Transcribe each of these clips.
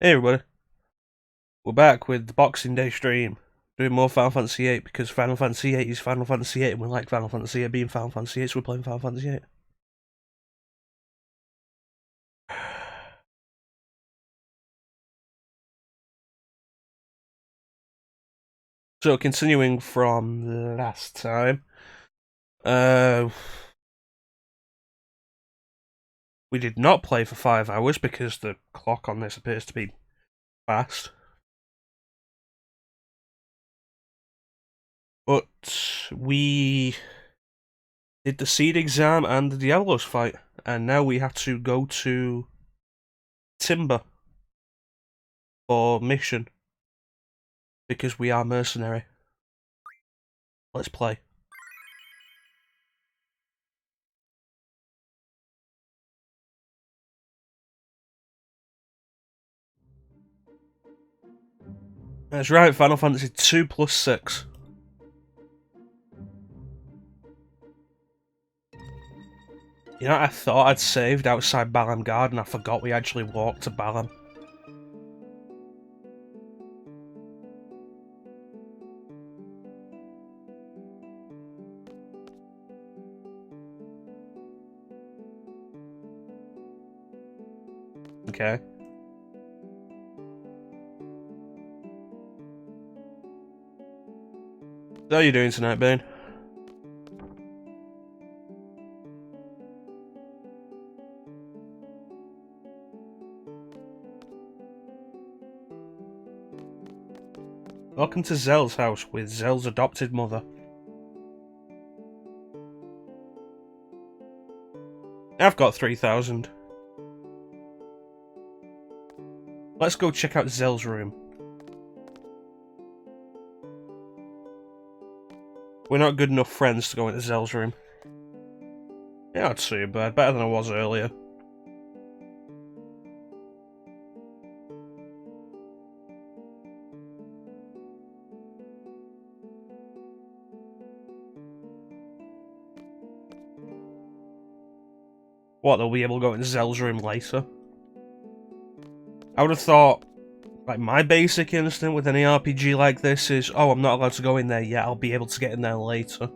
Hey everybody, we're back with the Boxing Day stream, doing more Final Fantasy VIII because Final Fantasy VIII is Final Fantasy VIII and we like Final Fantasy VIII being Final Fantasy VIII, so we're playing Final Fantasy VIII. So continuing from last time, we did not play for 5 hours because the clock on this appears to be fast. But we did the Seed exam and the Diablos fight, and now we have to go to Timber for mission because we are mercenary. Let's play. That's right, Final Fantasy 2 plus 6. You know, I thought I'd saved outside Balam Garden. I forgot we actually walked to Balam. Okay. How are you doing tonight, Bane? Welcome to Zell's house with Zell's adopted mother. I've got 3,000. Let's go check out Zell's room. We're not good enough friends to go into Zell's room. Yeah, not too bad. Better than I was earlier. What, they'll be able to go into Zell's room later? I would have thought, like, my basic instinct with any RPG like this is, oh, I'm not allowed to go in there yet, I'll be able to get in there later.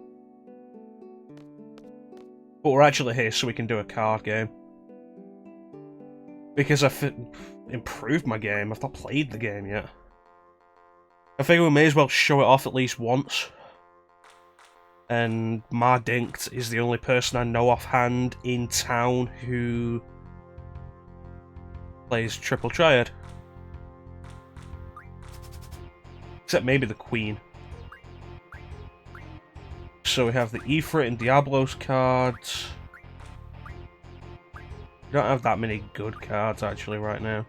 But we're actually here so we can do a card game. Because I've improved my game, I've not played the game yet. I figure we may as well show it off at least once. And Mardinkt is the only person I know offhand in town who plays Triple Triad. Except maybe the Queen. So we have the Ifrit and Diablos cards. We don't have that many good cards actually right now.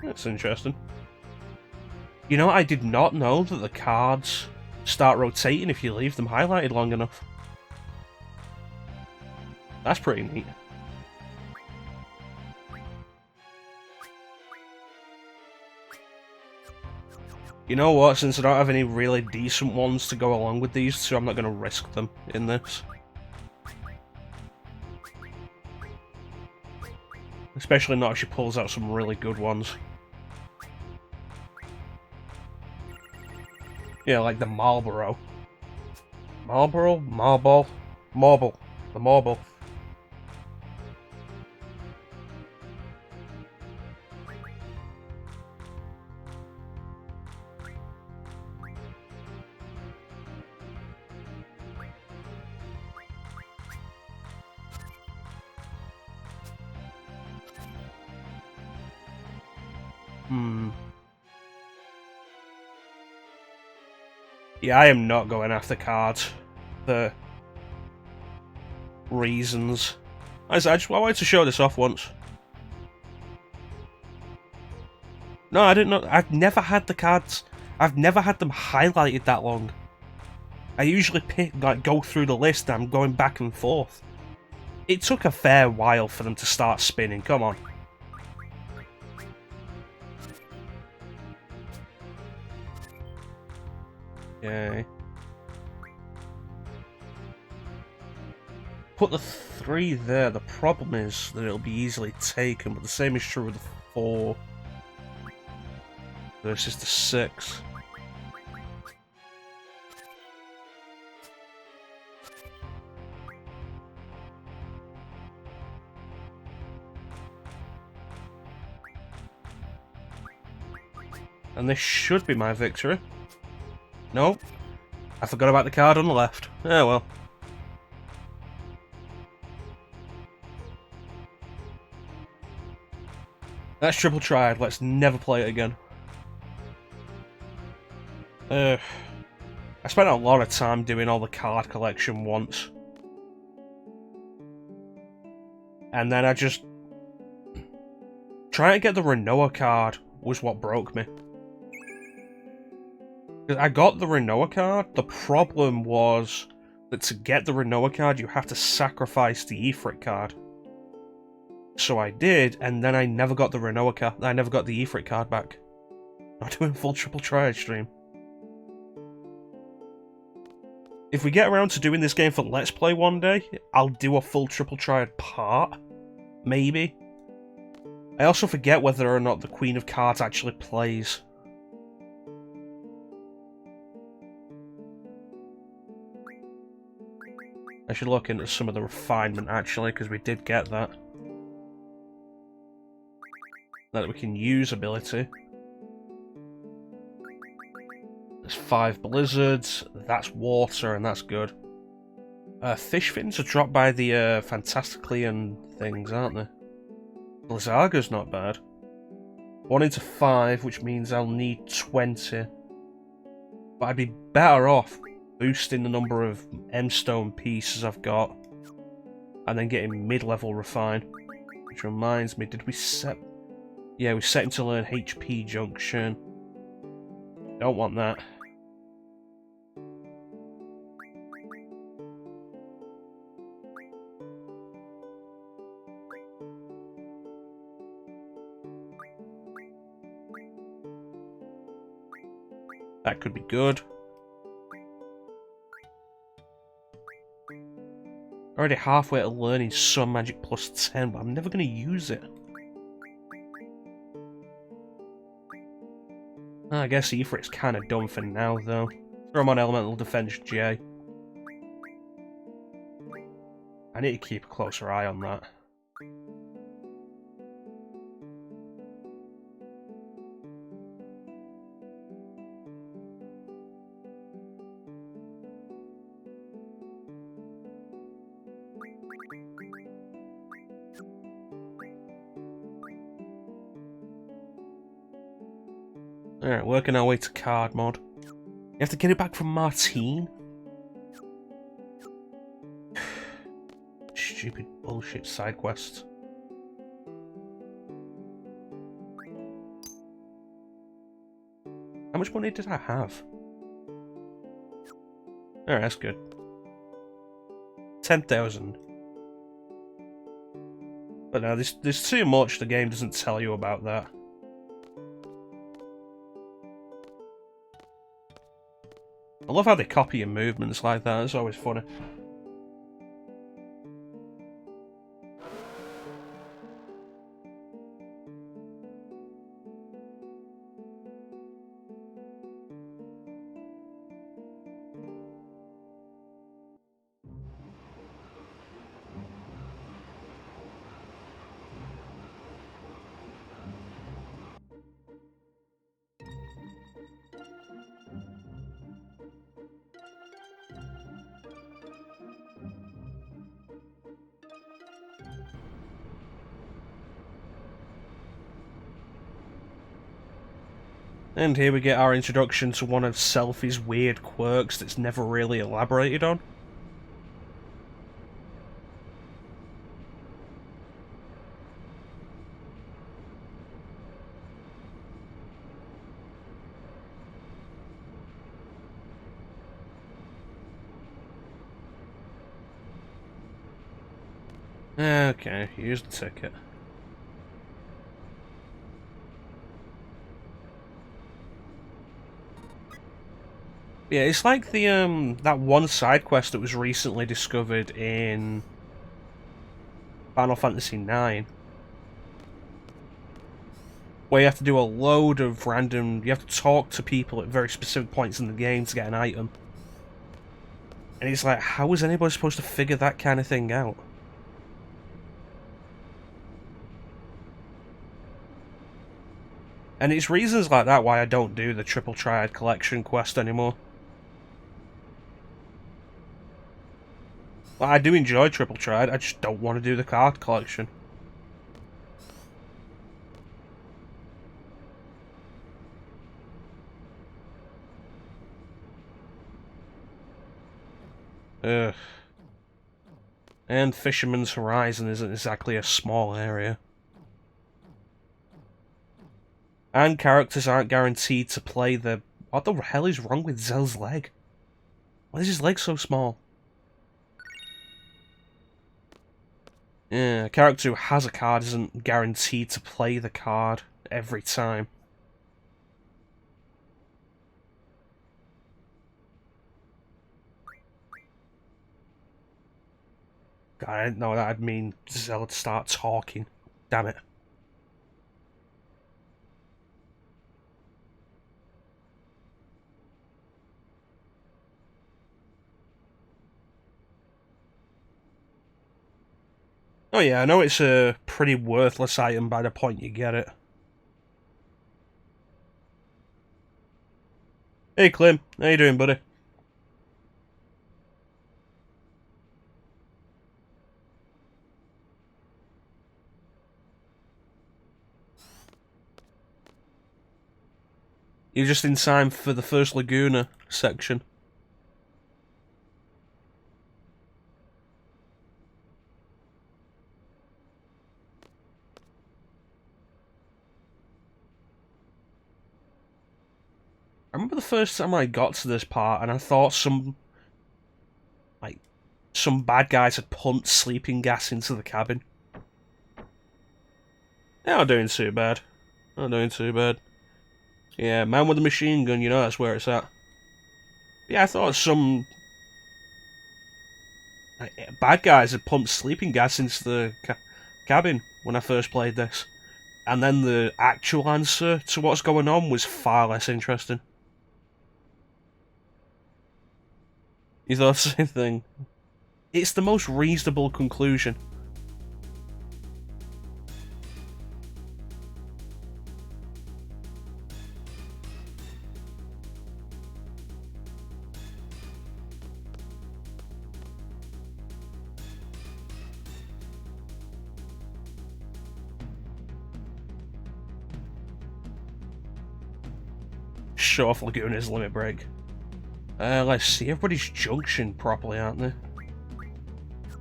That's interesting. You know, I did not know that the cards start rotating if you leave them highlighted long enough. That's pretty neat. You know what, since I don't have any really decent ones to go along with these two, I'm not going to risk them in this. Especially not if she pulls out some really good ones. Yeah, like the Marlboro. Marlboro? Marble? Marble. The Marble. Yeah, I am not going after cards for reasons. I wanted to show this off once. No, I didn't know. I've never had the cards. I've never had them highlighted that long. I usually go through the list and I'm going back and forth. It took a fair while for them to start spinning, come on. Okay. Put the 3 there. The problem is that it'll be easily taken, but the same is true with the 4 versus the 6. And this should be my victory. Nope. I forgot about the card on the left. Oh well. That's triple triad. Let's never play it again. I spent a lot of time doing all the card collection once. And then I just... trying to get the Renoa card was what broke me. I got the Renoa card. The problem was that to get the Renoa card, you have to sacrifice the Ifrit card. So I did, and then I never got the Renoa card. I never got the Ifrit card back. I'm doing a full triple triad stream. If we get around to doing this game for Let's Play one day, I'll do a full triple triad part. Maybe. I also forget whether or not the Queen of Cards actually plays. I should look into some of the refinement, actually, because we did get that. That we can use ability. There's 5 blizzards, that's water, and that's good. Fish fins are dropped by the Fantasticalian things, aren't they? Blizarga's not bad. 1 into 5, which means I'll need 20. But I'd be better off boosting the number of M-stone pieces I've got, and then getting mid-level refine. Which reminds me, did we set... Yeah, we set him to learn HP Junction. Don't want that. That could be good. Already halfway to learning Sun Magic plus 10, but I'm never going to use it. I guess Ifrit's kind of done for now, though. Throw him on Elemental Defense J. I need to keep a closer eye on that. Alright, working our way to card mod. You have to get it back from Martine? Stupid bullshit side quests. How much money did I have? Alright, that's good. 10,000. But no, there's too much the game doesn't tell you about that. I love how they copy your movements like that, it's always funny. And here we get our introduction to one of Selphie's weird quirks that's never really elaborated on. Okay, here's the ticket. Yeah, it's like the that one side quest that was recently discovered in Final Fantasy IX, where you have to do a load of random... You have to talk to people at very specific points in the game to get an item. And it's like, how is anybody supposed to figure that kind of thing out? And it's reasons like that why I don't do the Triple Triad Collection quest anymore. Well, I do enjoy Triple Triad, I just don't want to do the card collection. Ugh. And Fisherman's Horizon isn't exactly a small area. And characters aren't guaranteed to play the... What the hell is wrong with Zell's leg? Why is his leg so small? Yeah, a character who has a card isn't guaranteed to play the card every time. God, I didn't know that'd mean Zell would start talking. Damn it. Oh yeah, I know it's a pretty worthless item by the point you get it. Hey Clem, how you doing, buddy? You're just in time for the first Laguna section. I remember the first time I got to this part and I thought some bad guys had pumped sleeping gas into the cabin. Yeah, not doing too bad. Not doing too bad. Yeah, man with a machine gun, you know that's where it's at. Yeah, I thought some bad guys had pumped sleeping gas into the cabin when I first played this. And then the actual answer to what's going on was far less interesting. You thought the same thing? It's the most reasonable conclusion. Show off Laguna's limit break. Let's see, everybody's junction properly, aren't they?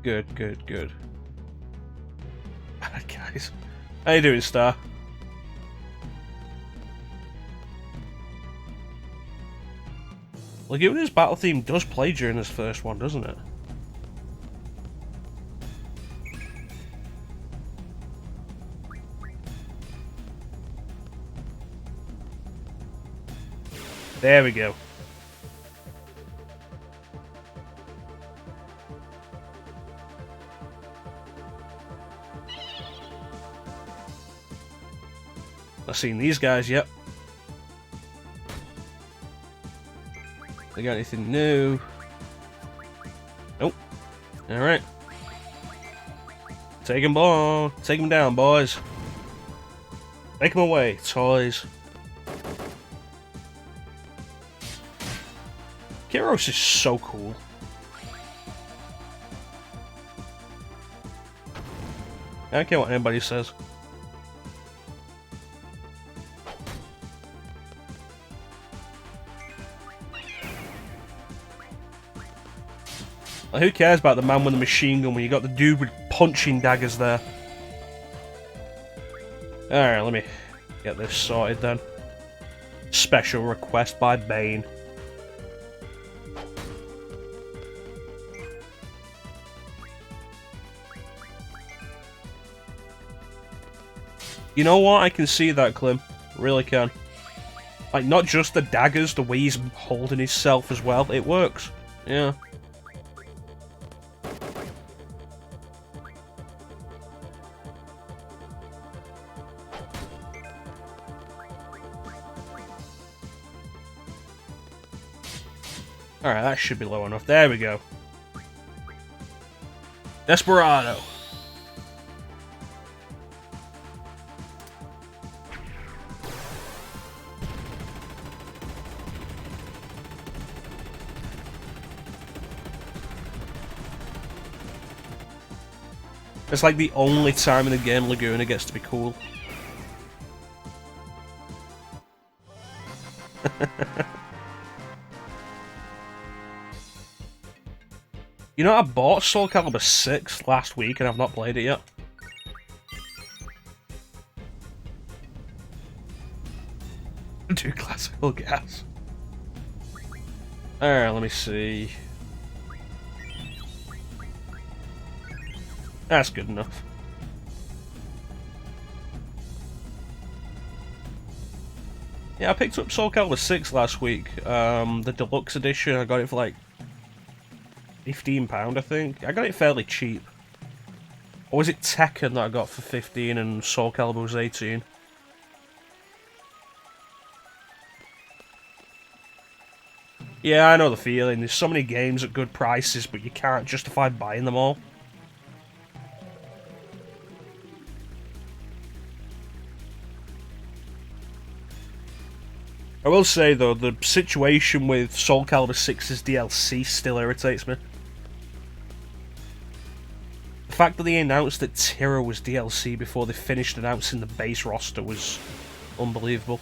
Good, good, good. Guys, how you doing, Star? Laguna's battle theme does play during this first one, doesn't it? There we go. I've seen these guys yet. They got anything new? Nope. Alright. Take them down, boys. Take them away, toys. Gyros is so cool. I don't care what anybody says. Like, who cares about the man with the machine gun when you got the dude with punching daggers there? Alright, let me get this sorted then. Special request by Bane. You know what? I can see that, Clem. Really can. Like, not just the daggers, the way he's holding himself as well. It works. Yeah. Alright, that should be low enough. There we go. Desperado. It's like the only time in the game Laguna gets to be cool. You know, I bought Soul Calibur 6 last week and I've not played it yet. Do classical gas. Alright, let me see. That's good enough. Yeah, I picked up Soul Calibur 6 last week. The deluxe edition, I got it for like £15, I think. I got it fairly cheap. Or was it Tekken that I got for 15 and Soul Calibur was 18? Yeah, I know the feeling. There's so many games at good prices, but you can't justify buying them all. I will say, though, the situation with Soul Calibur 6's DLC still irritates me. The fact that they announced that Tira was DLC before they finished announcing the base roster was unbelievable.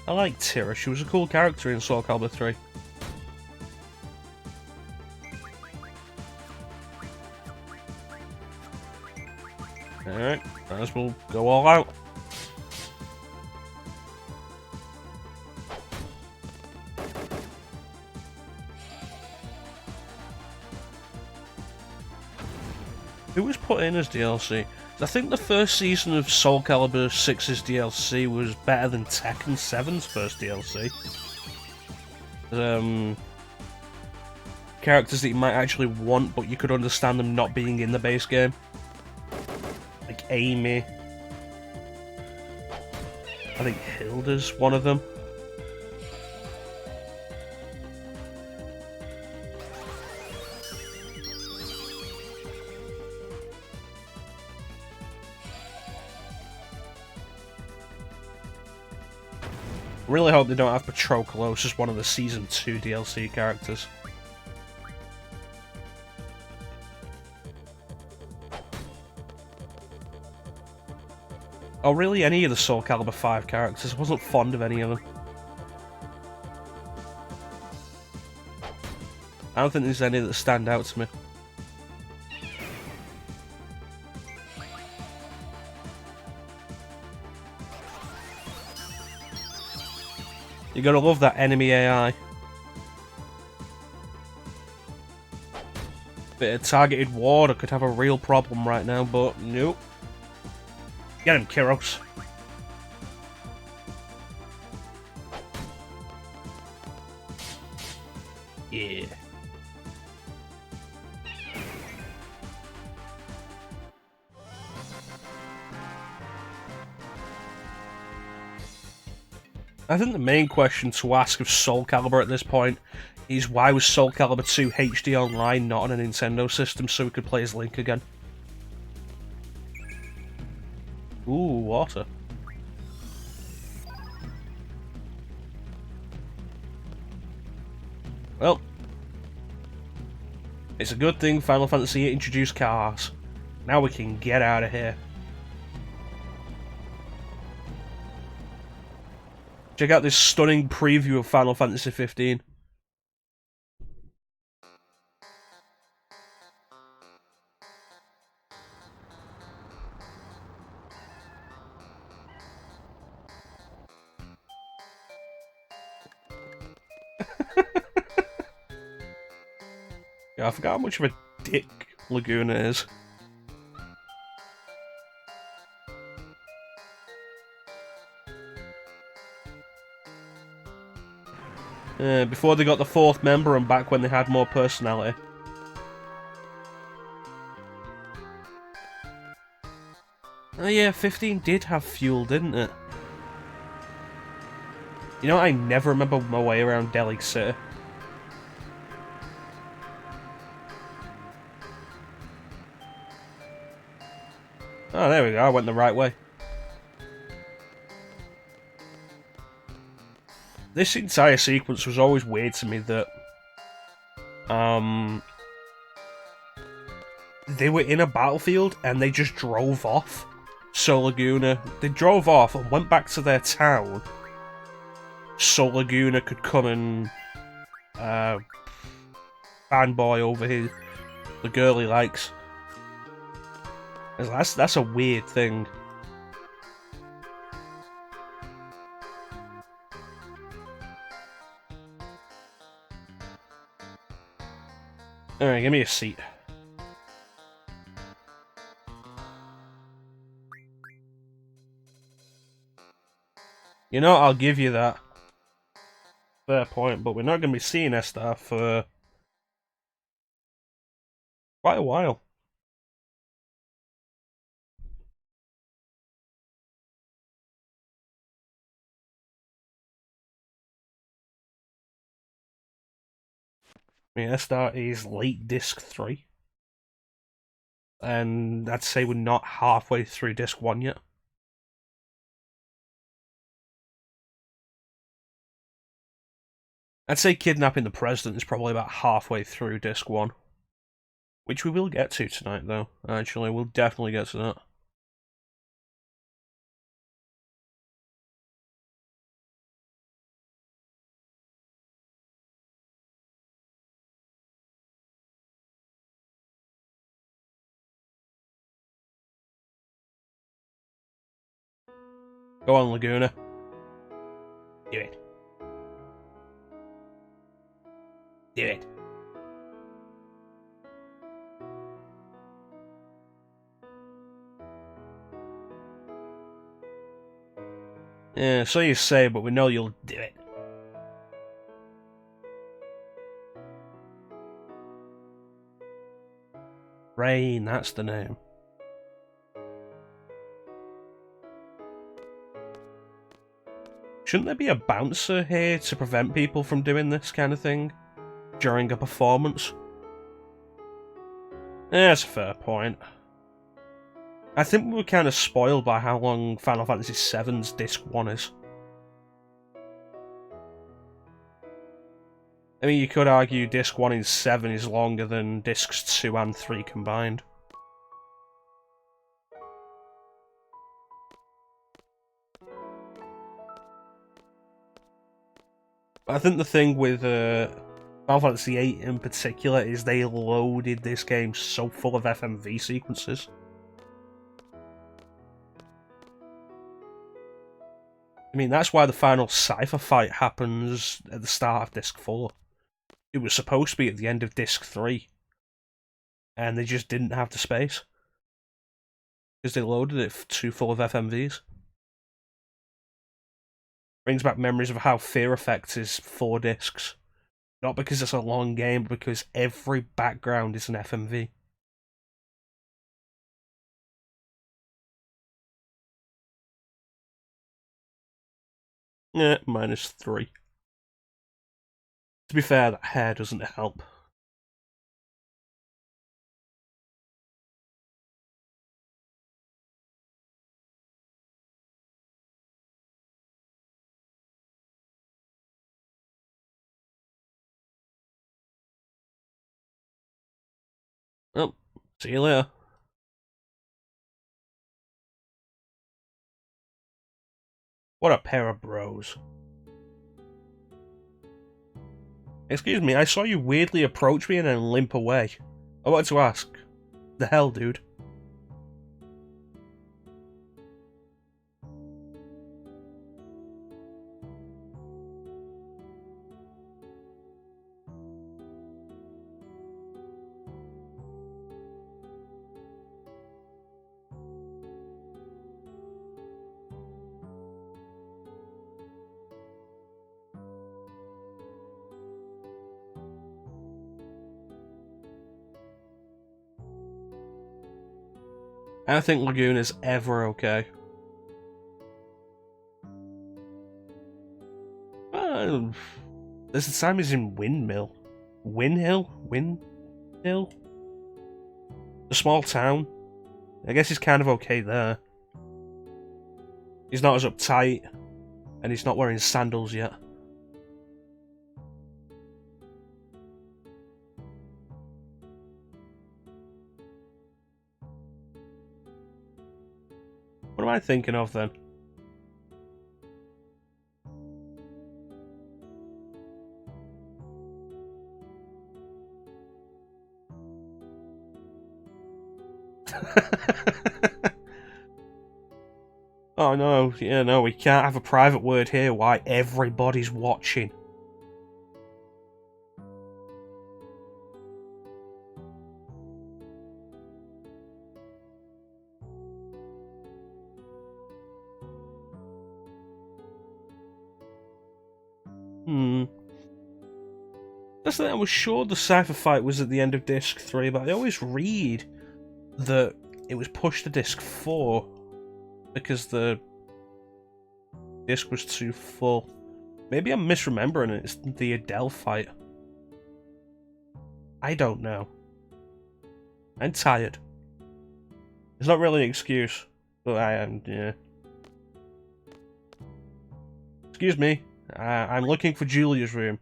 I like Tira, she was a cool character in Soul Calibur 3. Alright, might as well go all out. Who was put in as DLC? I think the first season of Soul Calibur 6's DLC was better than Tekken 7's first DLC. Characters that you might actually want, but you could understand them not being in the base game. Like Amy. I think Hilda's one of them. Really hope they don't have Patroclus as one of the Season 2 DLC characters. Oh, really, any of the Soul Calibur 5 characters. I wasn't fond of any of them. I don't think there's any that stand out to me. You gotta love that enemy AI. Bit of targeted water could have a real problem right now, but nope. Get him, Kyros. Yeah. I think the main question to ask of Soul Calibur at this point is why was Soul Calibur 2 HD Online not on a Nintendo system so we could play as Link again? Ooh, water. Well, it's a good thing Final Fantasy VIII introduced cars. Now we can get out of here. Check out this stunning preview of Final Fantasy 15. Yeah, I forgot how much of a dick Laguna is. Before they got the 4th member and back when they had more personality. Oh yeah, 15 did have fuel, didn't it? You know, I never remember my way around Delhi City. Oh, there we go, I went the right way. This entire sequence was always weird to me that... they were in a battlefield and they just drove off. So Laguna... They drove off and went back to their town so Laguna could come and... fanboy over the girl he likes. That's a weird thing. Alright, give me a seat. You know, I'll give you that. Fair point, but we're not going to be seeing Estar for quite a while. I mean, Estar is late disc 3. And I'd say we're not halfway through disc 1 yet. I'd say kidnapping the president is probably about halfway through disc 1. Which we will get to tonight, though. Actually, we'll definitely get to that. Go on, Laguna. Do it. Do it. Yeah, so you say, but we know you'll do it. Rain, that's the name. Shouldn't there be a bouncer here to prevent people from doing this kind of thing during a performance? Yeah, that's a fair point. I think we were kind of spoiled by how long Final Fantasy VII's Disc 1 is. I mean, you could argue Disc 1 in 7 is longer than Discs 2 and 3 combined. I think the thing with Final Fantasy VIII in particular is they loaded this game so full of FMV sequences. I mean, that's why the final Cypher fight happens at the start of Disc 4. It was supposed to be at the end of Disc 3. And they just didn't have the space. Because they loaded it too full of FMVs. Brings back memories of how Fear Effect is 4 discs. Not because it's a long game, but because every background is an FMV. Yeah, -3. To be fair, that hair doesn't help. Well, see you later. What a pair of bros. Excuse me, I saw you weirdly approach me and then limp away. I wanted to ask, the hell, dude? I don't think Lagoon is ever okay. There's the time he's in Windmill. Windhill? Windhill? A small town. I guess he's kind of okay there. He's not as uptight, and he's not wearing sandals yet. What am I thinking of then? Oh no, yeah, no, we can't have a private word here. Why? Everybody's watching. That's the thing, I was sure the Cypher fight was at the end of disc 3, but I always read that it was pushed to disc 4 because the disc was too full. Maybe I'm misremembering it. It's the Adele fight. I don't know. I'm tired. It's not really an excuse, but I am, yeah. Excuse me. I'm looking for Julia's room.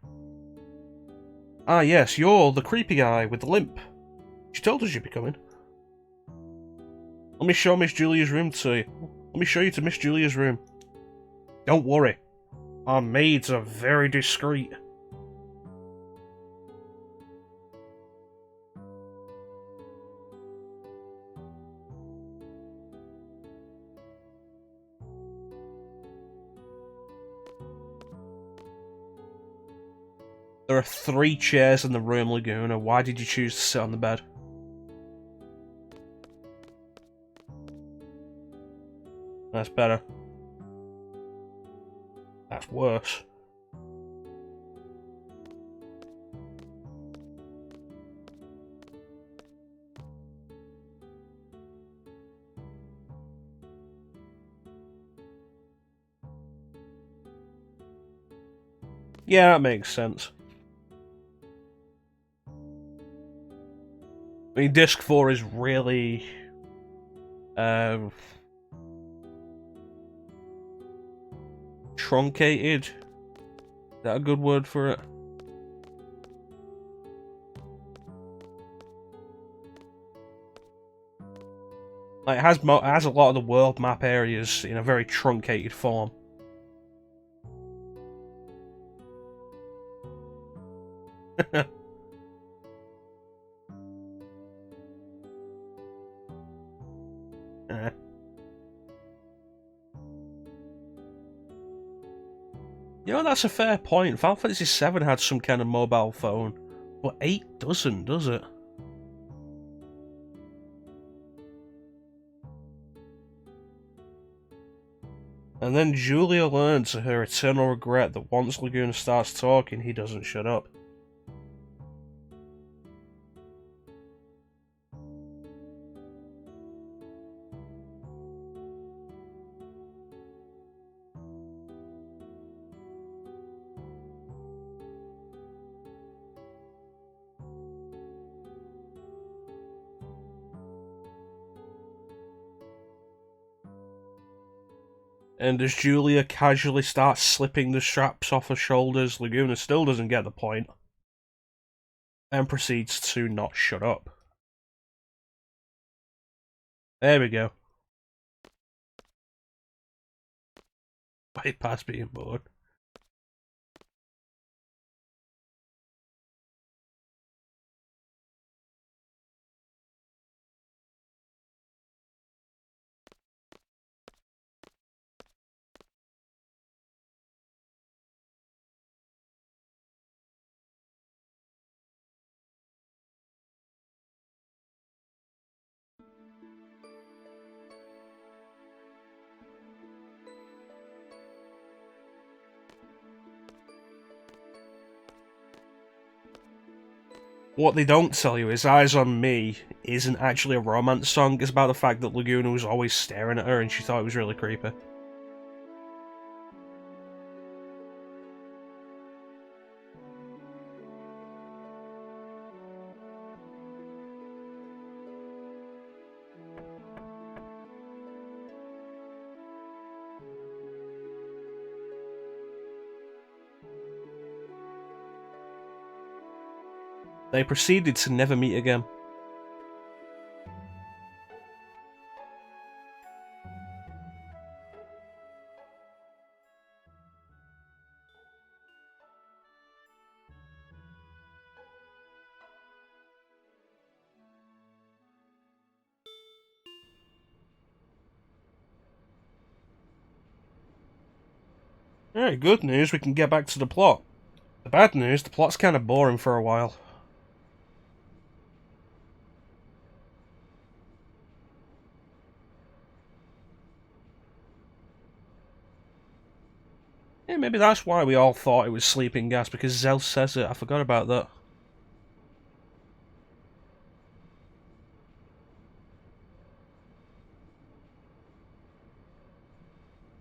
Ah, yes, you're the creepy guy with the limp. She told us you'd be coming. Let me show Miss Julia's room to you. Let me show you to Miss Julia's room. Don't worry. Our maids are very discreet. There are 3 chairs in the room, Laguna. Why did you choose to sit on the bed? That's better. That's worse. Yeah, that makes sense. I mean, disc 4 is really... truncated. Is that a good word for it? Like, it has a lot of the world map areas in a very truncated form. You know, that's a fair point. Final Fantasy VII had some kind of mobile phone, but 8 doesn't, does it? And then Julia learns to her eternal regret that once Laguna starts talking, he doesn't shut up. And as Julia casually starts slipping the straps off her shoulders, Laguna still doesn't get the point and proceeds to not shut up. There we go. Bypass being bored. What they don't tell you is Eyes on Me isn't actually a romance song. It's about the fact that Laguna was always staring at her and she thought it was really creepy. They proceeded to never meet again. Alright, good news, we can get back to the plot. The bad news, the plot's kind of boring for a while. Yeah, maybe that's why we all thought it was sleeping gas, because Zell says it. I forgot about that.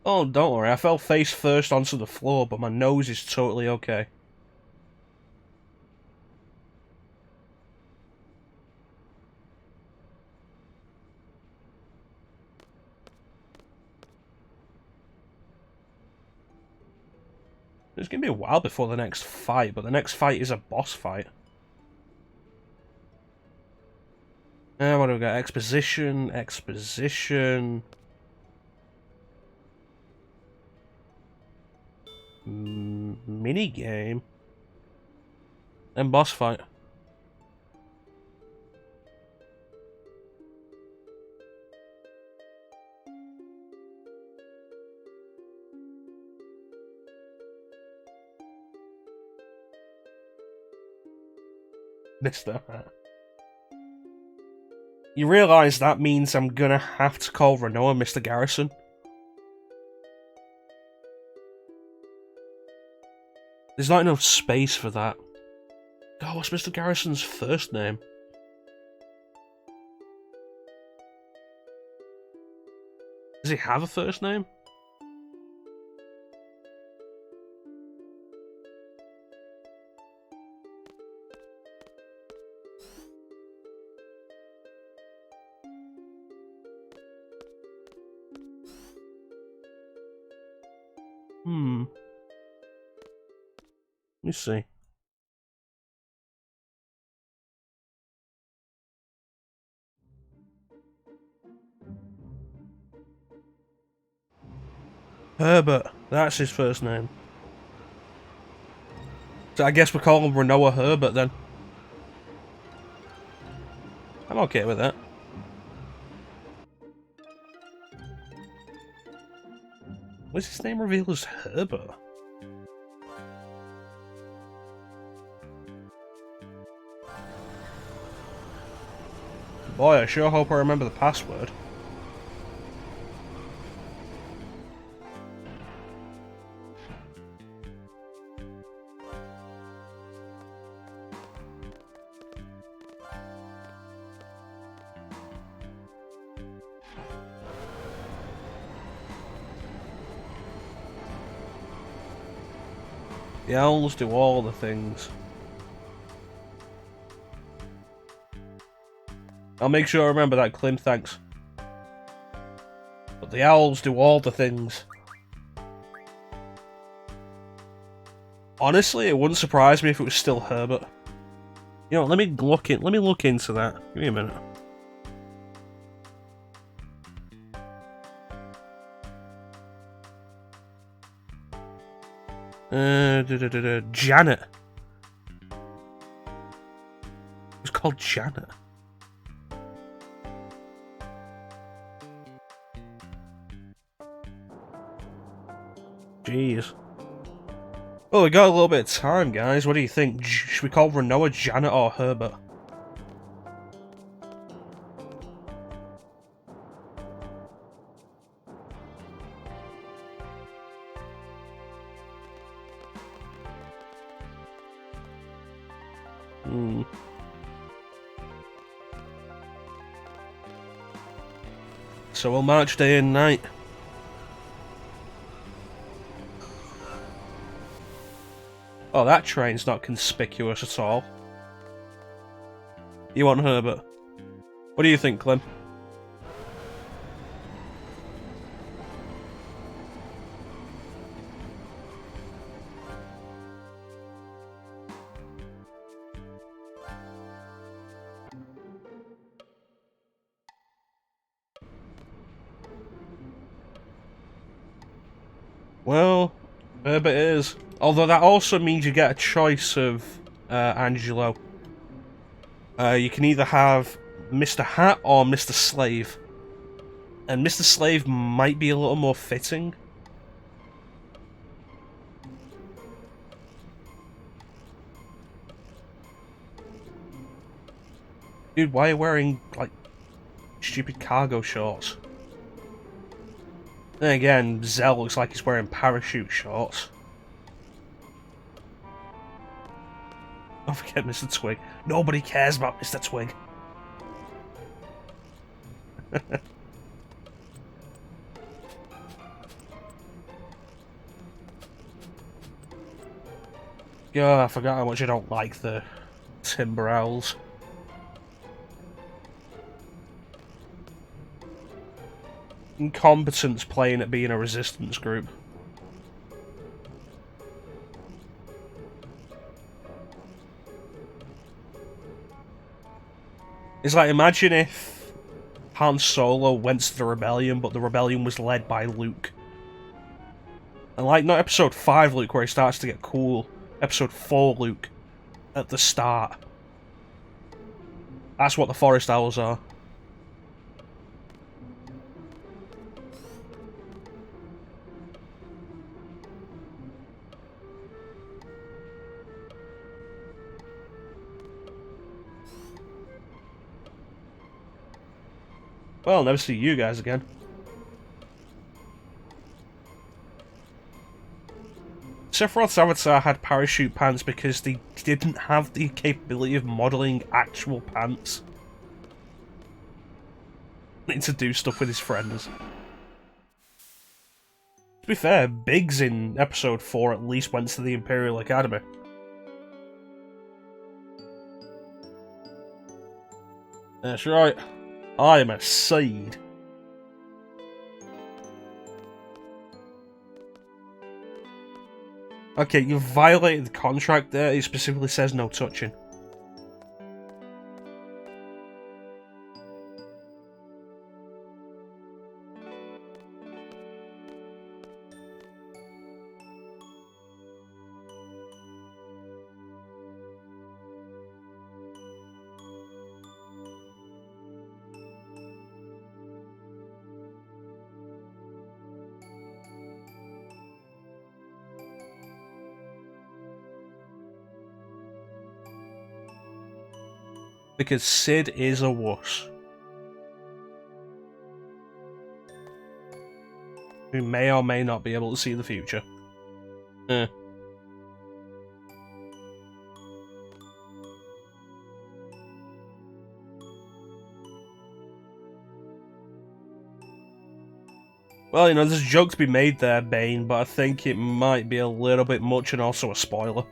Oh, don't worry, I fell face first onto the floor, but my nose is totally okay. It's gonna be a while before the next fight, but the next fight is a boss fight. What do we got? Exposition. Mini game. And boss fight. Mr. You realise that means I'm gonna have to call Renoa Mr. Garrison? There's not enough space for that. Oh, what's Mr. Garrison's first name? Does he have a first name? Let me see. Herbert. That's his first name. So I guess we call him Renoa Herbert then. I'm okay with that. Was his name revealed as Herbert? Boy, I sure hope I remember the password. The owls do all the things. I'll make sure I remember that, Clint, thanks. But the owls do all the things. Honestly, it wouldn't surprise me if it was still Herbert. You know, let me look into that. Give me a minute. Janet. It was called Janet. Jeez. Well, we got a little bit of time, guys. What do you think? Should we call Renoa Janet or Herbert? So we'll march day and night. Oh, that train's not conspicuous at all. You want Herbert? What do you think, Clem? Well, Herbert is. Although that also means you get a choice of Angelo. You can either have Mr. Hat or Mr. Slave. And Mr. Slave might be a little more fitting. Dude, why are you wearing, like, stupid cargo shorts? Then again, Zell looks like he's wearing parachute shorts. Don't forget Mr. Twig. Nobody cares about Mr. Twig. God, I forgot how much I don't like the Timber Owls. Incompetence playing at being a resistance group. It's like, imagine if Han Solo went to the rebellion, but the rebellion was led by Luke. And like, not episode 5 Luke where he starts to get cool, episode 4 Luke at the start. That's what the Forest Owls are. Well, I'll never see you guys again. Sephiroth's avatar had parachute pants because they didn't have the capability of modelling actual pants. Need to do stuff with his friends. To be fair, Biggs in episode 4 at least went to the Imperial Academy. That's right. I am a seed. Okay, you violated the contract there. It specifically says no touching. Because Sid is a wuss. Who may or may not be able to see the future. Eh. Well, you know, there's a joke to be made there, Bane, but I think it might be a little bit much and also a spoiler.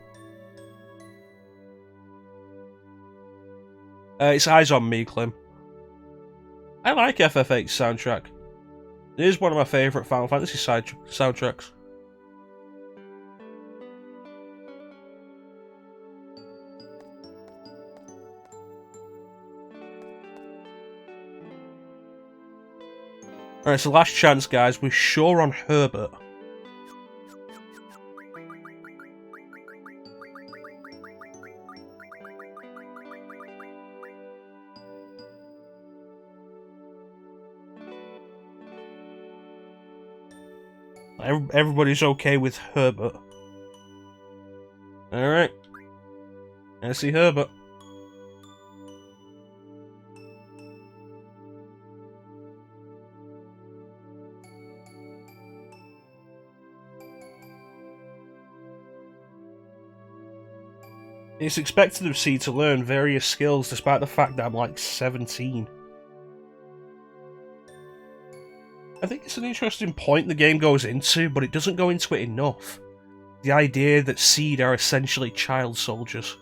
It's Eyes on Me, Clem. I like FF8's soundtrack. It is one of my favourite Final Fantasy soundtracks. Alright, so last chance, guys. We're sure on Herbert. Everybody's okay with Herbert. Alright. Let's see Herbert. It's expected of C to learn various skills despite the fact that I'm like 17. I think it's an interesting point the game goes into, but it doesn't go into it enough. The idea that Seed are essentially child soldiers.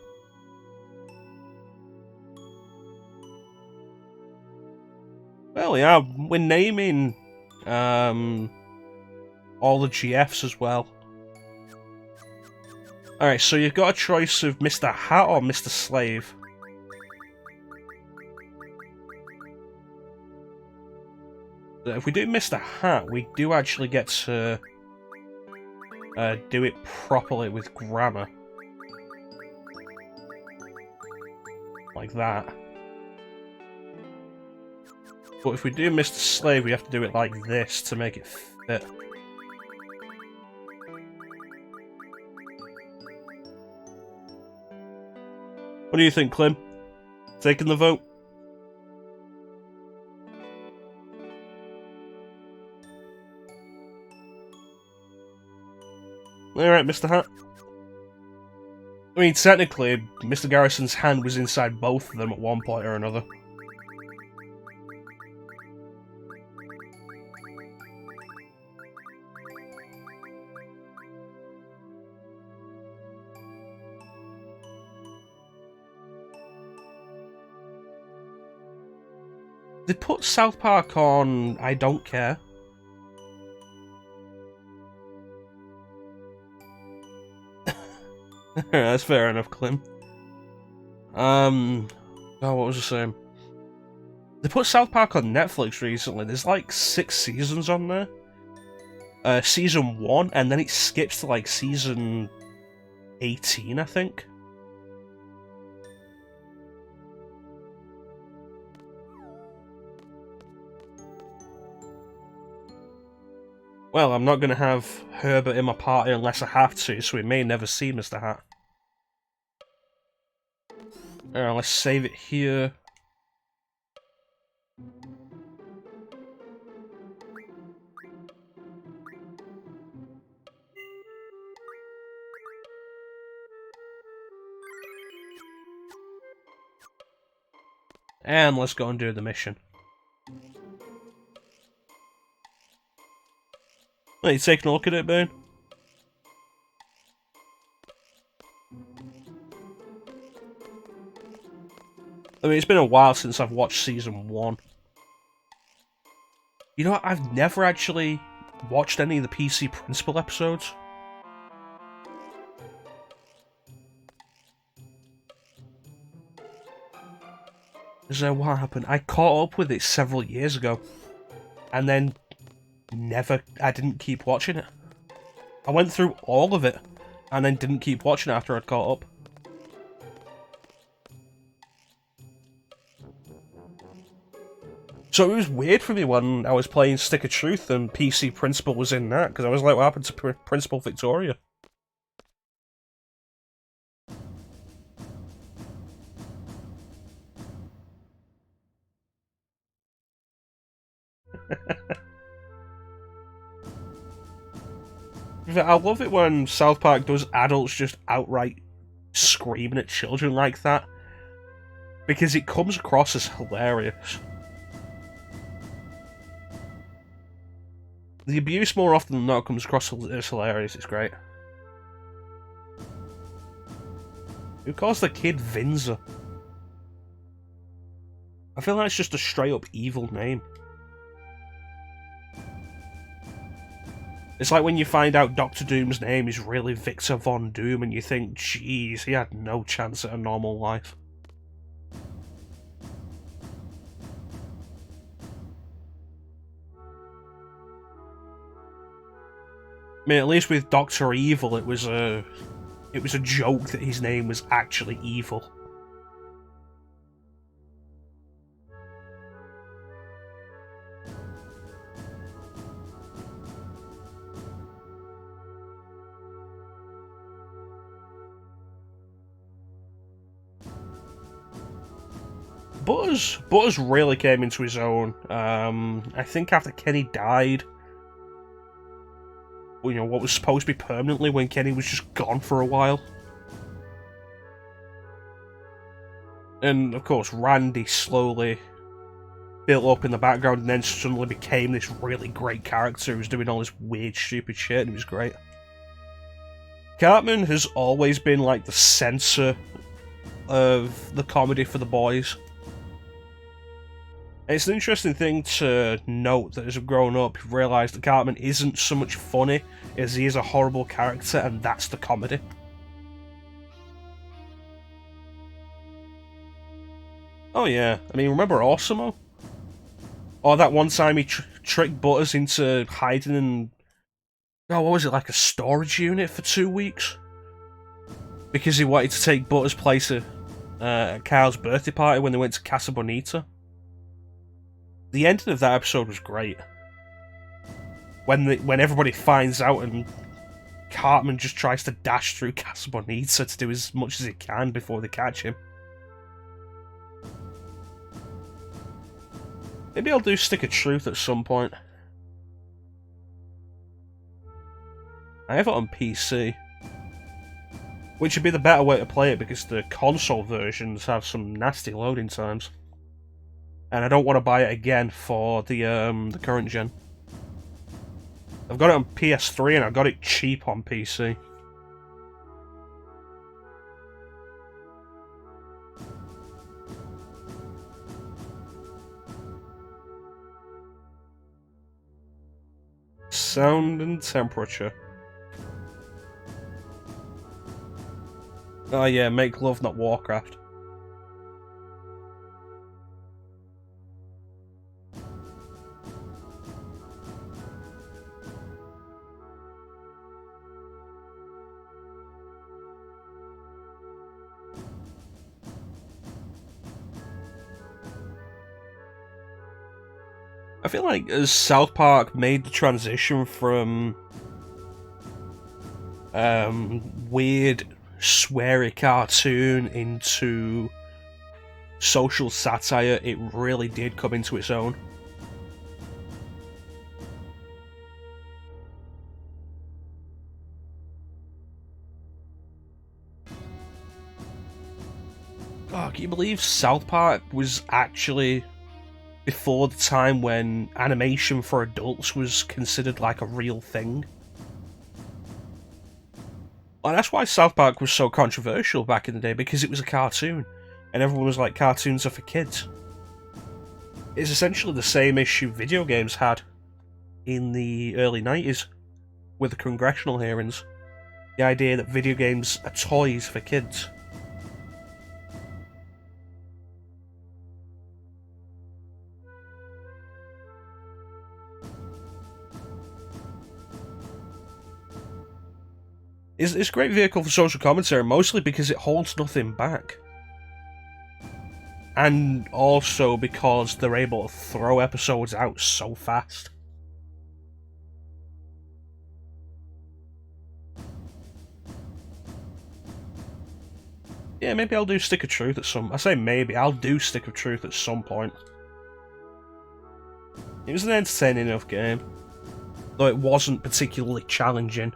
Well, yeah, we're naming all the GFs as well. Alright, so you've got a choice of Mr. Hat or Mr. Slave. If we do Mr. Hat, we do actually get to do it properly with grammar. Like that. But if we do Mr. Slave, we have to do it like this to make it fit. What do you think, Clem? Taking the vote? Alright, Mr. Hat. I mean, technically, Mr. Garrison's hand was inside both of them at one point or another. They put South Park on I Don't Care. That's fair enough, Clem. Oh, what was I saying? They put South Park on Netflix recently. There's like 6 seasons on there. Season 1, and then it skips to like season 18, I think. Well, I'm not going to have Herbert in my party unless I have to, so we may never see Mr. Hat. Alright, let's save it here. And let's go and do the mission. Are you taking a look at it, Ben? I mean, it's been a while since I've watched season 1. You know what? I've never actually watched any of the PC Principal episodes. So what happened? I caught up with it several years ago, and then I didn't keep watching it. I went through all of it, and then didn't keep watching it after I'd caught up. So it was weird for me when I was playing Stick of Truth and PC Principal was in that, because I was like, what happened to Principal Victoria? I love it when South Park does adults just outright screaming at children like that, because it comes across as hilarious. The abuse more often than not comes across as hilarious, it's great. Who calls the kid Vinza? I feel like it's just a straight up evil name. It's like when you find out Doctor Doom's name is really Victor Von Doom and you think, jeez, he had no chance at a normal life. I mean, at least with Dr. Evil, it was a joke that his name was actually evil. Butters really came into his own. I think after Kenny died, you know, what was supposed to be permanently, when Kenny was just gone for a while. And of course, Randy slowly built up in the background and then suddenly became this really great character who's doing all this weird, stupid shit, and it was great. Cartman has always been like the censor of the comedy for the boys. It's an interesting thing to note that as I've grown up, you've realised that Cartman isn't so much funny as he is a horrible character, and that's the comedy. Oh yeah, I mean, remember Awesomeo? Or that one time he tricked Butters into hiding in... Oh, what was it, like a storage unit for 2 weeks? Because he wanted to take Butters' place at Kyle's birthday party when they went to Casa Bonita. The ending of that episode was great. When everybody finds out and Cartman just tries to dash through Casa Bonita to do as much as he can before they catch him. Maybe I'll do Stick of Truth at some point. I have it on PC. Which would be the better way to play it because the console versions have some nasty loading times. And I don't want to buy it again for the current gen. I've got it on PS3 and I got it cheap on PC. Sound and temperature. Oh yeah, make love, not Warcraft. I feel like as South Park made the transition from weird, sweary cartoon into social satire, it really did come into its own. Oh, can you believe South Park was actually before the time when animation for adults was considered like a real thing? And that's why South Park was so controversial back in the day, because it was a cartoon, and everyone was like, cartoons are for kids. It's essentially the same issue video games had in the early 90s with the congressional hearings. The idea that video games are toys for kids. It's a great vehicle for social commentary, mostly because it holds nothing back. And also because they're able to throw episodes out so fast. Yeah, maybe I'll do Stick of Truth at some... I say maybe, I'll do Stick of Truth at some point. It was an entertaining enough game, though it wasn't particularly challenging.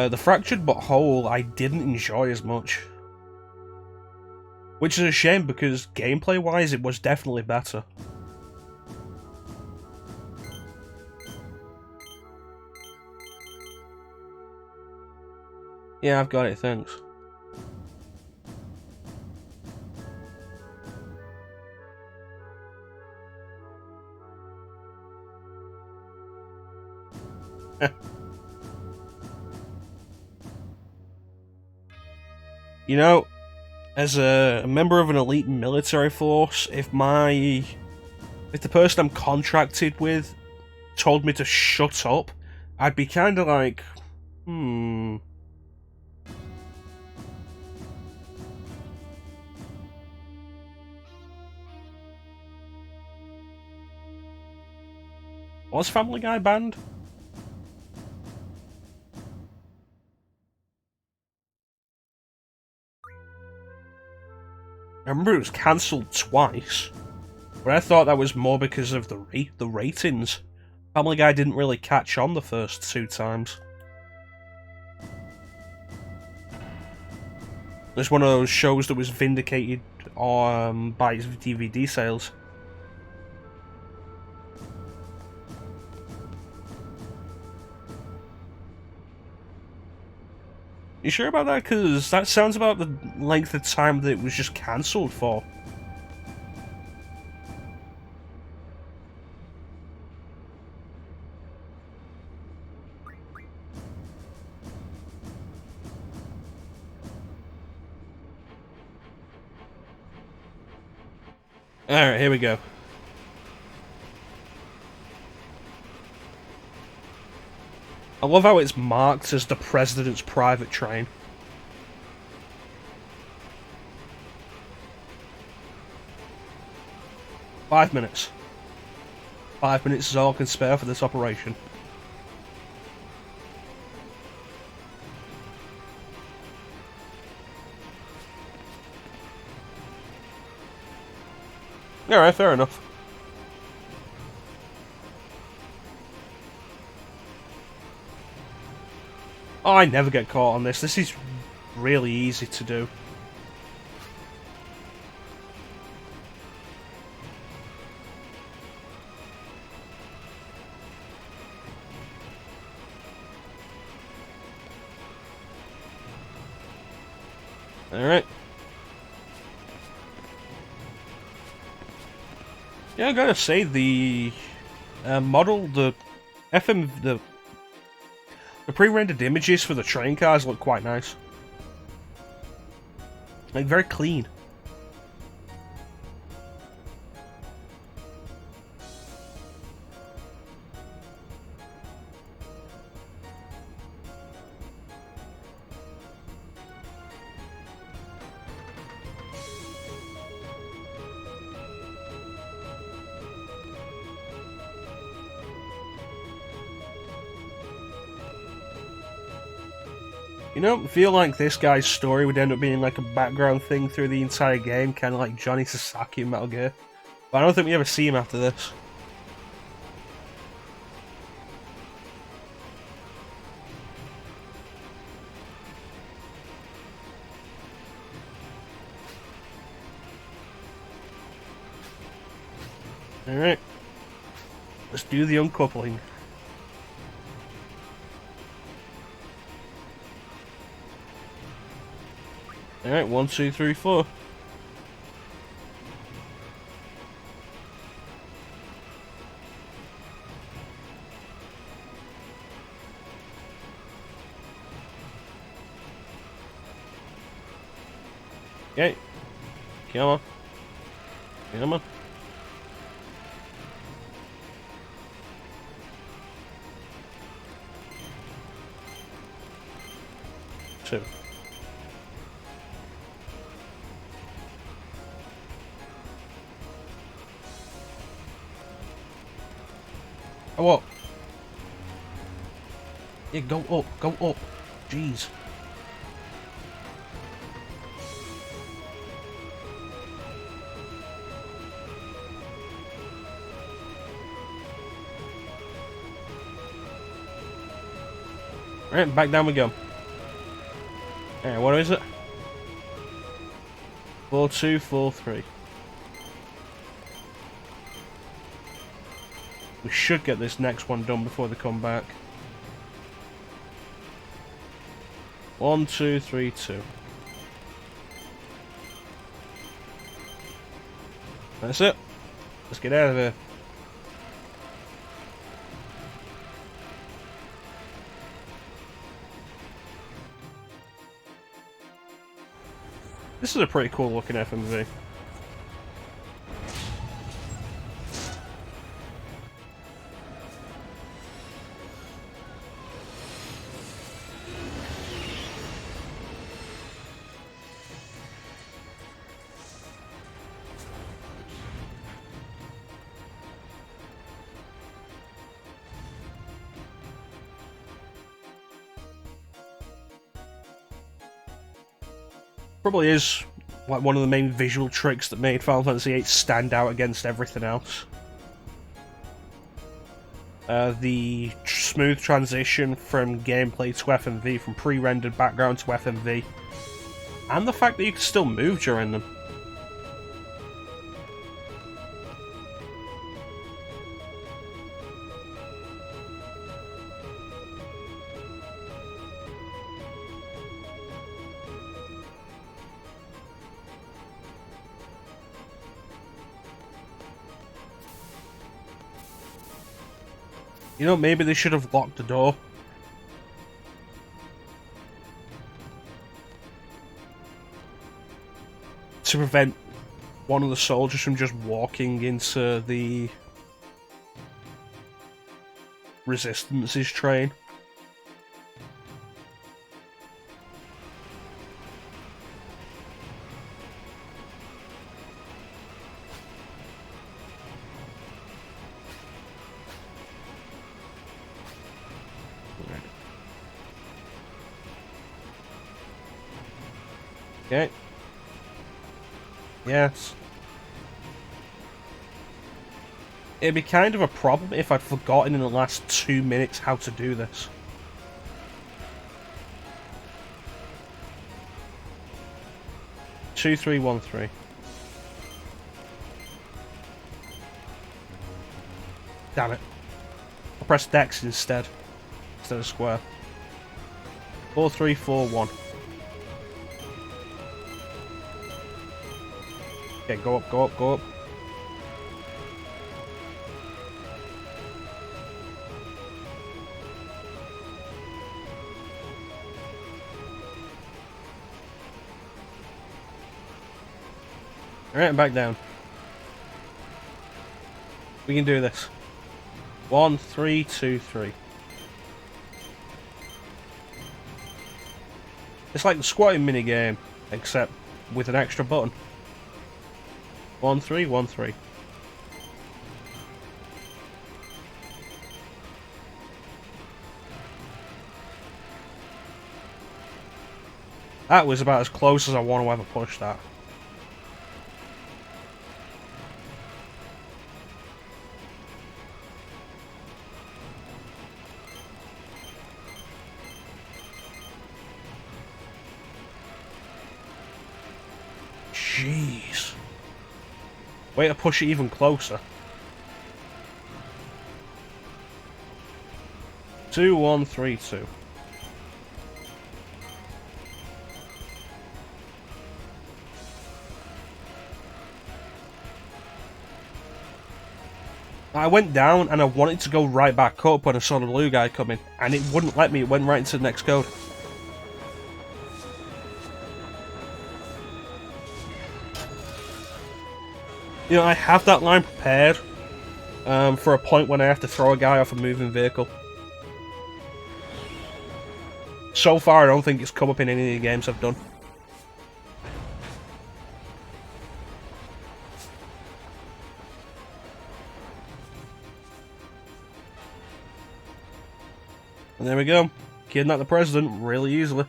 The Fractured But Whole I didn't enjoy as much. Which is a shame because gameplay-wise it was definitely better. Yeah, I've got it, thanks. You know, as a member of an elite military force, if the person I'm contracted with told me to shut up, I'd be kind of like, Was Family Guy banned? I remember it was cancelled twice, but I thought that was more because of the ratings. Family Guy didn't really catch on the first 2 times. It's one of those shows that was vindicated by its DVD sales. You sure about that? Because that sounds about the length of time that it was just cancelled for. Alright, here we go. I love how it's marked as the President's private train. Five minutes. 5 minutes is all I can spare for this operation. Alright, fair enough. Oh, I never get caught on this. This is really easy to do. Alright. Yeah, I gotta say, the model, the pre-rendered images for the train cars look quite nice. Like, very clean. You know, I feel like this guy's story would end up being like a background thing through the entire game, kind of like Johnny Sasaki in Metal Gear. But I don't think we ever see him after this. Alright. Let's do the uncoupling. Alright, 1, 2, 3, 4. Okay. Come on. Come on. Two. Oh, up. Yeah, go up, go up. Jeez. Alright, back down we go. Alright, what is it? 4, 2, 4, 3. We should get this next one done before they come back. 1, 2, 3, 2. That's it. Let's get out of here. This is a pretty cool looking FMV. Probably is like one of the main visual tricks that made Final Fantasy VIII stand out against everything else. The smooth transition from gameplay to FMV, from pre-rendered background to FMV, And the fact that you can still move during them. You know, maybe they should have locked the door. To prevent one of the soldiers from just walking into the Resistance's train. Okay. Yes. It'd be kind of a problem if I'd forgotten in the last 2 minutes how to do this. Two, 3, 1, 3. Damn it. I'll press Dex instead of square. 4, 3, 4, 1. Okay, go up, go up, go up. Alright, back down. We can do this. 1, 3, 2, 3. It's like the squatting minigame, except with an extra button. 1, 3, 1, 3. That was about as close as I want to ever push that. Jeez. Way to push it even closer. 2, 1, 3, 2. I went down and I wanted to go right back up when I saw the blue guy coming, and it wouldn't let me. It went right into the next code. You know, I have that line prepared for a point when I have to throw a guy off a moving vehicle. So far, I don't think it's come up in any of the games I've done. And there we go. Kidnap the president really easily.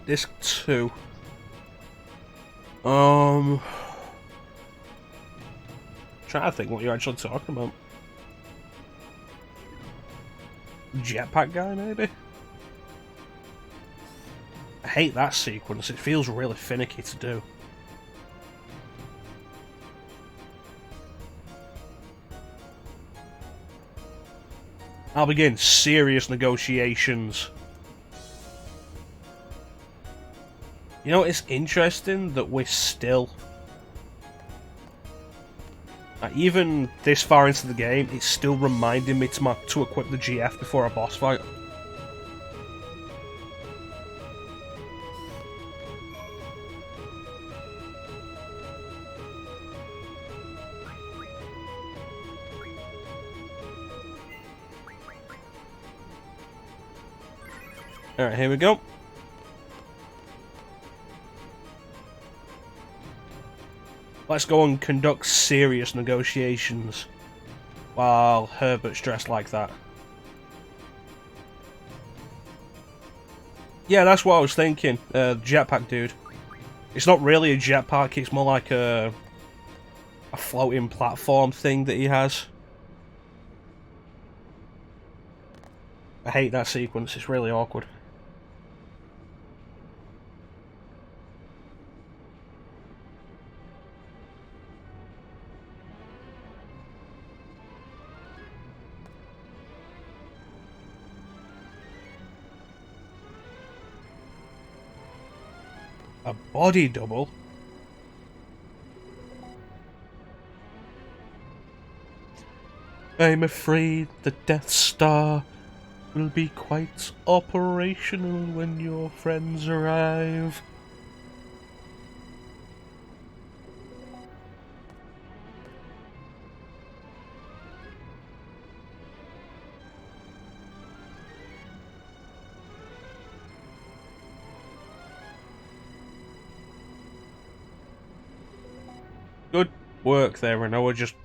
Disc 2. Trying to think what you're actually talking about. Jetpack guy, maybe? I hate that sequence, it feels really finicky to do. I'll begin serious negotiations. You know, it's interesting that we're still... even this far into the game, it's still reminding me to equip the GF before a boss fight. Alright, here we go. Let's go and conduct serious negotiations while Herbert's dressed like that. Yeah, that's what I was thinking. Jetpack dude. It's not really a jetpack, it's more like a floating platform thing that he has. I hate that sequence, it's really awkward. A body double? I'm afraid the Death Star will be quite operational when your friends arrive. Good work there, Renoa. Just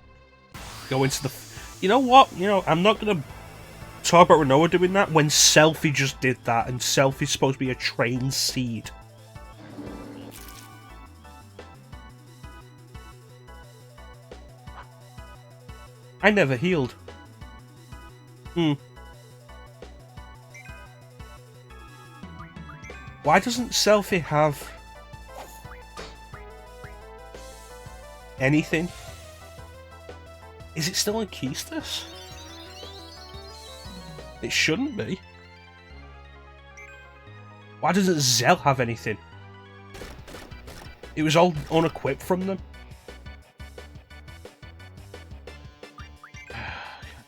go into the... You know what? I'm not going to talk about Renoa doing that when Selphie just did that, and Selphie's supposed to be a trained seed. I never healed. Why doesn't Selphie have anything? Is it still in Keystus? It shouldn't be. Why doesn't Zell have anything? It was all unequipped from them.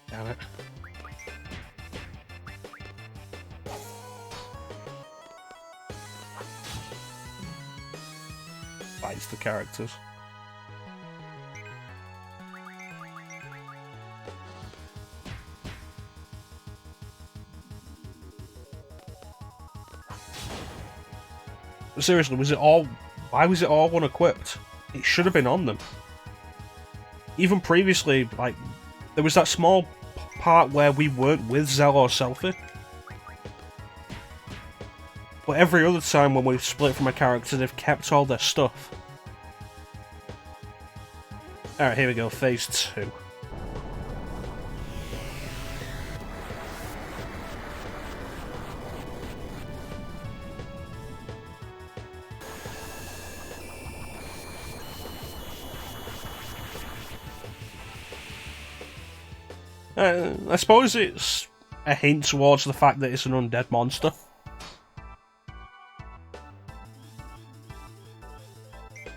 Damn it. Fights the characters. Seriously, was it all... Why was it all unequipped? It should have been on them. Even previously, like, there was that small part where we weren't with Zell or Selphie. But every other time when we've split from a character, they've kept all their stuff. Alright, here we go, phase 2. I suppose it's a hint towards the fact that it's an undead monster.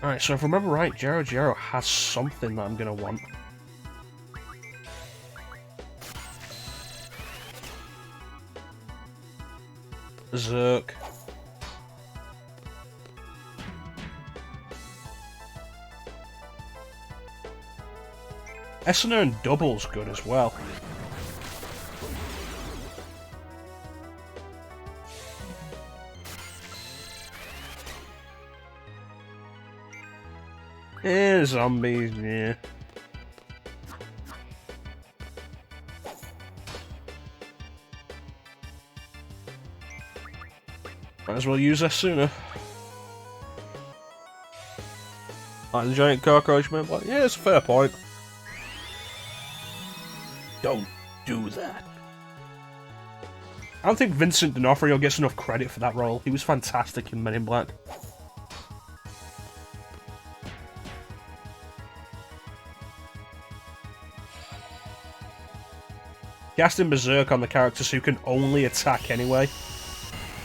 Alright, so if I remember right, Jero has something that I'm going to want. Zerk. Essener and Double's good as well. Zombies, yeah. Might as well use this sooner. Like the giant cockroach man, like, yeah, it's a fair point. Don't do that. I don't think Vincent D'Onofrio gets enough credit for that role. He was fantastic in Men in Black. Casting Berserk on the characters who can only attack anyway.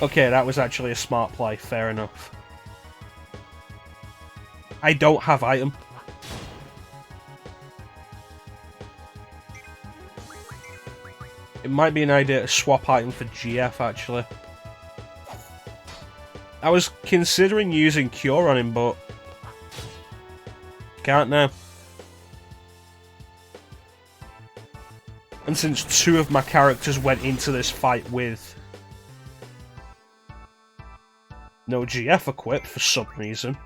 Okay, that was actually a smart play, fair enough. I don't have item. It might be an idea to swap item for GF, actually. I was considering using Cure on him, but... can't now. And since 2 of my characters went into this fight with no GF equipped for some reason,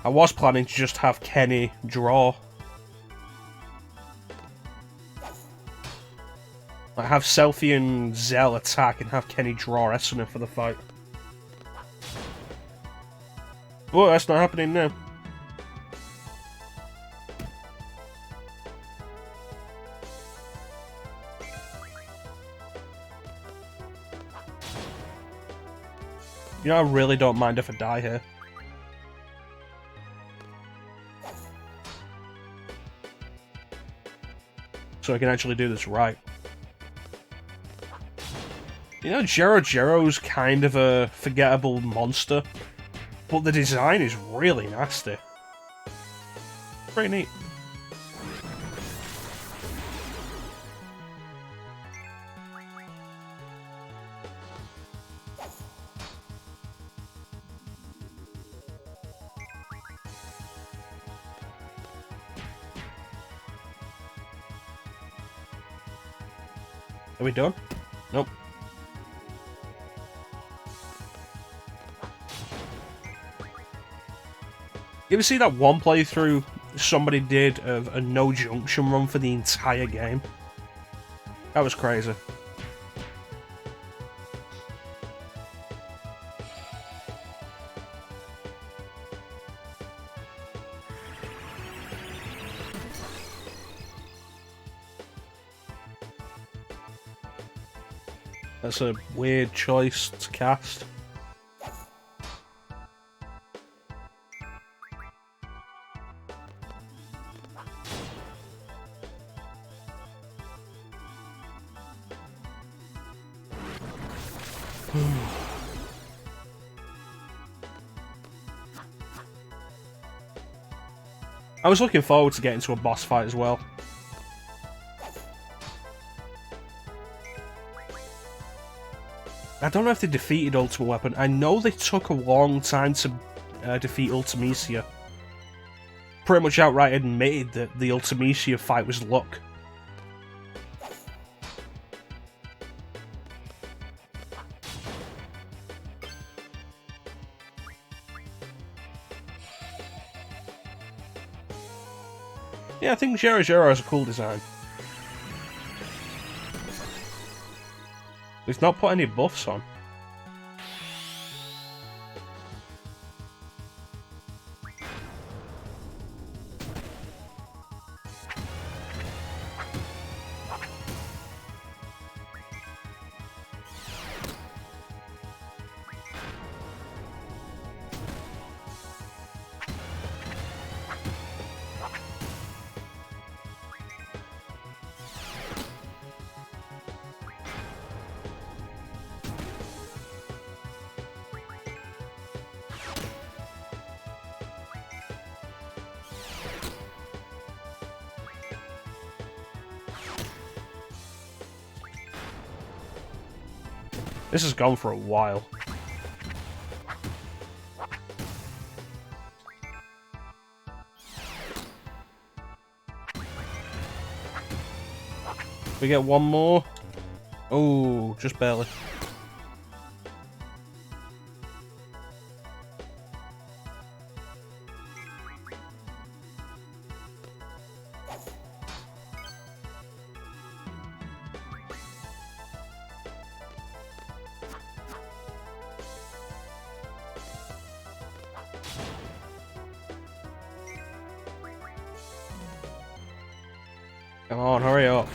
I was planning to just have Kenny draw. Like, have Selfie and Zell attack and have Kenny draw Essendon for the fight. Oh, that's not happening now. You know, I really don't mind if I die here. So I can actually do this right. You know, Jero's kind of a forgettable monster, but the design is really nasty. Pretty neat. Are we done? Nope. You ever see that one playthrough somebody did of a no junction run for the entire game? That was crazy. That's a weird choice to cast. I was looking forward to getting to a boss fight as well. I don't know if they defeated Ultimate Weapon. I know they took a long time to defeat Ultimecia. Pretty much outright admitted that the Ultimecia fight was luck. Yeah, I think Jero has a cool design. He's not put any buffs on. This has gone for a while. We get one more. Oh, just barely. Come on, hurry up.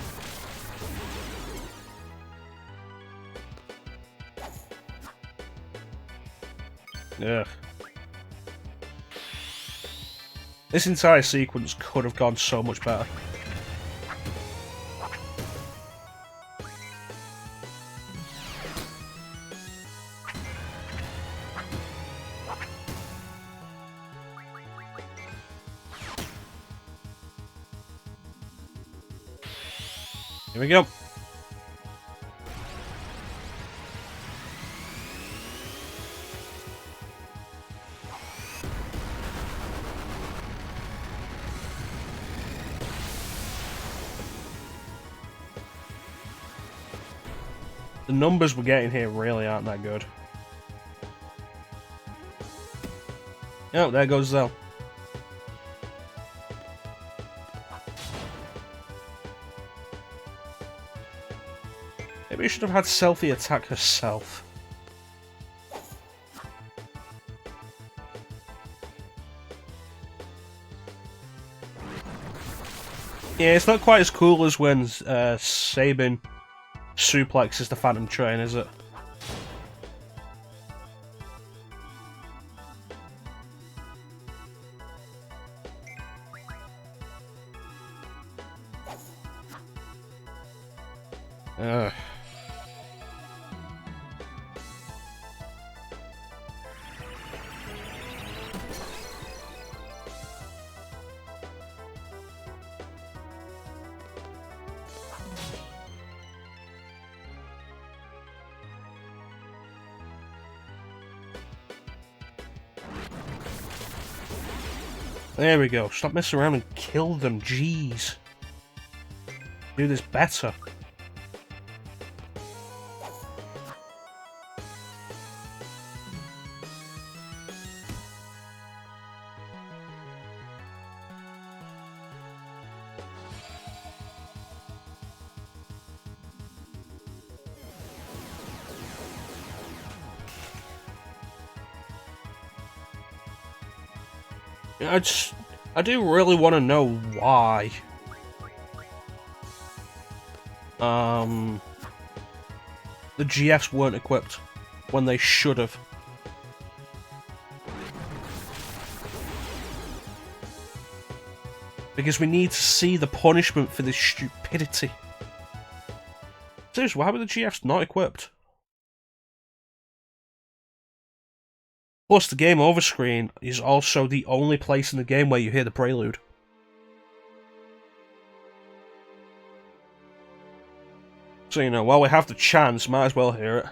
Ugh. This entire sequence could have gone so much better. Here we go. The numbers we're getting here really aren't that good. Oh, there goes Zell. Maybe I should have had Selfie attack herself. Yeah, it's not quite as cool as when Sabin suplexes the Phantom Train, is it? Ugh. There we go. Stop messing around and kill them. Jeez. Do this better. I do really want to know why. The GFs weren't equipped when they should have. Because we need to see the punishment for this stupidity. Seriously, why were the GFs not equipped? Plus, the game over screen is also the only place in the game where you hear the prelude. So, you know, while we have the chance, might as well hear it.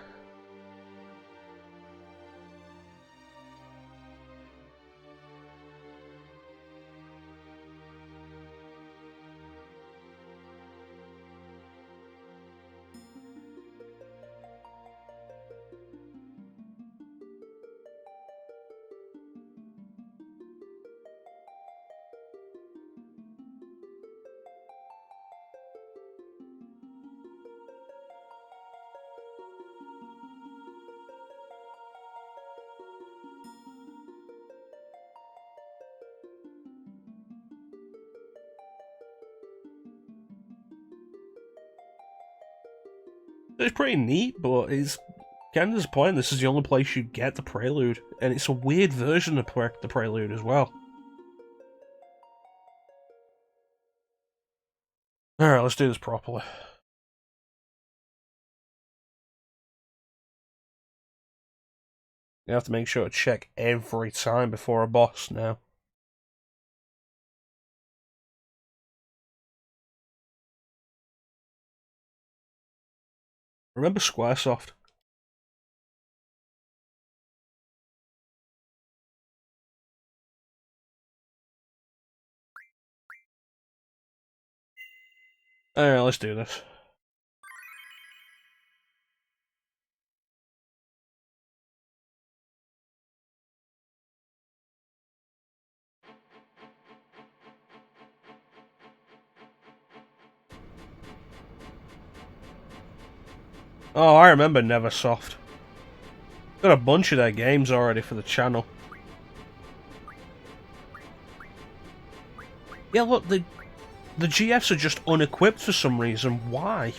It's pretty neat, but it's kind of disappointing. This is the only place you get the prelude, and it's a weird version of the prelude as well. Alright, let's do this properly. You have to make sure to check every time before a boss now. Remember Squaresoft? Alright, let's do this. Oh, I remember Neversoft. Got a bunch of their games already for the channel. Yeah, look, the GFs are just unequipped for some reason. Why?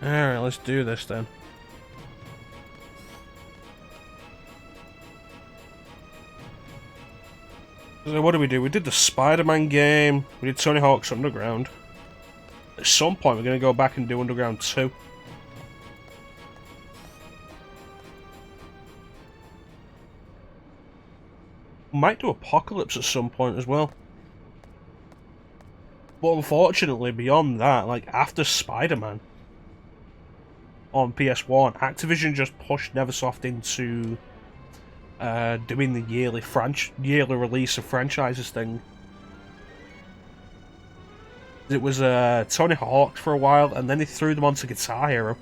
Alright, let's do this then. So what did we do? We did the Spider-Man game, we did Tony Hawk's Underground. At some point we're going to go back and do Underground 2. We might do Apocalypse at some point as well. But unfortunately, beyond that, like after Spider-Man on PS1, Activision just pushed Neversoft into doing the yearly release of franchises thing. It was Tony Hawk for a while, and then they threw them onto Guitar Hero.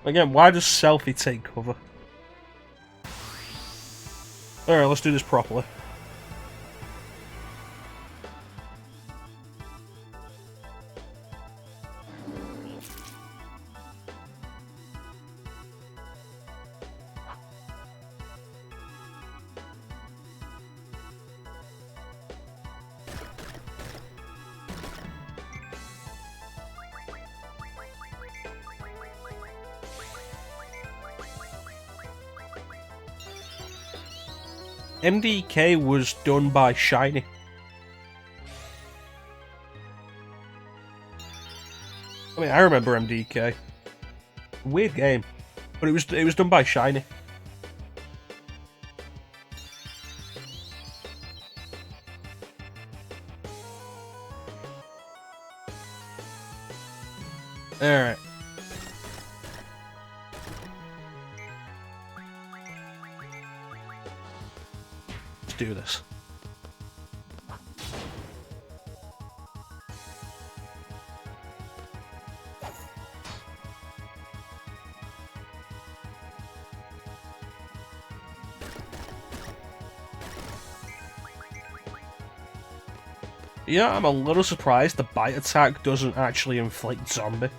Again, why does Selfie take cover? Alright, let's do this properly. MDK was done by Shiny. I mean, I remember MDK. Weird game, but it was done by Shiny. All right. Let's do this. Yeah, I'm a little surprised the bite attack doesn't actually inflict zombie.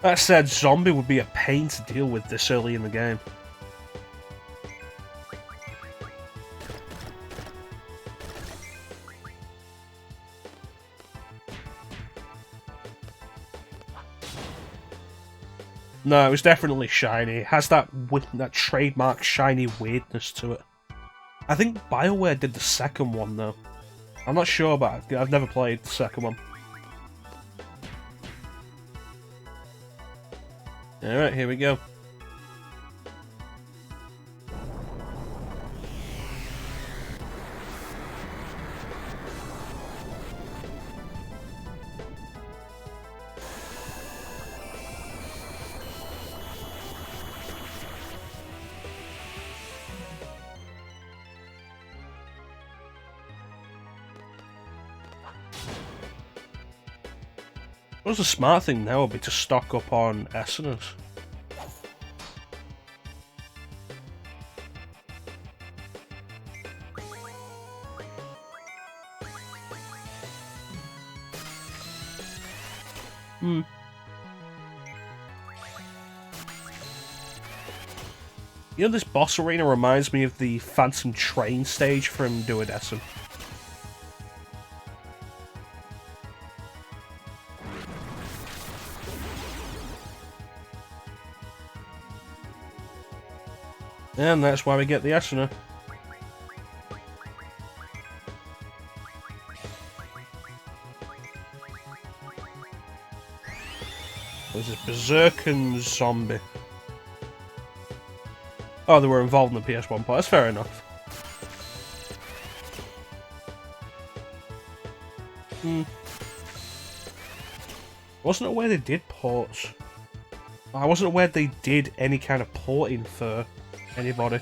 That said, zombie would be a pain to deal with this early in the game. No, it was definitely Shiny. It has that trademark Shiny weirdness to it. I think BioWare did the second one, though. I'm not sure, but I've never played the second one. Alright, here we go. What's the smart thing now would be to stock up on Esseners. You know, this boss arena reminds me of the Phantom Train stage from Duodecim. And that's why we get the Essener. There's this Berserker zombie. Oh, they were involved in the PS1 part. That's fair enough. Wasn't aware they did ports. I wasn't aware they did any kind of porting for anybody.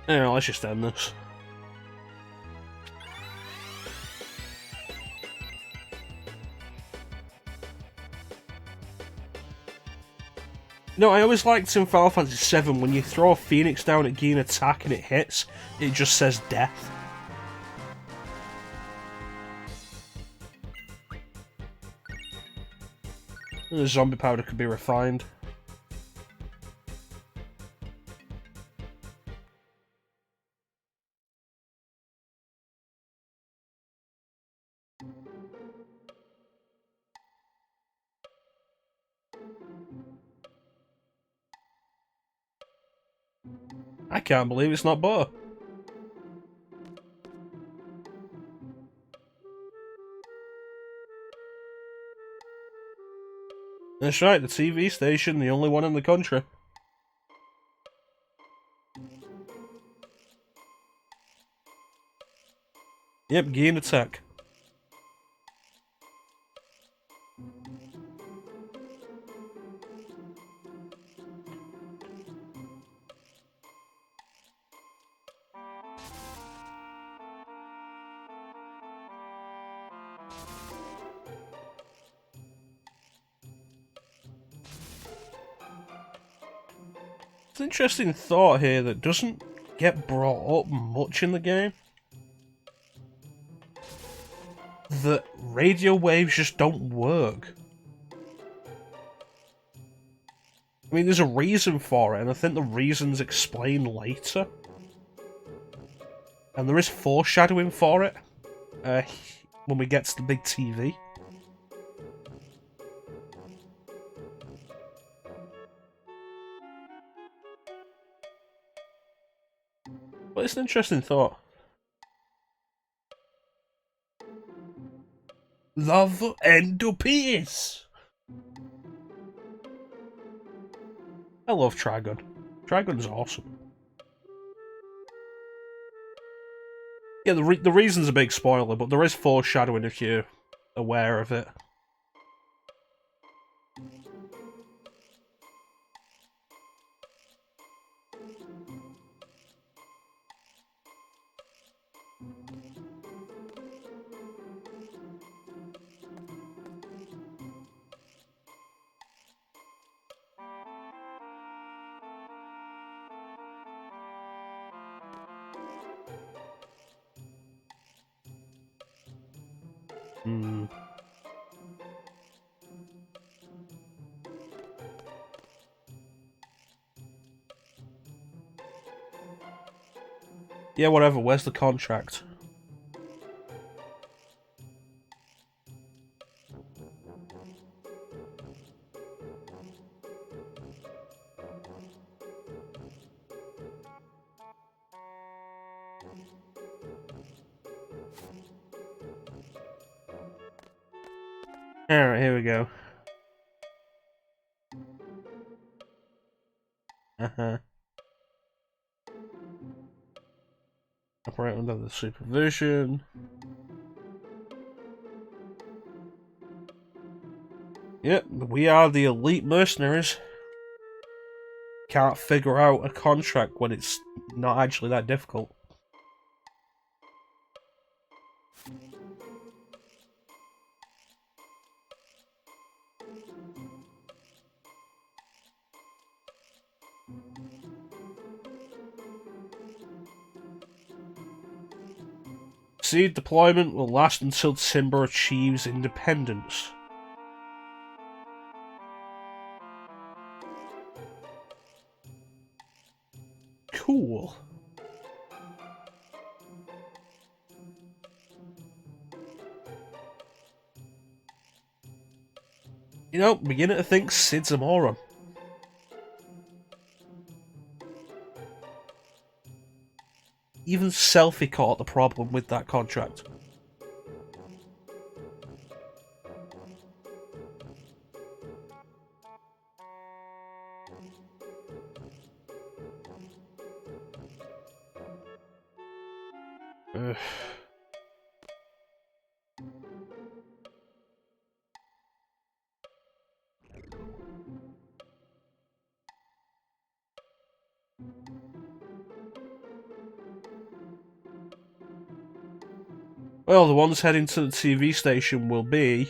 Anyway, let's just end this. No, I always liked in Final Fantasy VII, when you throw a Phoenix down at Gene attack and it hits, it just says death. The zombie powder could be refined. I can't believe it's not butter. That's right, the TV station, the only one in the country. Yep, Gene attack. It's an interesting thought here that doesn't get brought up much in the game. That radio waves just don't work. I mean, there's a reason for it, and I think the reason's explained later. And there is foreshadowing for it when we get to the big TV. But it's an interesting thought. Love and peace! I love Trigun. Trigun's awesome. Yeah, the reason's a big spoiler, but there is foreshadowing if you're aware of it. Yeah, whatever, where's the contract? Alright, here we go. Operate under the supervision. Yep, we are the elite mercenaries. Can't figure out a contract when it's not actually that difficult. Seed deployment will last until Timber achieves independence. Cool. You know, beginning to think Sid's a moron. Even Selfie caught the problem with that contract. Ugh. Well, the ones heading to the TV station will be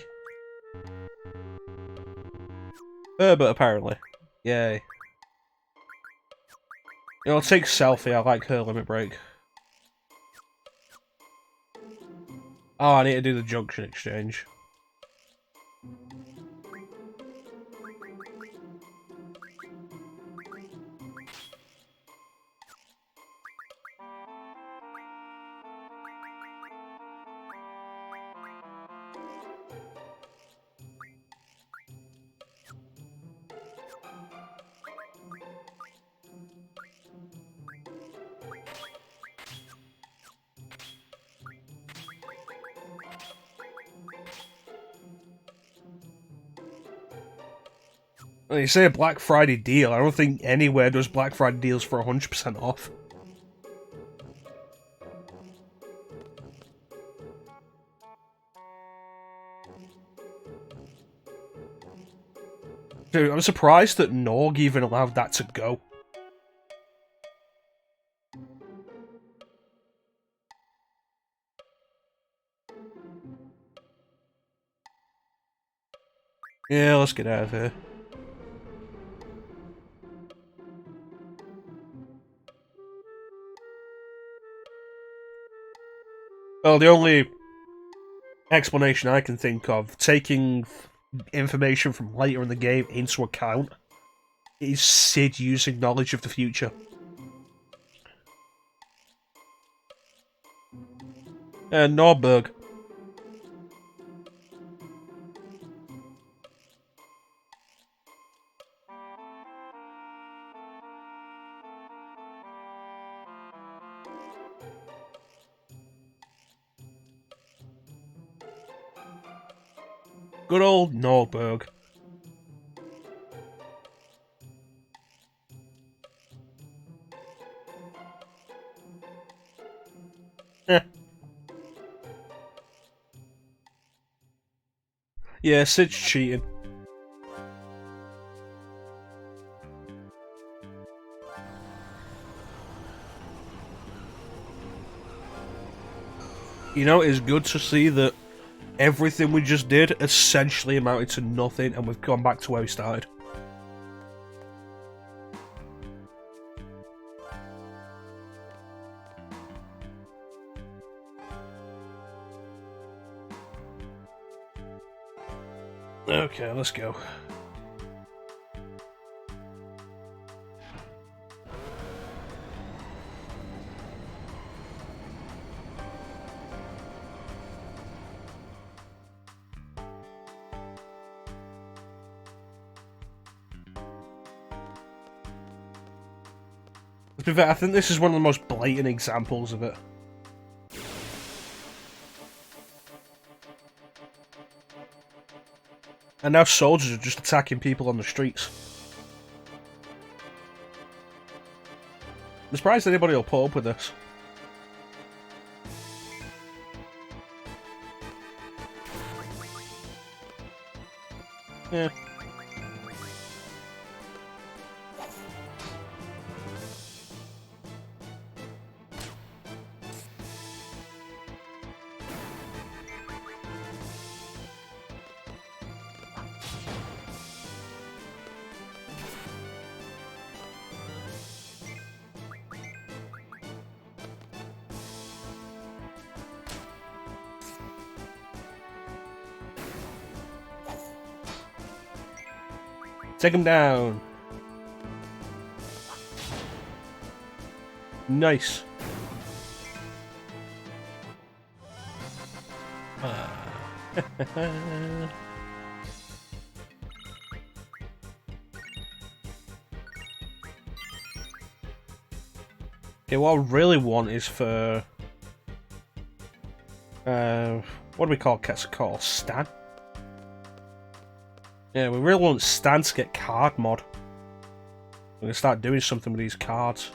Herbert, apparently. Yay. You know, take selfie, I like her limit break. Oh, I need to do the junction exchange. When you say a Black Friday deal, I don't think anywhere does Black Friday deals for 100% off. Dude, I'm surprised that Norg even allowed that to go. Yeah, let's get out of here. Well, the only explanation I can think of, taking information from later in the game into account, is Sid using knowledge of the future. Norberg. Good old Norberg. Eh. Yeah, Sid's cheating. You know, it's good to see that everything we just did essentially amounted to nothing, and we've gone back to where we started. Okay, let's go. To be fair, I think this is one of the most blatant examples of it. And now soldiers are just attacking people on the streets. I'm surprised anybody will put up with this. Yeah. Take him down. Nice. Okay, what I really want is for... what do we call Quetzalcoatl? Stan? Yeah, we really want Stan to get card mod. We're gonna start doing something with these cards.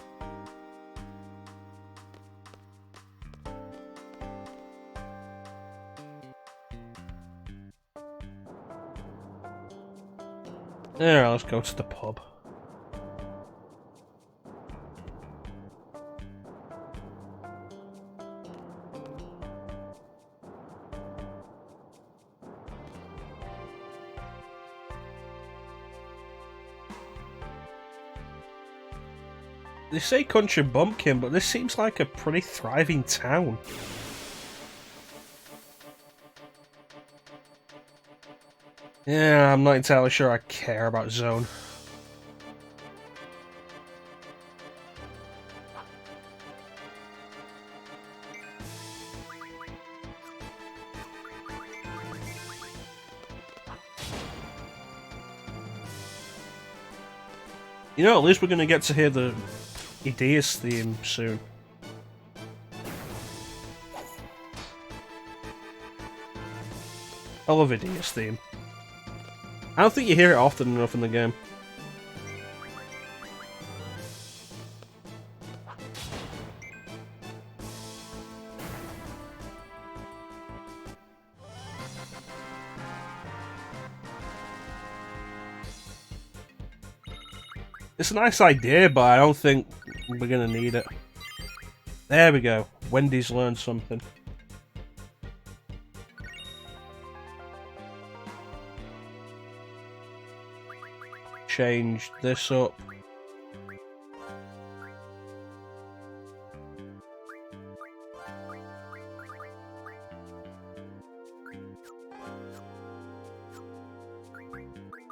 Yeah, let's go to the pub. They say country bumpkin, but this seems like a pretty thriving town. Yeah, I'm not entirely sure I care about Zone. You know, at least we're going to get to hear the Ideas theme soon. I love Ideas theme. I don't think you hear it often enough in the game. It's a nice idea, but I don't think we're gonna need it. There we go. Wendy's learned something. Change this up.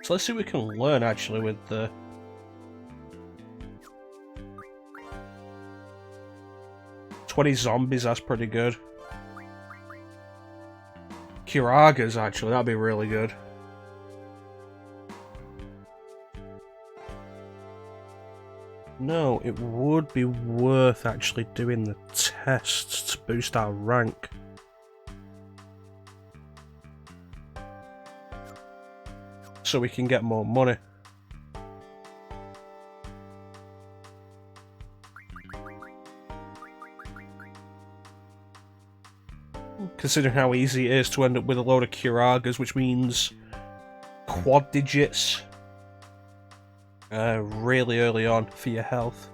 So let's see what we can learn actually with the... 20 zombies, that's pretty good. Kiragas, actually, that'd be really good. No, it would be worth actually doing the tests to boost our rank. So we can get more money. Considering how easy it is to end up with a load of Kiragas, which means quad digits really early on for your health.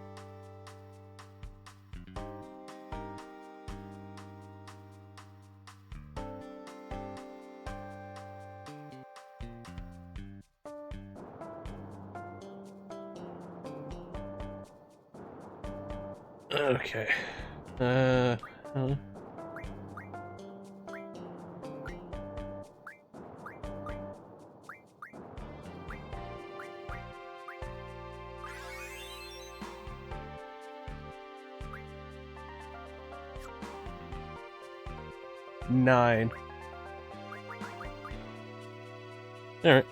Okay. Nine. Alright.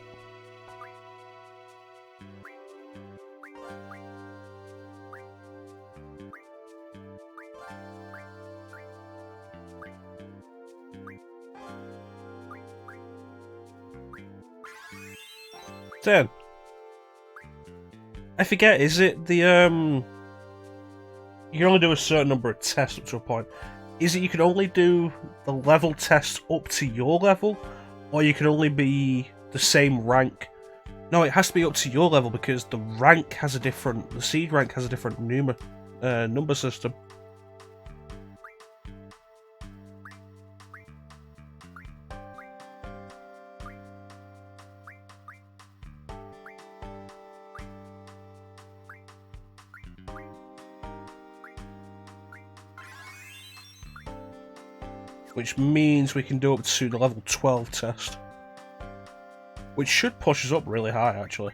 Then I forget, is it the you can only do a certain number of tests up to a point. Is it you can only do the level test up to your level, or you can only be the same rank? No, it has to be up to your level because the rank has a different, the seed rank has a different number system. Which means we can do up to the level 12 test. Which should push us up really high, actually.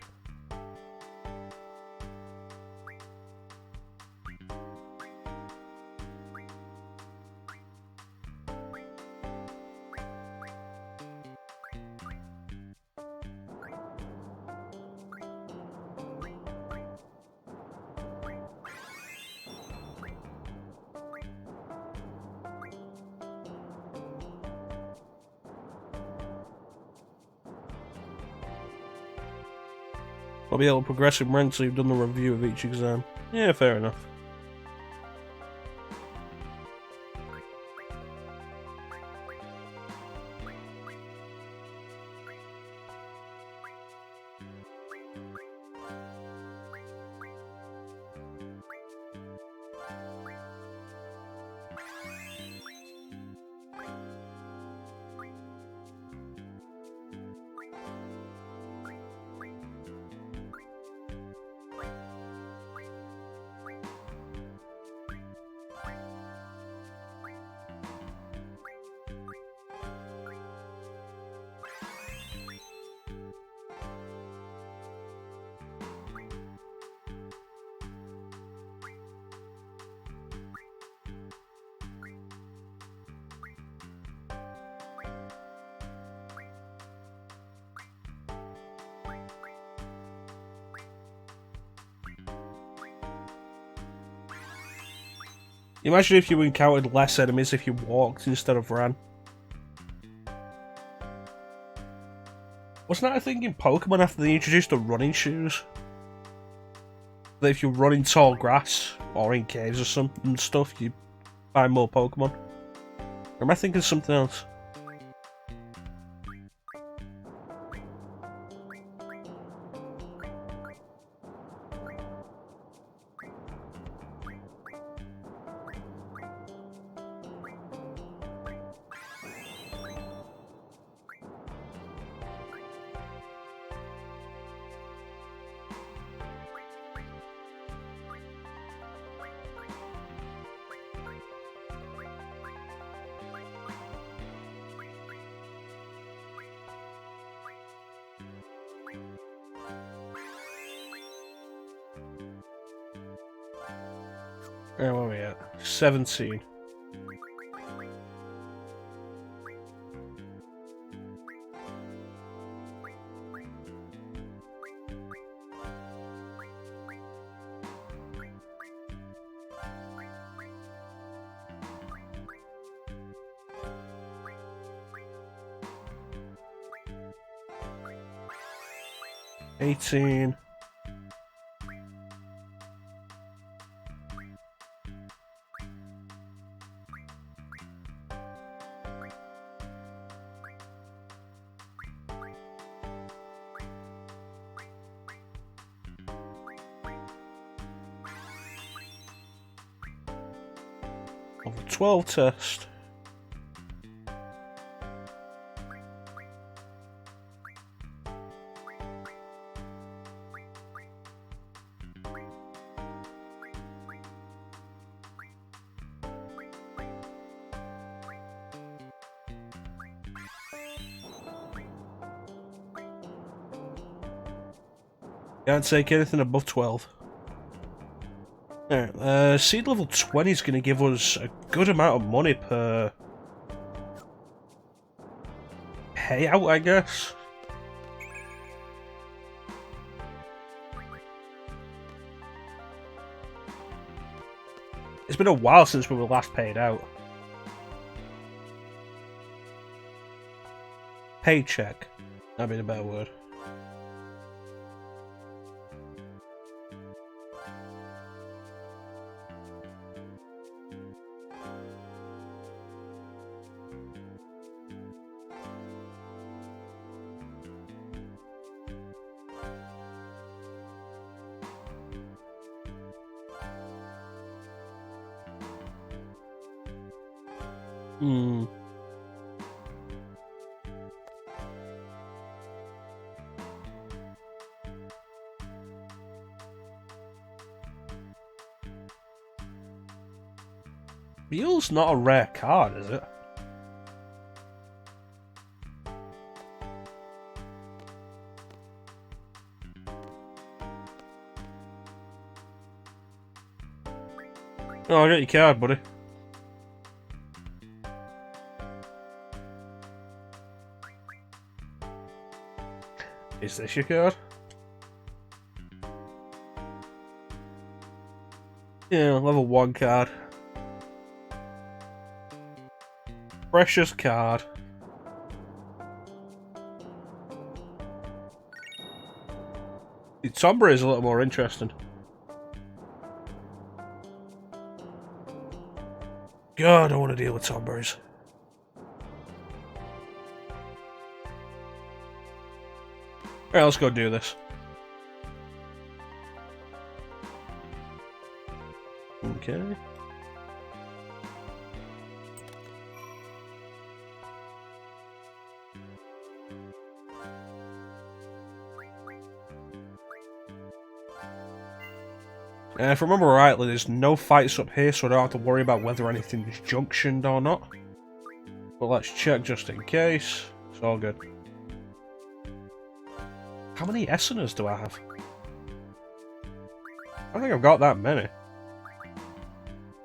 I'll be able to progress in rank so you've done the review of each exam. Yeah, fair enough. Imagine if you encountered less enemies if you walked instead of ran. Wasn't that a thing in Pokemon after they introduced the running shoes? That if you run in tall grass or in caves or some stuff, you find more Pokemon. Or am I thinking of something else? Where are we at? 17. Level 12 test. Can't take anything above 12. Alright, seed level 20 is going to give us a good amount of money per payout, I guess. It's been a while since we were last paid out. Paycheck. That'd be the better word. Veil's not a rare card, is it? Oh, I got your card, buddy. Is this your card? Yeah, level 1 card. Precious card. The Sombra is a little more interesting. God, I don't want to deal with Sombras. Alright, let's go do this. Okay. If I remember rightly, there's no fights up here, so I don't have to worry about whether anything's junctioned or not. But let's check just in case. It's all good. How many Esseners do I have? I think I've got that many.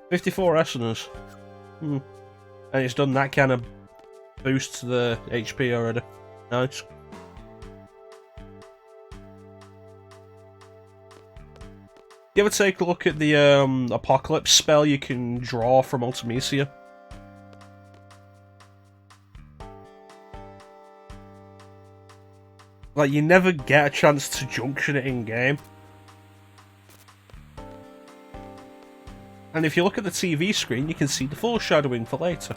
54 Esseners. And it's done that kind of boost to the HP already. Nice. You ever take a look at the Apocalypse spell you can draw from Ultimecia? Like, you never get a chance to junction it in-game. And if you look at the TV screen, you can see the foreshadowing for later.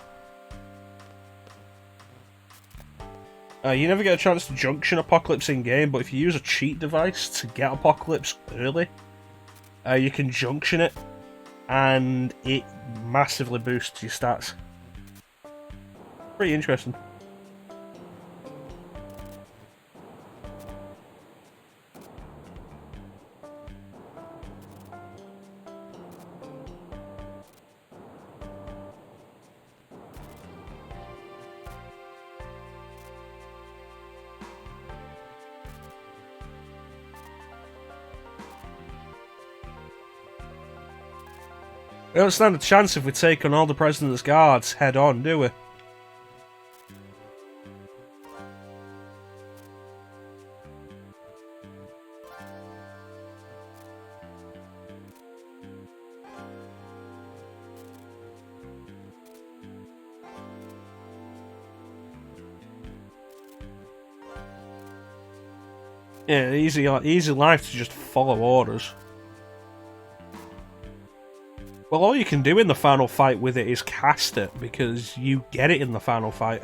You never get a chance to junction Apocalypse in-game, but if you use a cheat device to get Apocalypse early, you can junction it, and it massively boosts your stats. Pretty interesting. We don't stand a chance if we take on all the President's guards head on, do we? Yeah, easy life to just follow orders. Well, all you can do in the final fight with it is cast it, because you get it in the final fight.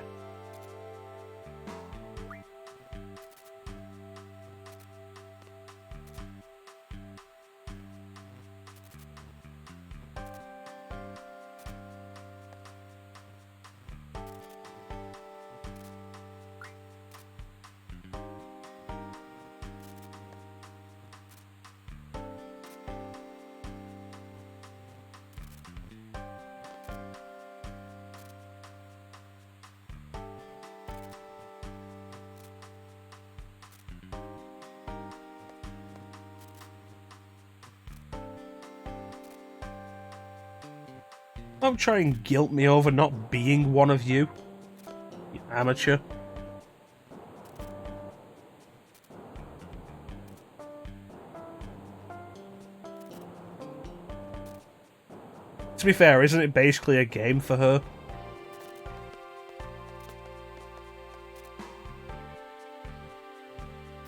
Don't try and guilt me over not being one of you, you amateur. To be fair, isn't it basically a game for her?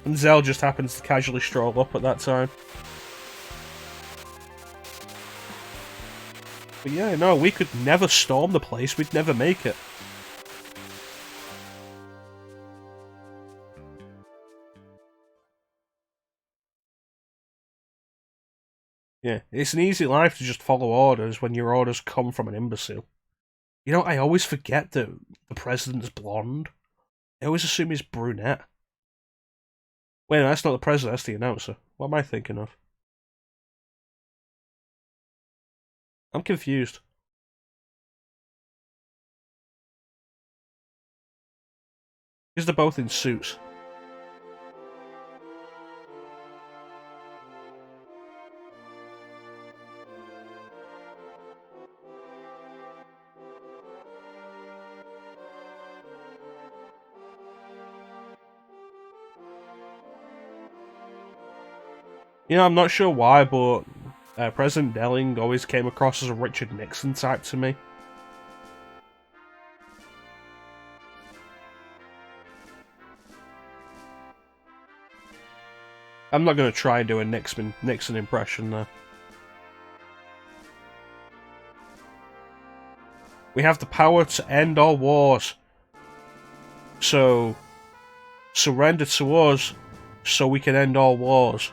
And Zell just happens to casually stroll up at that time. But yeah, no, we could never storm the place, we'd never make it. Yeah, it's an easy life to just follow orders when your orders come from an imbecile. You know, I always forget that the president's blonde. I always assume he's brunette. Wait, no, that's not the president, that's the announcer. What am I thinking of? I'm confused. Because they're both in suits. You know, I'm not sure why, but President Delling always came across as a Richard Nixon type to me. I'm not going to try and do a Nixon impression, though. We have the power to end all wars. So, surrender to us so we can end all wars.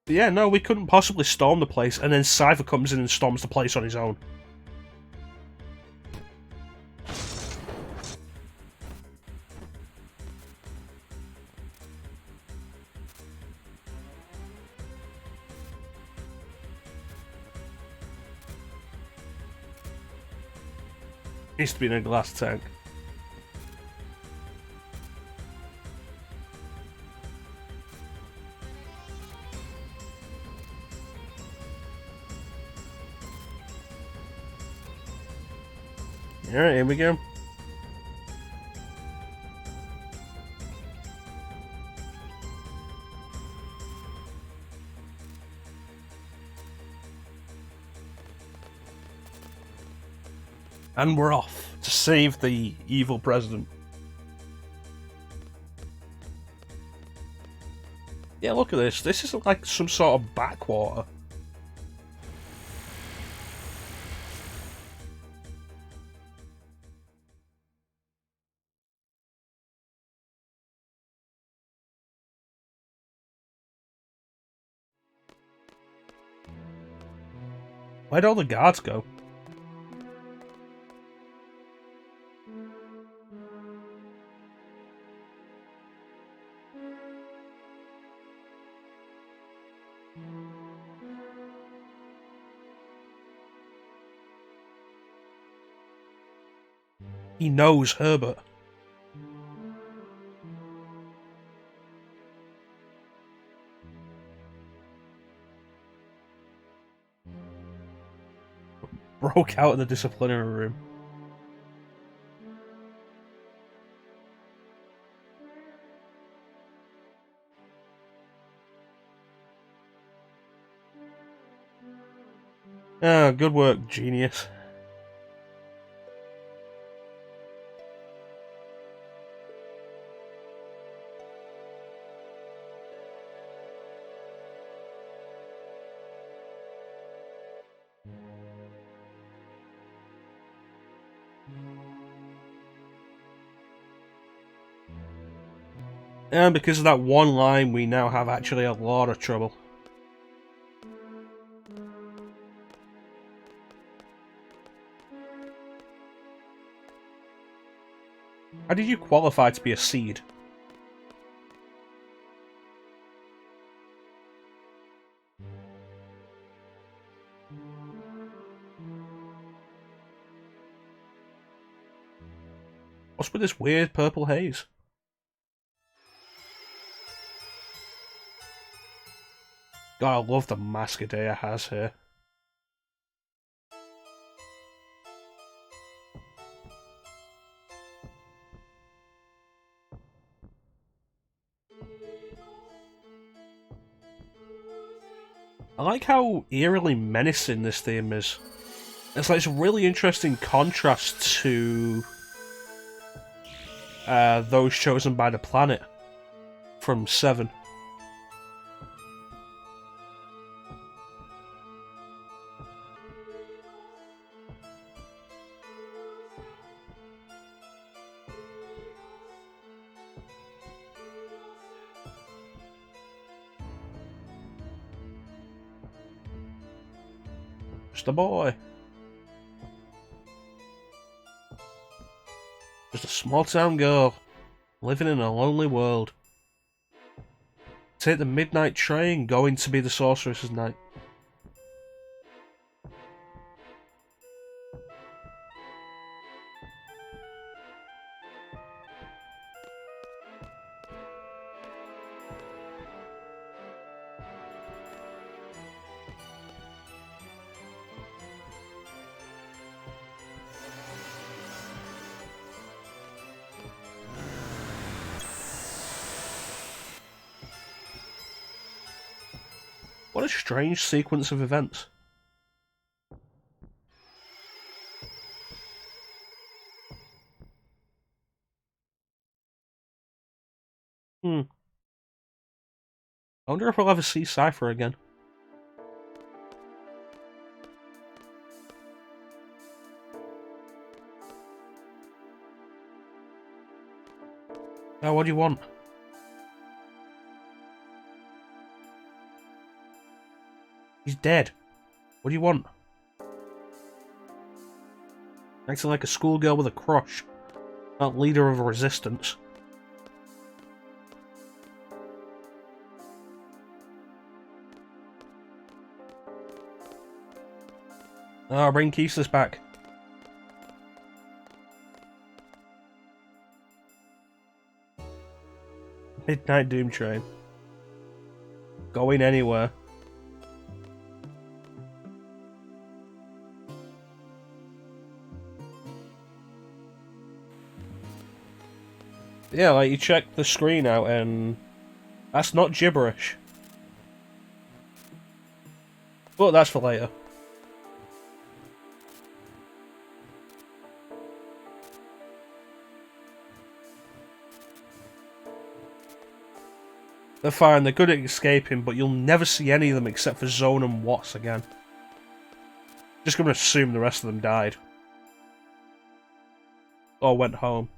But yeah, no, we couldn't possibly storm the place, and then Cypher comes in and storms the place on his own. Needs to be in a glass tank. . Alright, here we go. And we're off to save the evil president. Yeah, look at this. This is like some sort of backwater. Where'd all the guards go? He knows Herbert. Broke out in the disciplinary room. Ah, good work, genius. And because of that one line, we now have actually a lot of trouble. How did you qualify to be a seed? What's with this weird purple haze? God, I love the Mascadea has here. I like how eerily menacing this theme is. It's like it's a really interesting contrast to those chosen by the planet from VII. Just a boy. Just a small town girl, living in a lonely world. Take the midnight train, going to be the sorceress's night. What a strange sequence of events. I wonder if we'll ever see Cypher again. Now, what do you want? He's dead. What do you want? Acting like a schoolgirl with a crush. Not leader of a resistance. Oh, bring Keesus back. Midnight Doom Train. Going anywhere. Yeah, like you check the screen out and that's not gibberish. But that's for later. They're fine, they're good at escaping, but you'll never see any of them except for Zone and Watts again. Just gonna assume the rest of them died. Or went home.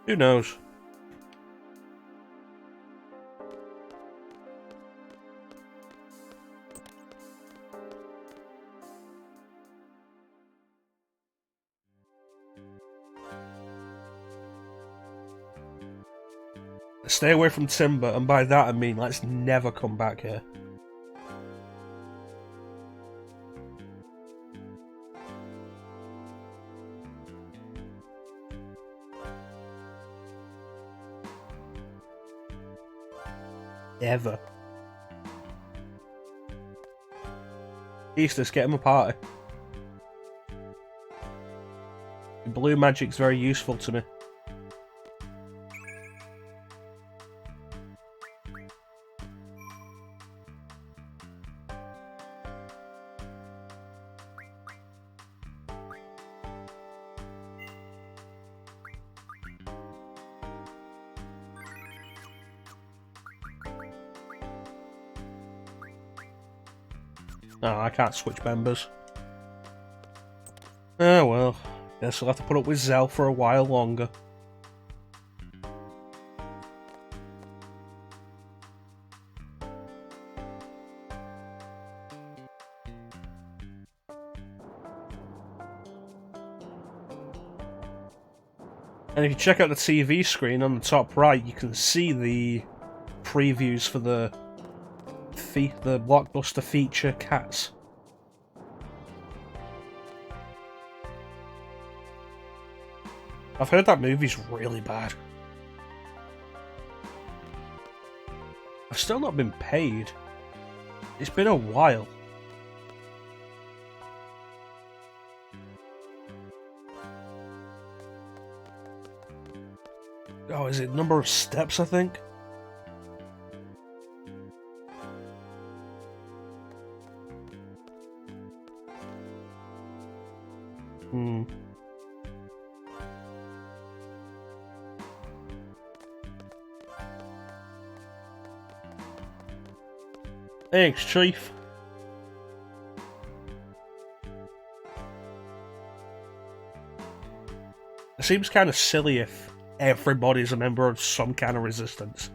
Who knows? Stay away from Timber, and by that I mean let's never come back here. Ever. Eastus, get him a party. Blue magic's very useful to me. Oh, I can't switch members. Oh well, guess we'll have to put up with Zell for a while longer. And if you check out the TV screen on the top right, you can see the previews for the blockbuster feature Cats. I've heard that movie's really bad. I've still not been paid. It's been a while. Oh, is it number of steps, I think? Thanks, Chief. It seems kind of silly if everybody's a member of some kind of resistance.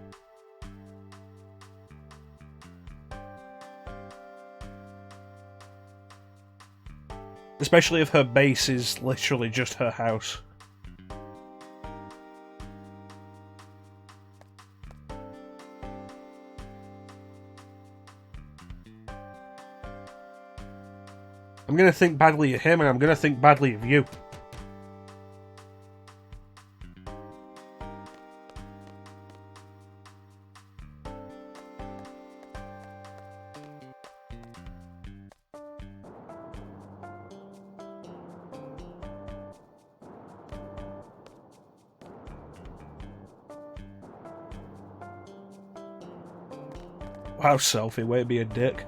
Especially if her base is literally just her house. I'm gonna think badly of him and I'm gonna think badly of you. Wow, Sophie, way to be a dick.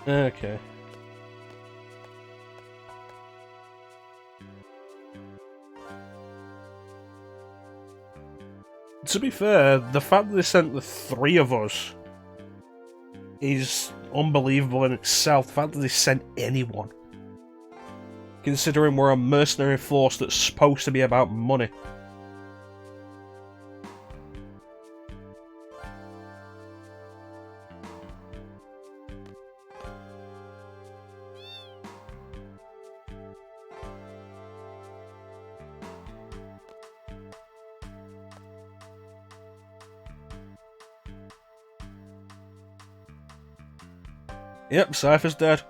Okay. To be fair, the fact that they sent the three of us is unbelievable in itself. The fact that they sent anyone. Considering we're a mercenary force that's supposed to be about money. Yep, Cypher's dead.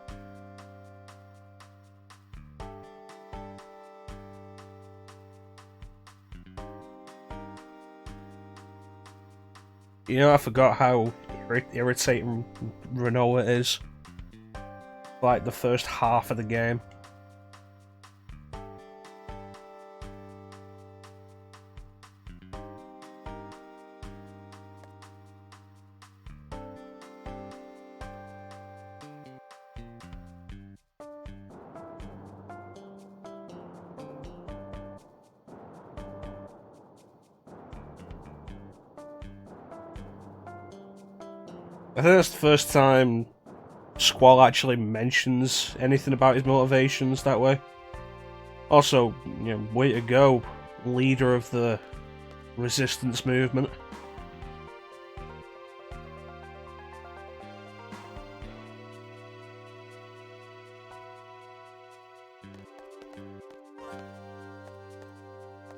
You know, I forgot how irritating Renoa is. Like the first half of the game. I think that's the first time Squall actually mentions anything about his motivations that way. Also, you know, way to go, leader of the resistance movement.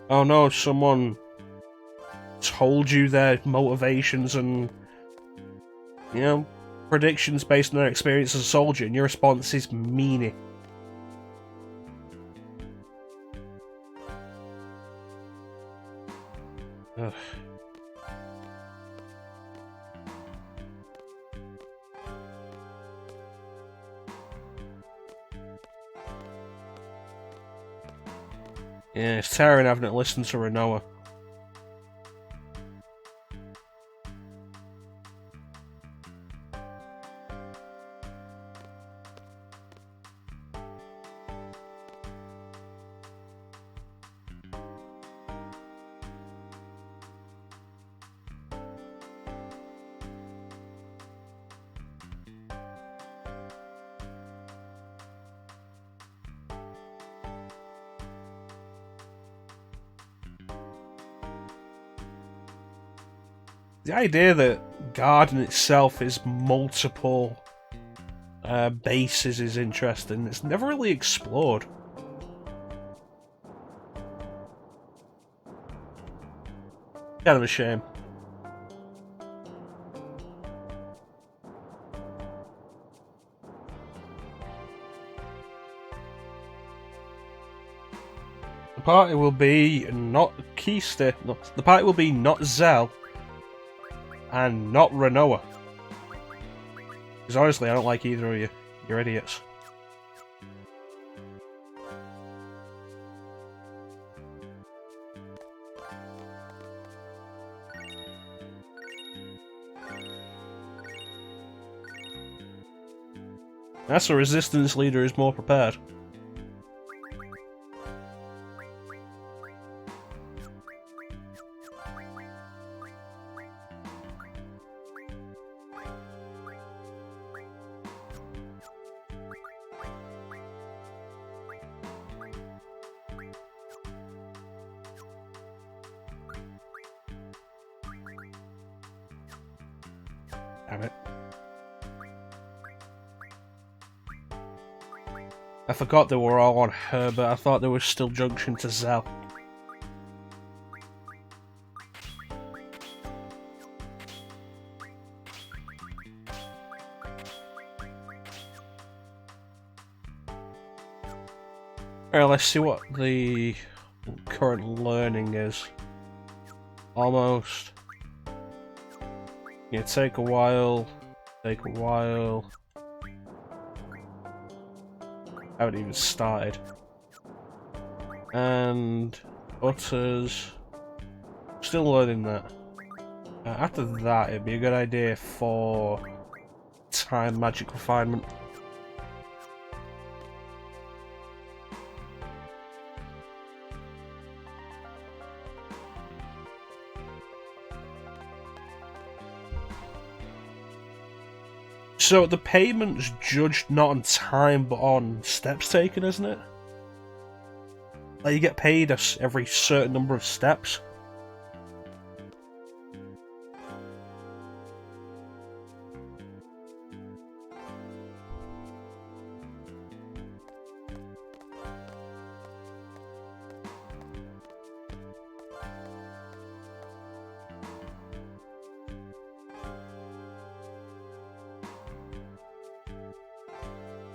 Oh no, someone told you their motivations and, you know, predictions based on their experience as a soldier, and your response is meanie. Ugh. Yeah, it's tiring having to listen to Renoa. The idea that Garden itself is multiple bases is interesting. It's never really explored. Kind of a shame. The party will be not Keista. No, the party will be not Zell. And not Renoa. Because honestly, I don't like either of you. You're idiots. That's a resistance leader is more prepared. Damn it. I forgot they were all on her, but I thought they were still junction to Zell. Alright, let's see what the current learning is. Almost. Yeah, take a while. Take a while. I haven't even started. And utters. Still learning that. After that, it'd be a good idea for time magic refinement. So the payment's judged not on time but on steps taken, isn't it? Like you get paid every certain number of steps.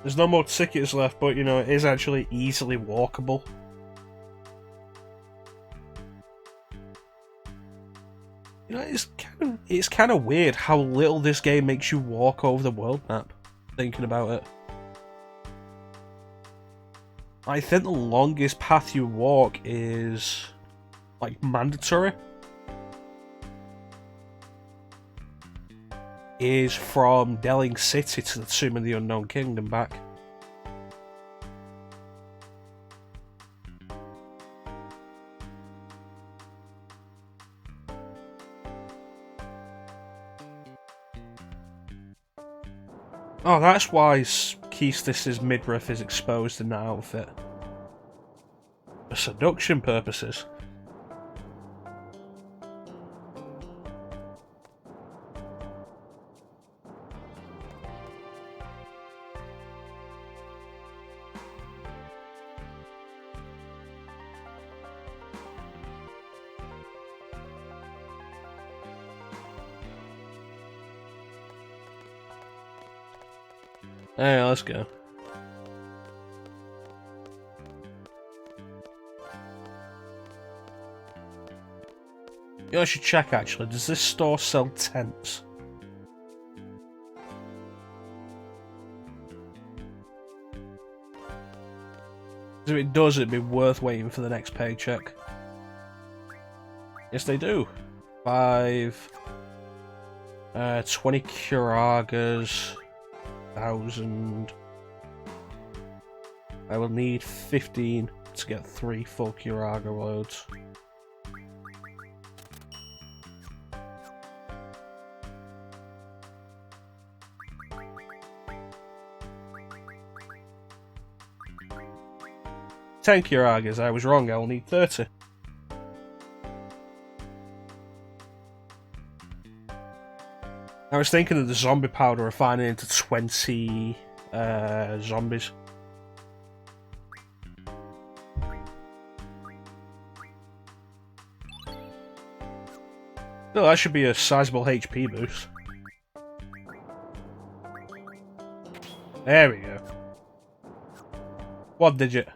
There's no more tickets left, but you know, it is actually easily walkable. You know, it's kind of weird how little this game makes you walk over the world map. Thinking about it, I think the longest path you walk is like mandatory. Is from Delling City to the Tomb of the Unknown Kingdom back. Oh, that's why Keistis' midriff is exposed in that outfit. For seduction purposes. Hey, let's go. You know, I should check actually. Does this store sell tents? If it does, it'd be worth waiting for the next paycheck. Yes, they do. 5, 20 Kuragas, 1,000. I will need 15 to get 3 full Kuraga loads. Ten Kuragas, I was wrong, I will need 30. I was thinking of the zombie powder refining into 20 zombies. Oh, that should be a sizable HP boost. There we go. 1 digit.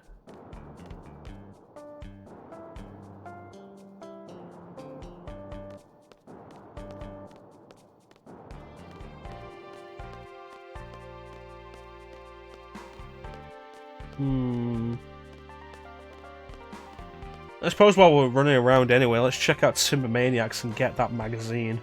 I suppose while we're running around anyway, let's check out Timber Maniacs and get that magazine.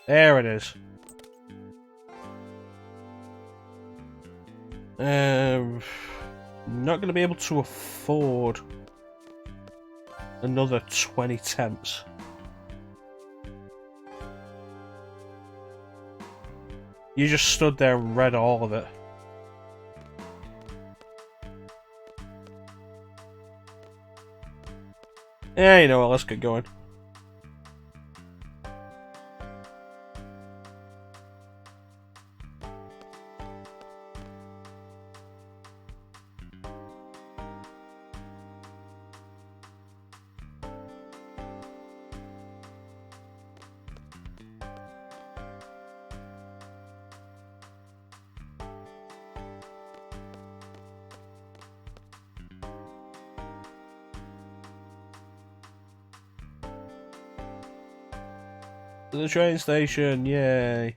There it is. Not going to be able to afford another 20 tents. You just stood there and read all of it. Yeah, you know what, let's get going. To the train station, yay!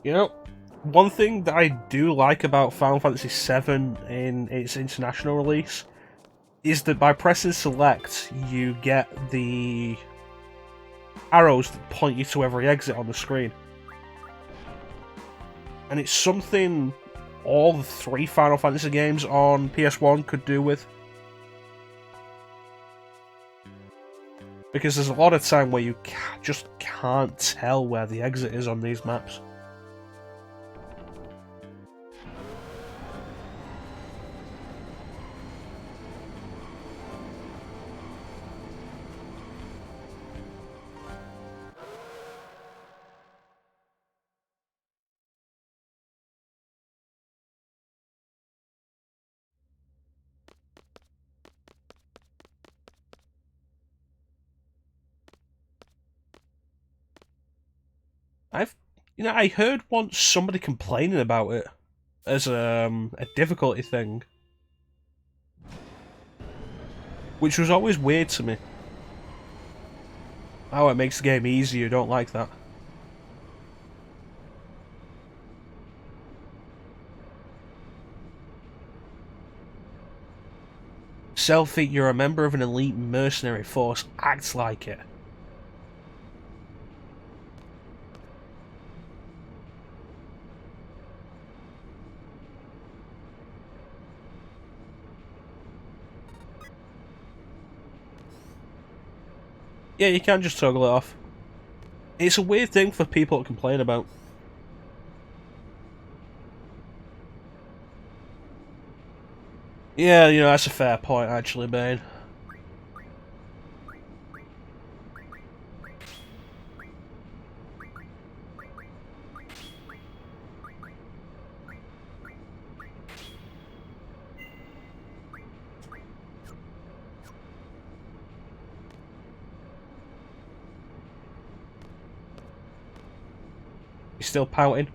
You know, one thing that I do like about Final Fantasy VII in its international release is that by pressing select, you get the arrows that point you to every exit on the screen. And it's something all the 3 Final Fantasy games on PS1 could do with. Because there's a lot of time where you just can't tell where the exit is on these maps. I heard once somebody complaining about it as a difficulty thing, which was always weird to me. Oh, it makes the game easier. Don't like that. Selfie, you're a member of an elite mercenary force. Act like it. Yeah, you can't just toggle it off. It's a weird thing for people to complain about. Yeah, that's a fair point, actually, Bane. He's still pouting.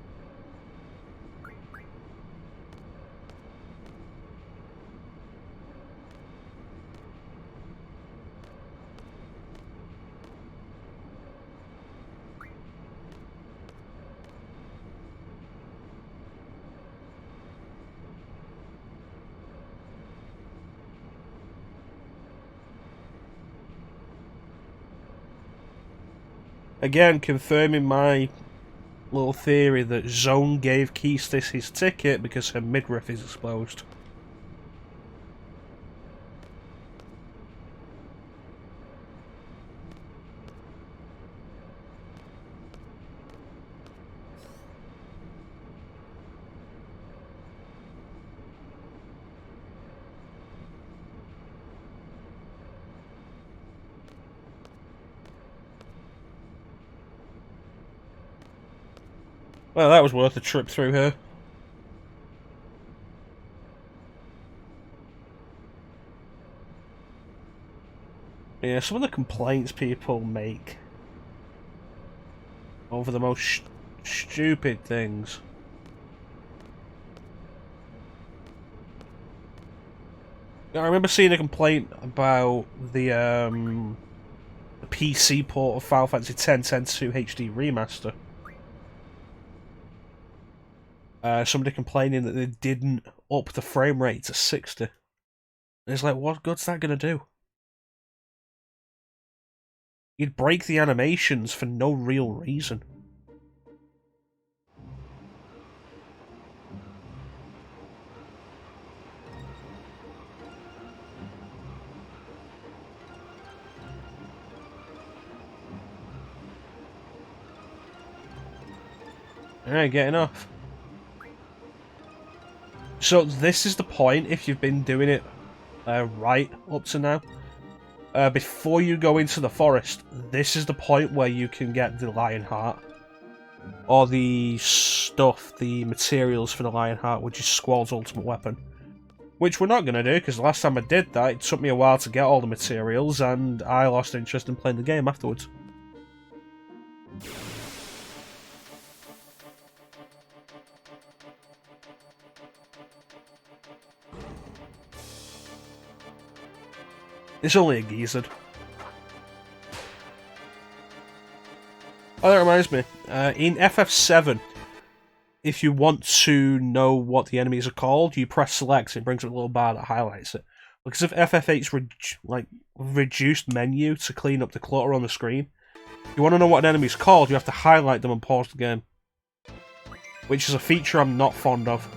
Again, confirming my little theory that Zone gave Keystis his ticket because her midriff is exposed. Well, that was worth a trip through here. Yeah, some of the complaints people make over the most stupid things. I remember seeing a complaint about the PC port of Final Fantasy X 10.2 HD Remaster. Somebody complaining that they didn't up the frame rate to 60. And it's like, what good's that gonna do? You'd break the animations for no real reason. Alright, getting off. So this is the point, if you've been doing it right up to now. Before you go into the forest, this is the point where you can get the Lion Heart. Or the stuff, the materials for the Lion Heart, which is Squall's ultimate weapon. Which we're not going to do, because the last time I did that, it took me a while to get all the materials, and I lost interest in playing the game afterwards. It's only a geezer. Oh, that reminds me. In FF7, if you want to know what the enemies are called, you press select and it brings up a little bar that highlights it. Because of FF8's reduced menu to clean up the clutter on the screen, if you want to know what an enemy's called, you have to highlight them and pause the game. Which is a feature I'm not fond of.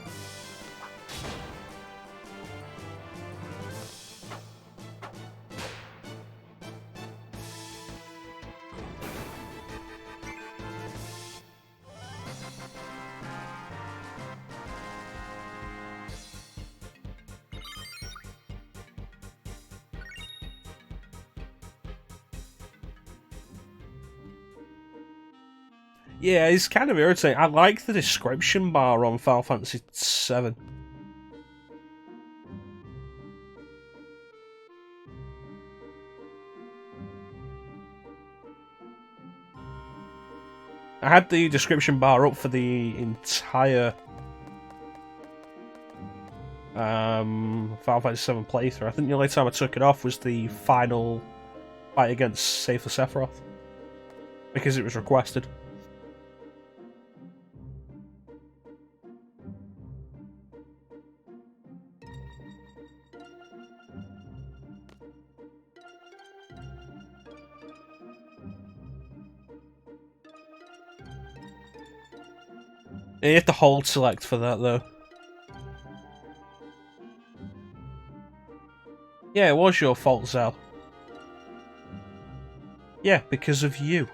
Yeah, it's kind of irritating. I like the description bar on Final Fantasy VII. I had the description bar up for the entire Final Fantasy VII playthrough. I think the only time I took it off was the final fight against Save the Sephiroth, because it was requested. You have to hold select for that, though. Yeah, it was your fault, Zell. Yeah, because of you.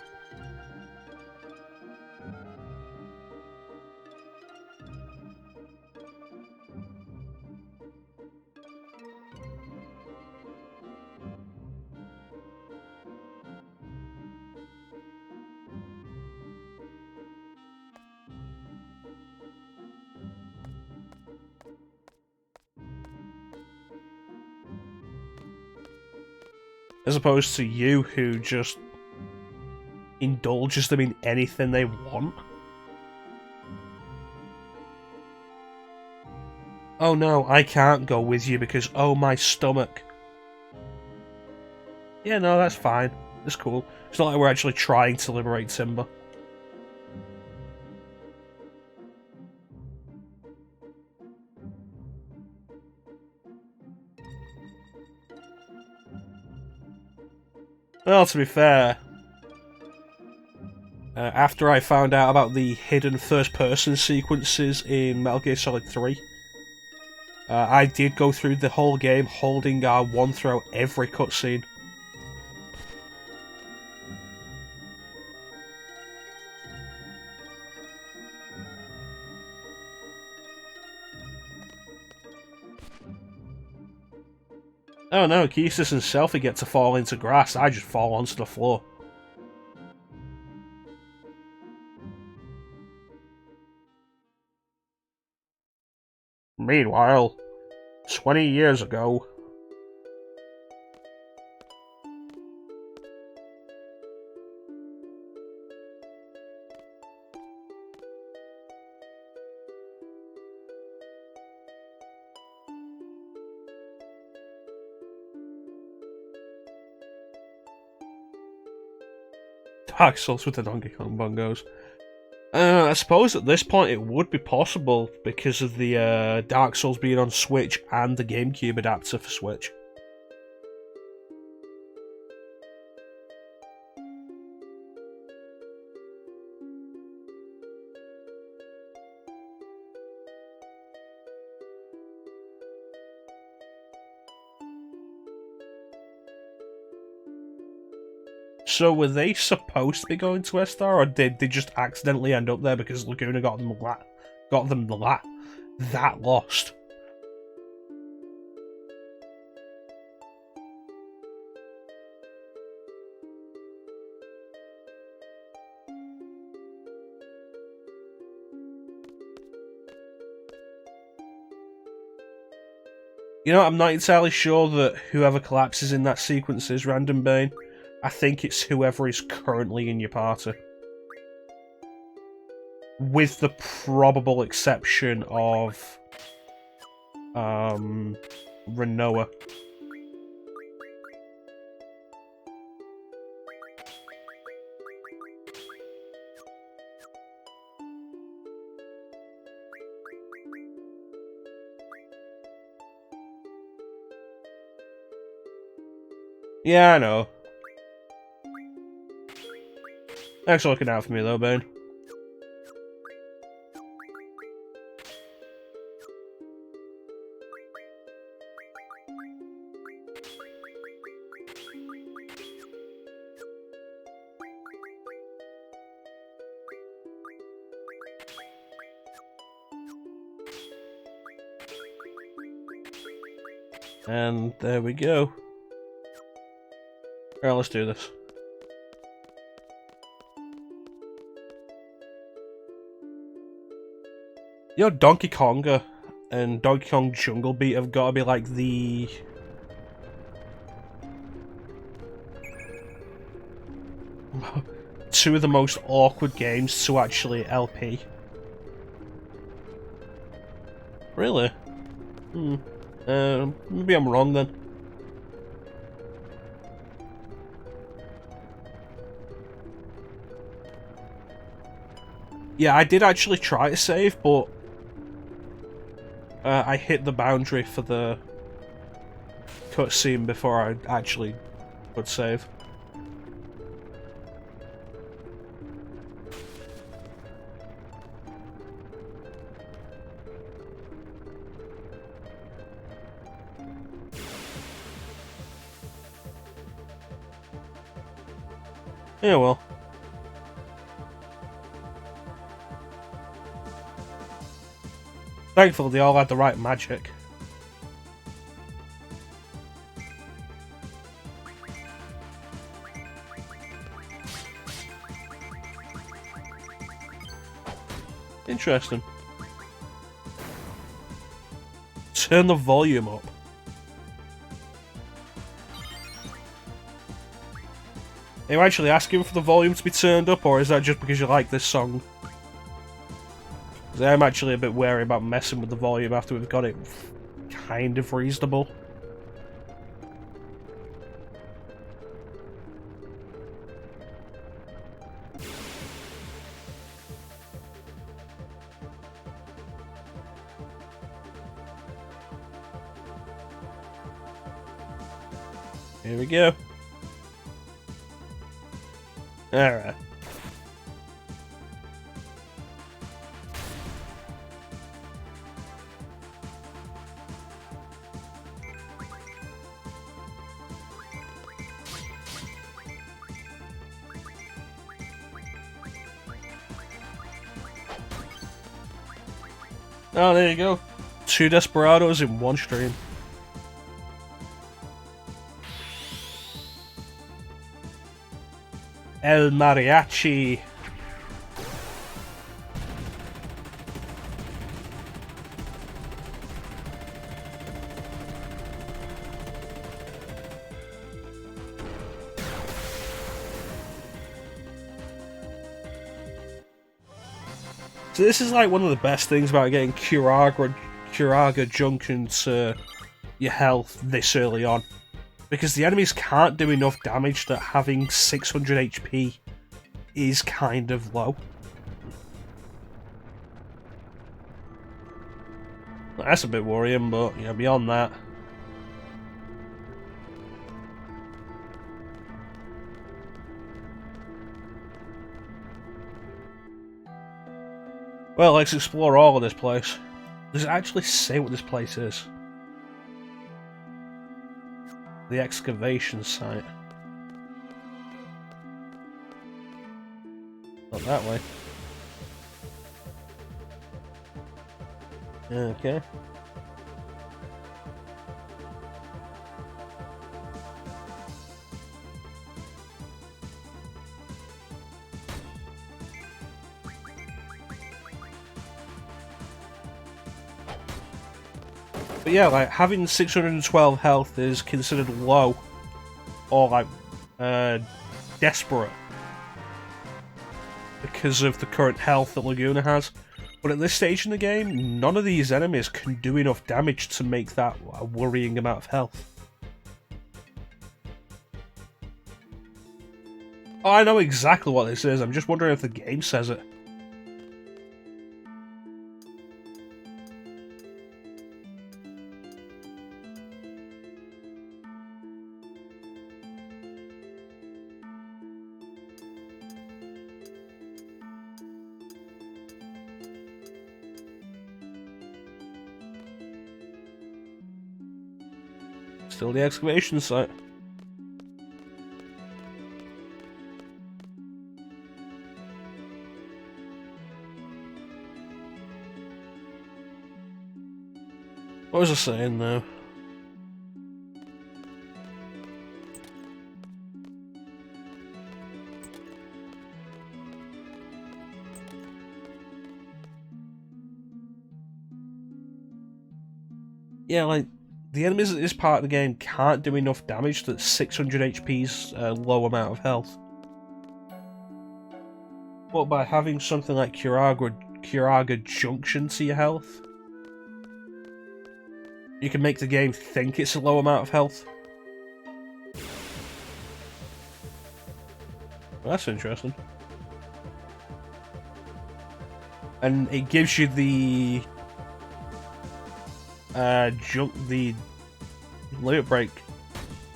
As opposed to you, who just indulges them in anything they want. Oh no, I can't go with you because, oh, my stomach. Yeah, no, that's fine. It's cool. It's not like we're actually trying to liberate Timber. Well, to be fair, after I found out about the hidden first-person sequences in Metal Gear Solid 3, I did go through the whole game holding R1 throughout every cutscene. Oh no, Keesis and Selphie get to fall into grass, I just fall onto the floor. Meanwhile, 20 years ago... Dark Souls with the Donkey Kong bongos. I suppose at this point it would be possible because of the Dark Souls being on Switch and the GameCube adapter for Switch. So were they supposed to be going to Estar, or did they just accidentally end up there because Laguna got them that lost? You know, I'm not entirely sure that whoever collapses in that sequence is Random Bane. I think it's whoever is currently in your party. With the probable exception of... Renoa. Yeah, I know. Thanks for looking out for me though, Bane. And there we go. Alright, let's do this. You know, Donkey Konga and Donkey Kong Jungle Beat have got to be like the... two of the most awkward games to actually LP. Really? Maybe I'm wrong then. Yeah, I did actually try to save, but I hit the boundary for the cutscene before I actually could save. Yeah, well. Thankfully, they all had the right magic. Interesting. Turn the volume up. Are you actually asking for the volume to be turned up, or is that just because you like this song? Because I'm actually a bit wary about messing with the volume after we've got it kind of reasonable. Here we go. Alright. Oh, there you go. 2 Desperados in one stream. El Mariachi. So this is like one of the best things about getting Curaga Junction to your health this early on. Because the enemies can't do enough damage that having 600 HP is kind of low. That's a bit worrying, but yeah, beyond that. Well, let's explore all of this place. Does it actually say what this place is? The excavation site. Not that way. Okay. But yeah, like, having 612 health is considered low. Or, like, desperate. Because of the current health that Laguna has. But at this stage in the game, none of these enemies can do enough damage to make that a worrying amount of health. Oh, I know exactly what this is, I'm just wondering if the game says it. Still the excavation site. What was I saying now? Yeah, like, the enemies at this part of the game can't do enough damage that 600 HP's a low amount of health. but by having something like Curaga Junction to your health, you can make the game think it's a low amount of health. Well, that's interesting. And it gives you the the limit break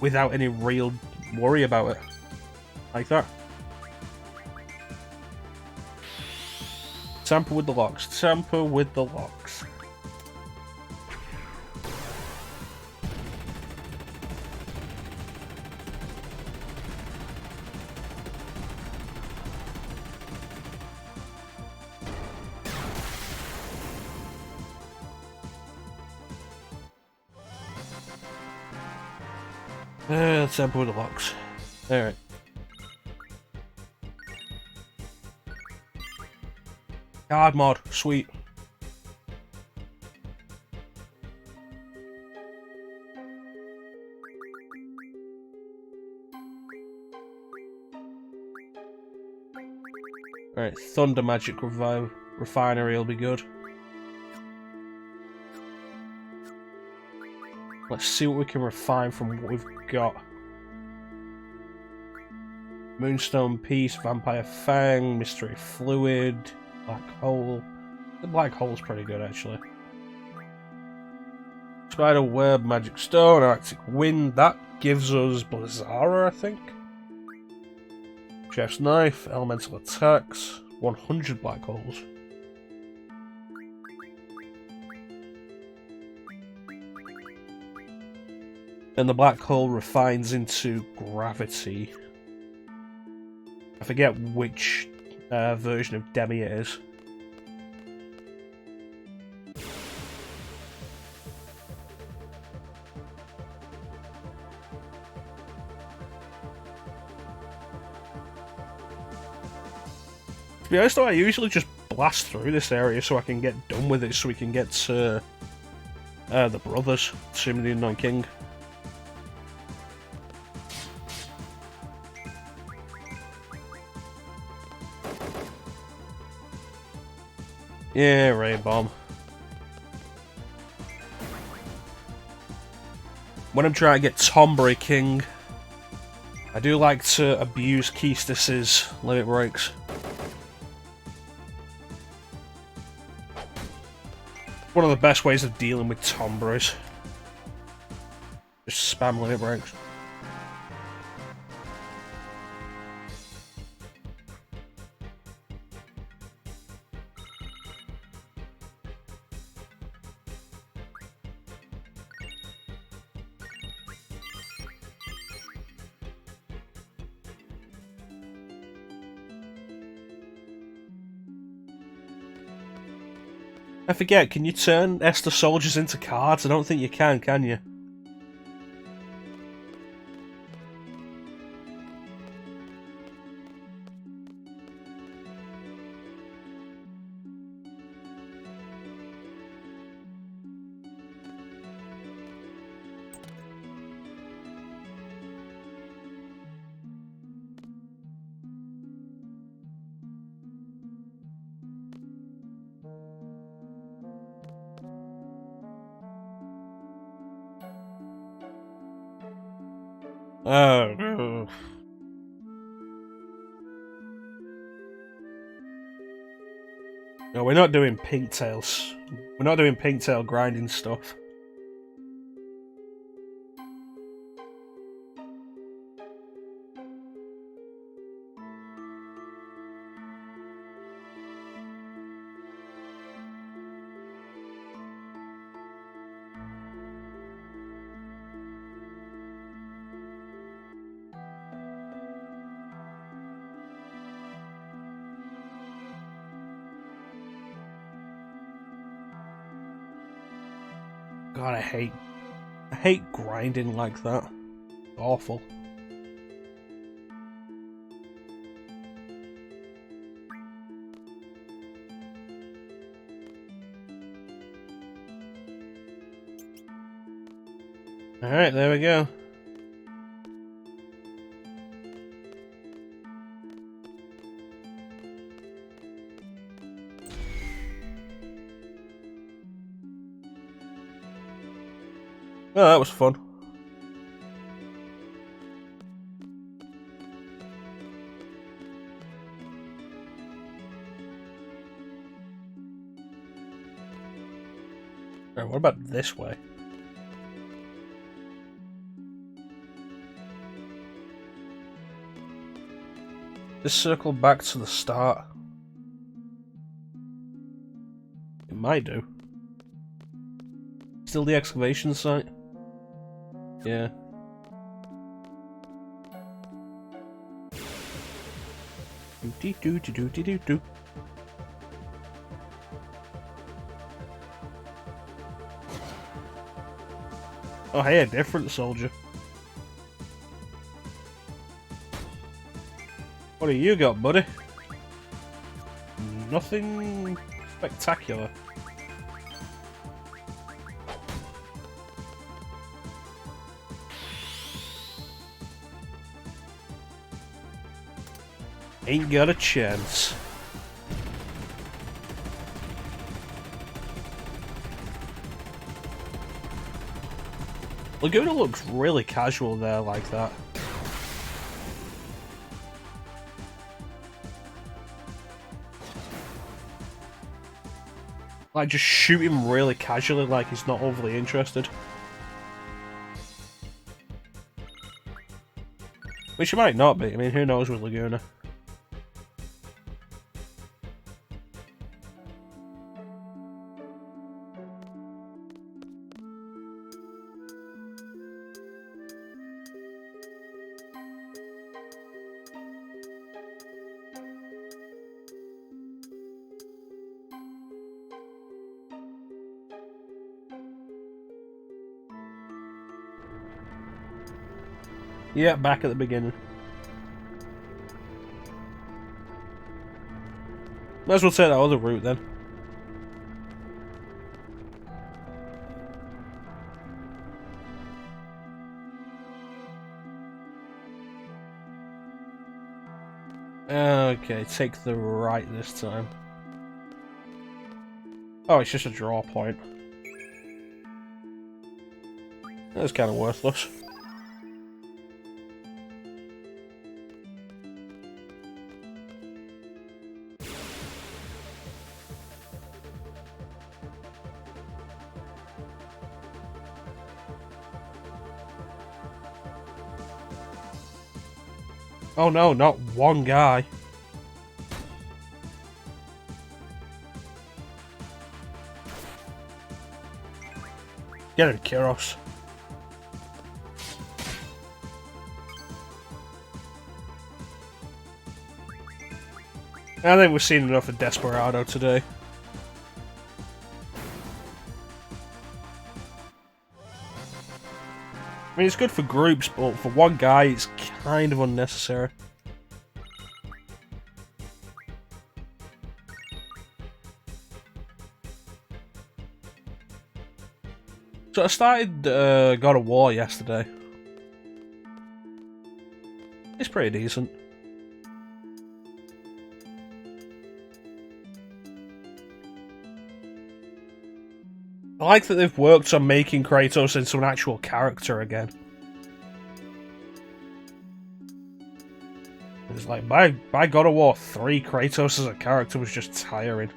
without any real worry about it. Like that. Tamper with the locks. Tamper with the locks. Tamper with the locks. Alright. Guard mod. Sweet. Alright, Thunder Magic Refinery will be good. Let's see what we can refine from what we've got. Moonstone Piece, Vampire Fang, Mystery Fluid, Black Hole. The Black Hole's pretty good, actually. Spider Web, Magic Stone, Arctic Wind. That gives us Blizzara, I think. Chef's Knife, Elemental Attacks, 100 Black Holes. And the Black Hole refines into Gravity. I forget which version of Demi it is. To be honest though, I usually just blast through this area so I can get done with it, so we can get to the brothers, Tomb of the Unknown King. Yeah, Ray Bomb. When I'm trying to get Tombury King, I do like to abuse Keistis's limit breaks. One of the best ways of dealing with Tomburys. Just spam limit breaks. I forget, can you turn Esther soldiers into cards? I don't think you can you? Oh. No, we're not doing Pinktails. We're not doing Pinktail grinding stuff. God, I hate grinding like that. Awful. Alright, there we go. Oh, that was fun. Right, what about this way? Just circle back to the start. It might do. Still the excavation site? Yeah. Do. Oh, hey, a different soldier. What do you got, buddy? Nothing spectacular. Ain't got a chance. Laguna looks really casual there like that. Like, just shoot him really casually like he's not overly interested. Which he might not be. I mean, who knows with Laguna. Yeah, back at the beginning. Might as well take that other route then. Okay, take the right this time. Oh, it's just a draw point. That's kind of worthless. Oh no, not one guy. Get him, Kiros. I think we've seen enough of Desperado today. I mean, it's good for groups, but for one guy, it's kind of unnecessary. So I started God of War yesterday. It's pretty decent. I like that they've worked on making Kratos into an actual character again. It's like, by God of War 3, Kratos as a character was just tiring.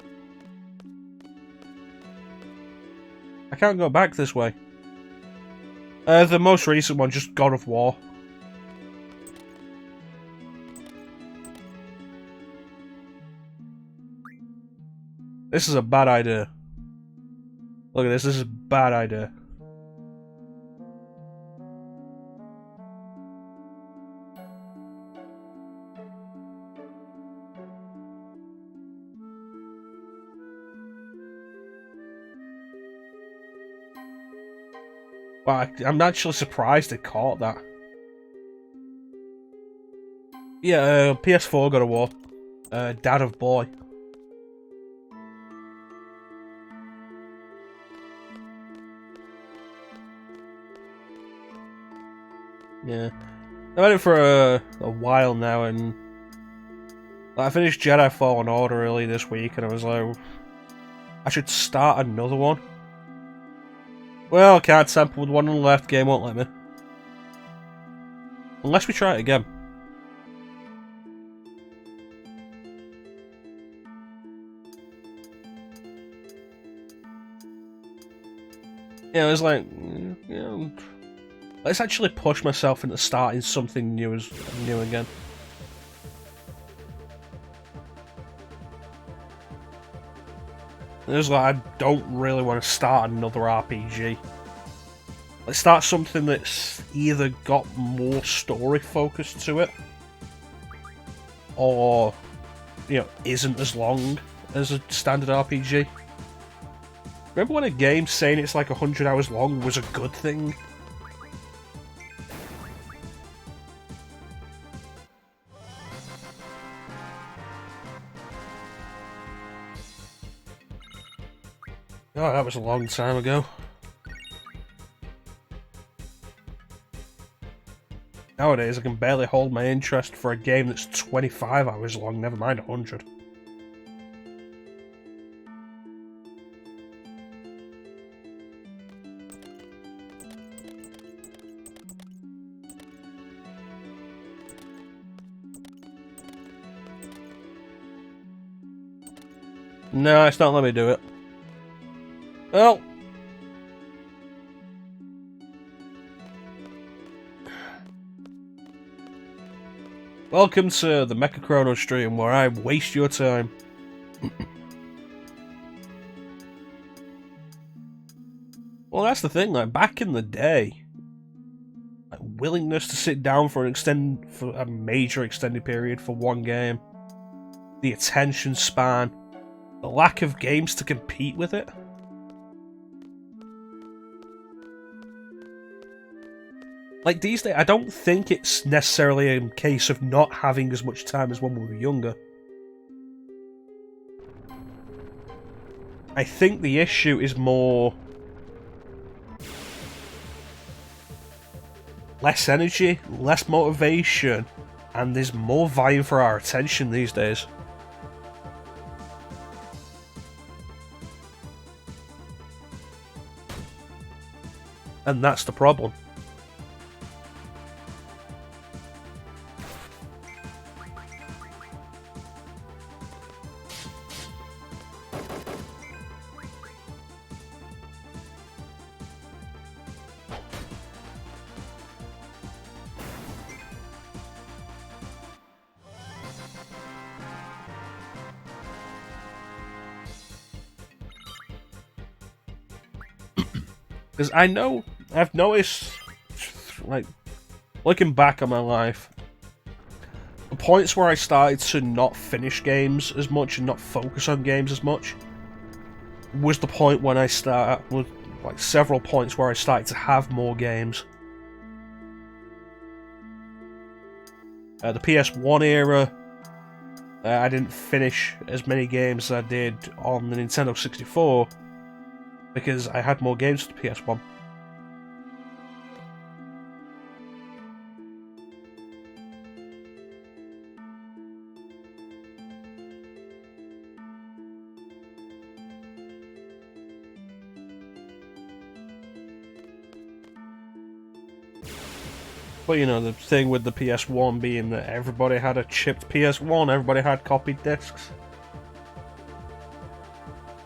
I can't go back this way. The most recent one, just God of War. This is a bad idea. Look at this is a bad idea. Wow, I'm actually surprised they caught that. Yeah, PS4 God of War. Dad of Boy. Yeah. I've had it for a while now, and I finished Jedi Fallen Order early this week, and I was like, I should start another one. Well, can't sample with one on the left, game won't let me. Unless we try it again. Yeah, it's like, you know, let's actually push myself into starting something new again. It's like, I don't really want to start another RPG. Let's start something that's either got more story focus to it, or, you know, isn't as long as a standard RPG. Remember when a game saying it's like 100 hours long was a good thing? Oh, that was a long time ago. Nowadays, I can barely hold my interest for a game that's 25 hours long, never mind 100. No, it's not letting me do it. Well, welcome to the Mecha Chrono stream where I waste your time. Well, that's the thing, like, back in the day, like, willingness to sit down for a major extended period for one game, the attention span, the lack of games to compete with it. Like, these days, I don't think it's necessarily a case of not having as much time as when we were younger. I think the issue is more less energy, less motivation, and there's more vying for our attention these days. And that's the problem. Because I've noticed, like, looking back on my life, the points where I started to not finish games as much and not focus on games as much was the point when with like several points where I started to have more games. The PS1 era, I didn't finish as many games as I did on the Nintendo 64 because I had more games for the PS1. But you know, the thing with the PS1 being that everybody had a chipped PS1, everybody had copied discs.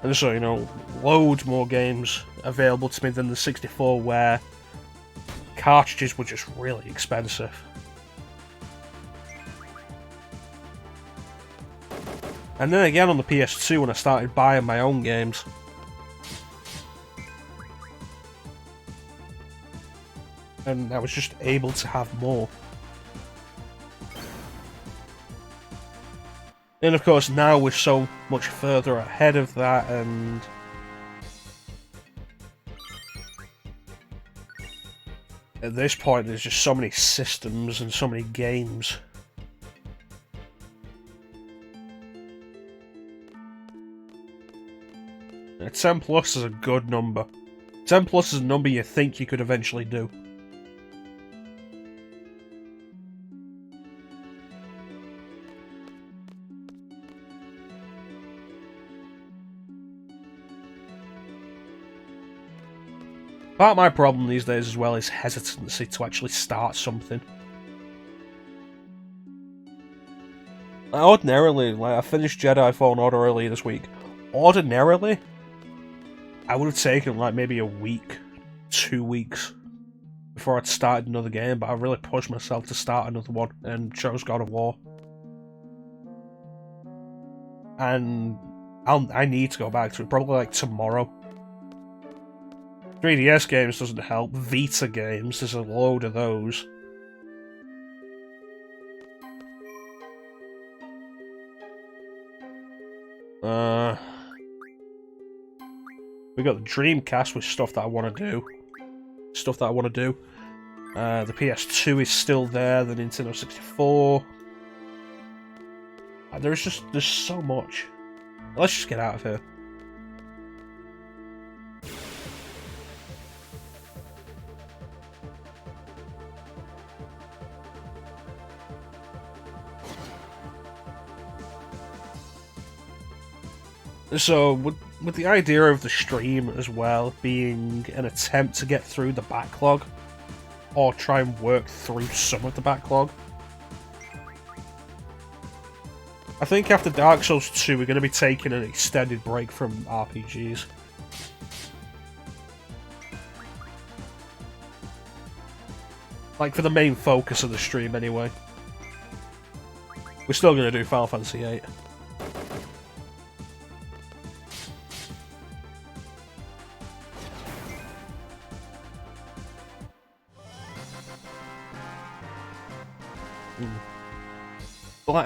And so, you know, loads more games available to me than the 64 where cartridges were just really expensive. And then again on the PS2 when I started buying my own games. And I was just able to have more. And of course now we're so much further ahead of that, and at this point there's just so many systems and so many games. Now, 10 plus is a good number. 10 plus is a number you think you could eventually do. Part of my problem these days as well is hesitancy to actually start something. Ordinarily, like, I finished Jedi Fallen Order earlier this week. Ordinarily, I would have taken like maybe a week, 2 weeks before I'd started another game, but I really pushed myself to start another one and chose God of War. And I need to go back to it, probably like tomorrow. 3DS games doesn't help. Vita games, there's a load of those. We got the Dreamcast with stuff that I want to do. The PS2 is still there, the Nintendo 64. There's so much. Let's just get out of here. So, with the idea of the stream as well being an attempt to get through the backlog, or try and work through some of the backlog, I think after Dark Souls 2 we're going to be taking an extended break from RPGs. Like, for the main focus of the stream anyway. We're still going to do Final Fantasy VIII. But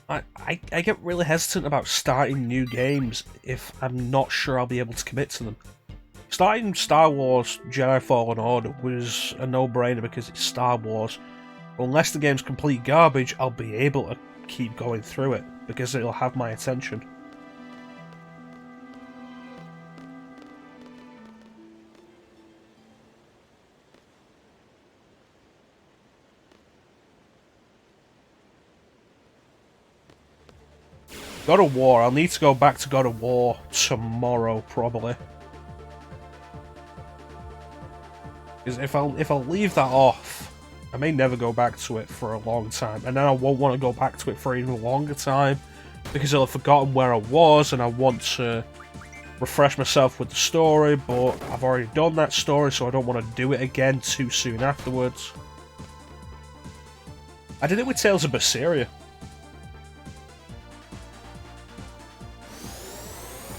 like, I get really hesitant about starting new games if I'm not sure I'll be able to commit to them. Starting Star Wars Jedi Fallen Order was a no-brainer because it's Star Wars. Unless the game's complete garbage, I'll be able to keep going through it because it'll have my attention. God of War, I'll need to go back to God of War tomorrow, probably. Because if I'll leave that off, I may never go back to it for a long time, and then I won't want to go back to it for an even longer time, because I'll have forgotten where I was, and I want to refresh myself with the story, but I've already done that story, so I don't want to do it again too soon afterwards. I did it with Tales of Berseria.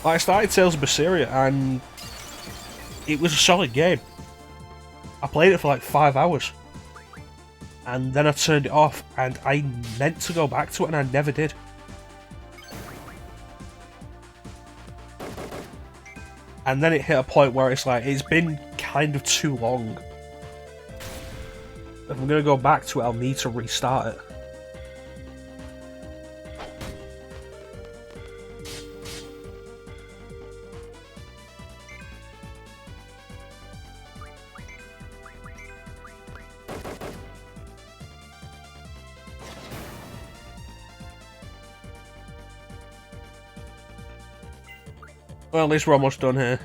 I started Tales of Berseria, and it was a solid game. I played it for like 5 hours. And then I turned it off, and I meant to go back to it, and I never did. And then it hit a point where it's like, it's been kind of too long. If I'm going to go back to it, I'll need to restart it. Well, at least we're almost done here.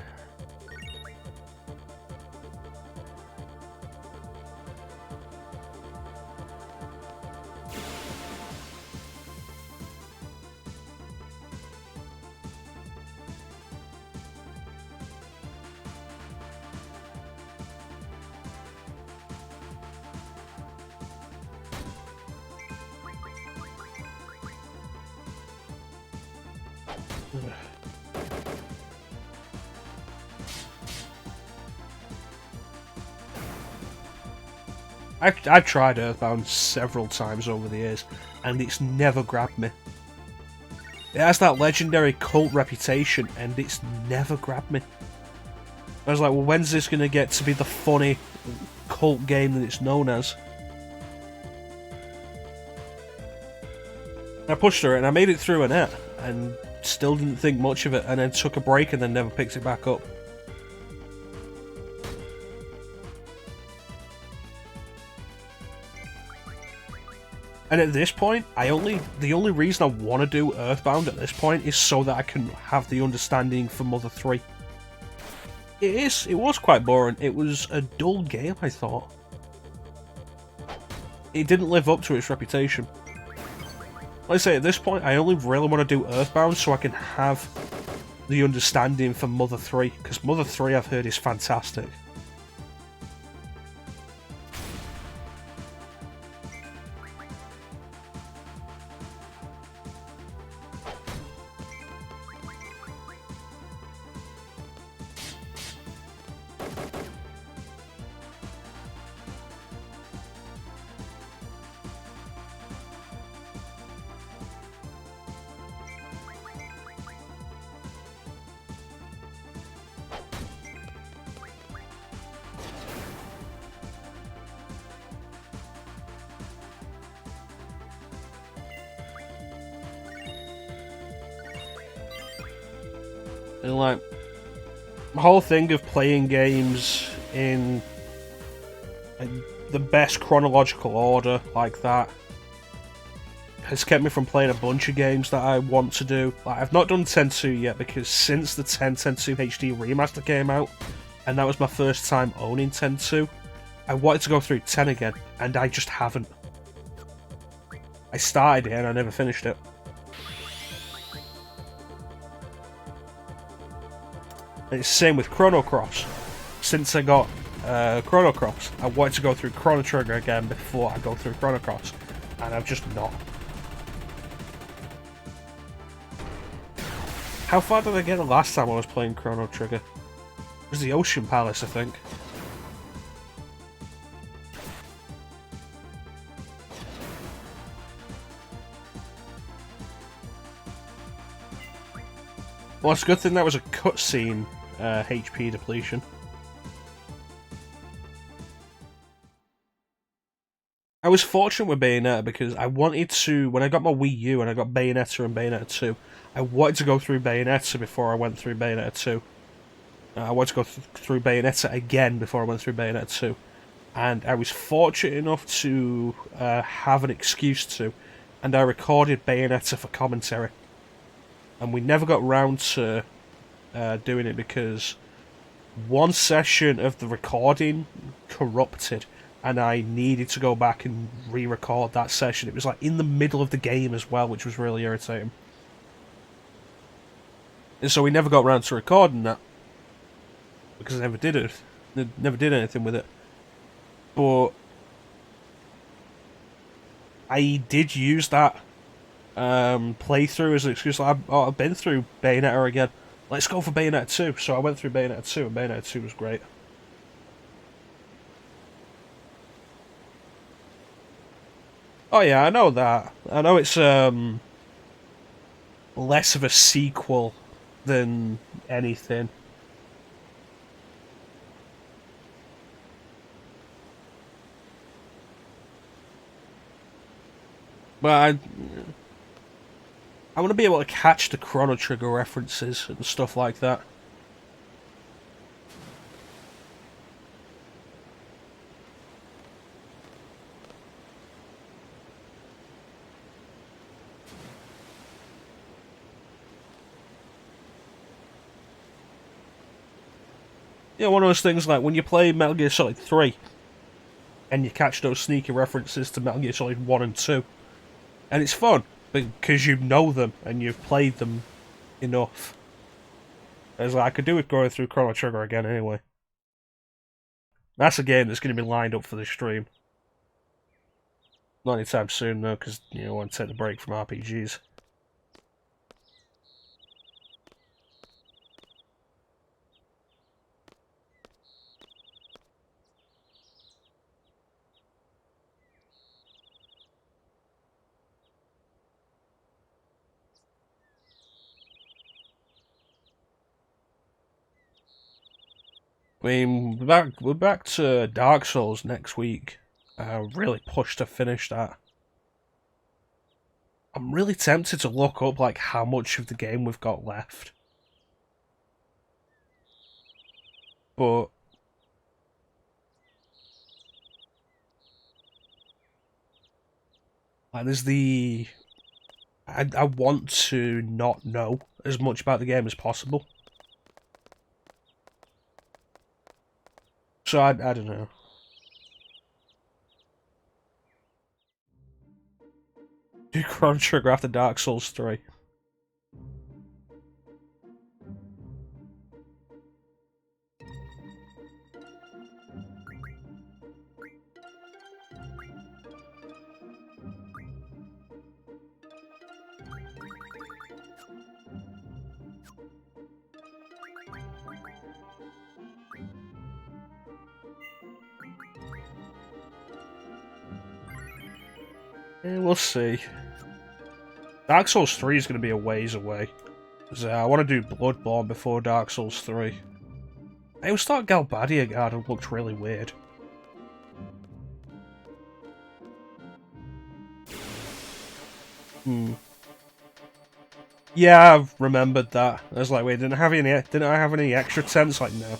I've tried Earthbound several times over the years, and it's never grabbed me. It has that legendary cult reputation, and it's never grabbed me. I was like, well, when's this going to get to be the funny cult game that it's known as? I pushed through it, and I made it through a net, and still didn't think much of it, and then took a break, and then never picked it back up. And at this point, the only reason I want to do Earthbound at this point is so that I can have the understanding for Mother 3. It is. It was quite boring. It was a dull game, I thought. It didn't live up to its reputation. Like I say, at this point, I only really want to do Earthbound so I can have the understanding for Mother 3, because Mother 3 I've heard is fantastic. And like, the whole thing of playing games in the best chronological order like that has kept me from playing a bunch of games that I want to do. Like, I've not done 10-2 yet because since the 10-2 HD remaster came out, and that was my first time owning 10-2, I wanted to go through 10 again, and I just haven't. I started it and I never finished it. And it's the same with Chrono Cross. Since I got Chrono Cross, I wanted to go through Chrono Trigger again before I go through Chrono Cross, and I've just not. How far did I get the last time I was playing Chrono Trigger? It was the Ocean Palace, I think. Well, it's a good thing that was a cutscene HP depletion. I was fortunate with Bayonetta because I wanted to, when I got my Wii U and I got Bayonetta and Bayonetta 2, I wanted to go through Bayonetta before I went through Bayonetta 2. I wanted to go through Bayonetta again before I went through Bayonetta 2. And I was fortunate enough to have an excuse to, and I recorded Bayonetta for commentary. And we never got round to doing it because one session of the recording corrupted, and I needed to go back and re-record that session. It was like in the middle of the game as well, which was really irritating. And so we never got round to recording that because I never did it. Never did anything with it. But I did use that playthrough as an excuse. Like, I've been through Bayonetta again. Let's go for Bayonetta 2. So I went through Bayonetta 2, and Bayonetta 2 was great. Oh yeah, I know that. I know it's less of a sequel than anything. But I want to be able to catch the Chrono Trigger references and stuff like that. Yeah, one of those things like when you play Metal Gear Solid 3 and you catch those sneaky references to Metal Gear Solid 1 and 2. And it's fun because you know them and you've played them enough. As like, I could do with going through Chrono Trigger again anyway. That's a game that's going to be lined up for the stream. Not anytime soon though, because I want to take the break from RPGs. I mean, we're back to Dark Souls next week. Really pushed to finish that. I'm really tempted to look up like how much of the game we've got left. But like, there's the I want to not know as much about the game as possible. So I don't know. Do Chrono Trigger after Dark Souls 3. Yeah, we'll see. Dark Souls 3 is going to be a ways away. So I want to do Bloodborne before Dark Souls 3. I always thought Galbadia Garden looked really weird. Yeah, I've remembered that. I was like, wait, didn't I have any extra tents? Like, no.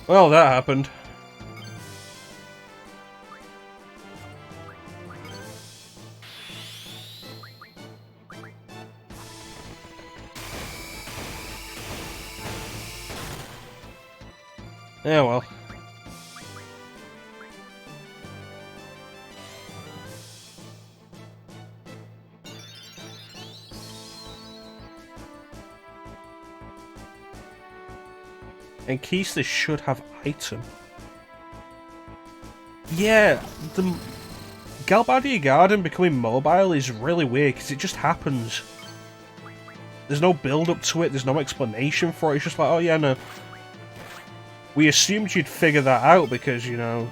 Well, that happened. Yeah, well. And Keista should have item. Yeah, the Galbadia Garden becoming mobile is really weird because it just happens. There's no build up to it, there's no explanation for it, it's just like, oh yeah, no. We assumed you'd figure that out because, you know,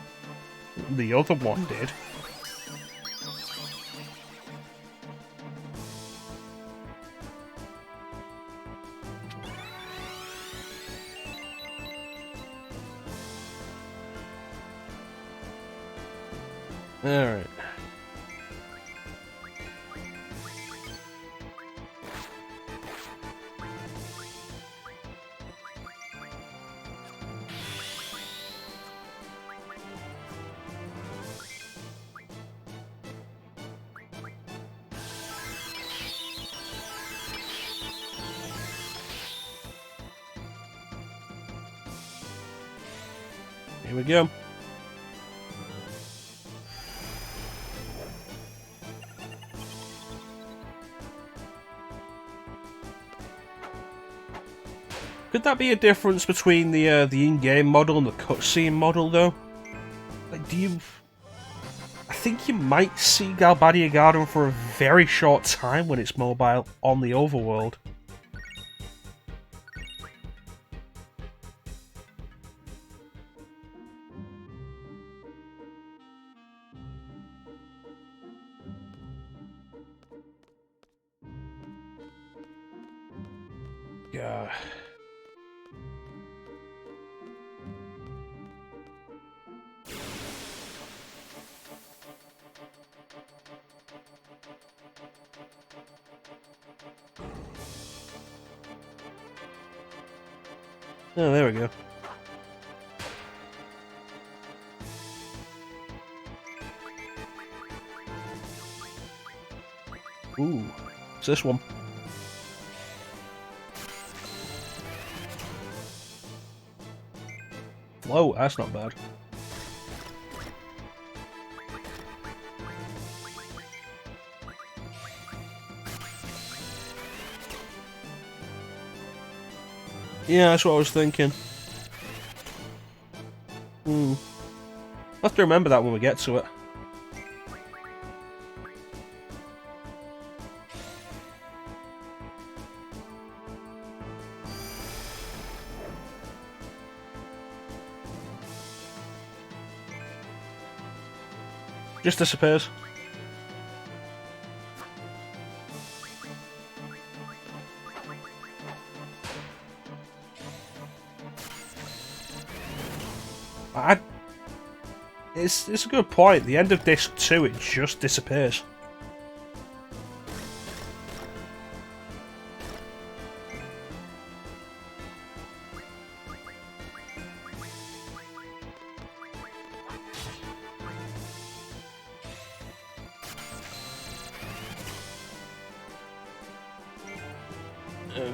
the other one did. Alright. Here we go. Could that be a difference between the in-game model and the cutscene model, though? Like, I think you might see Galbadia Garden for a very short time when it's mobile on the overworld. Yeah. Oh, there we go. Ooh, it's this one. Whoa, that's not bad. Yeah, that's what I was thinking. I'll have to remember that when we get to it. Just disappears. It's a good point. The end of disc 2, it just disappears. Okay.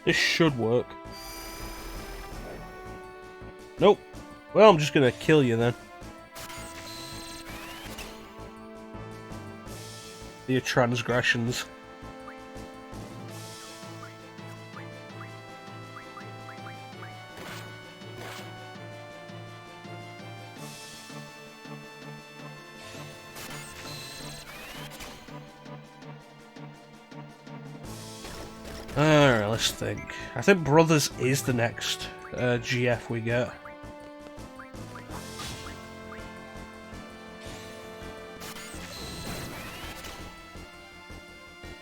This should work. Nope. Well, I'm just gonna kill you then. Your transgressions. Alright, let's think. I think Brothers is the next GF we get.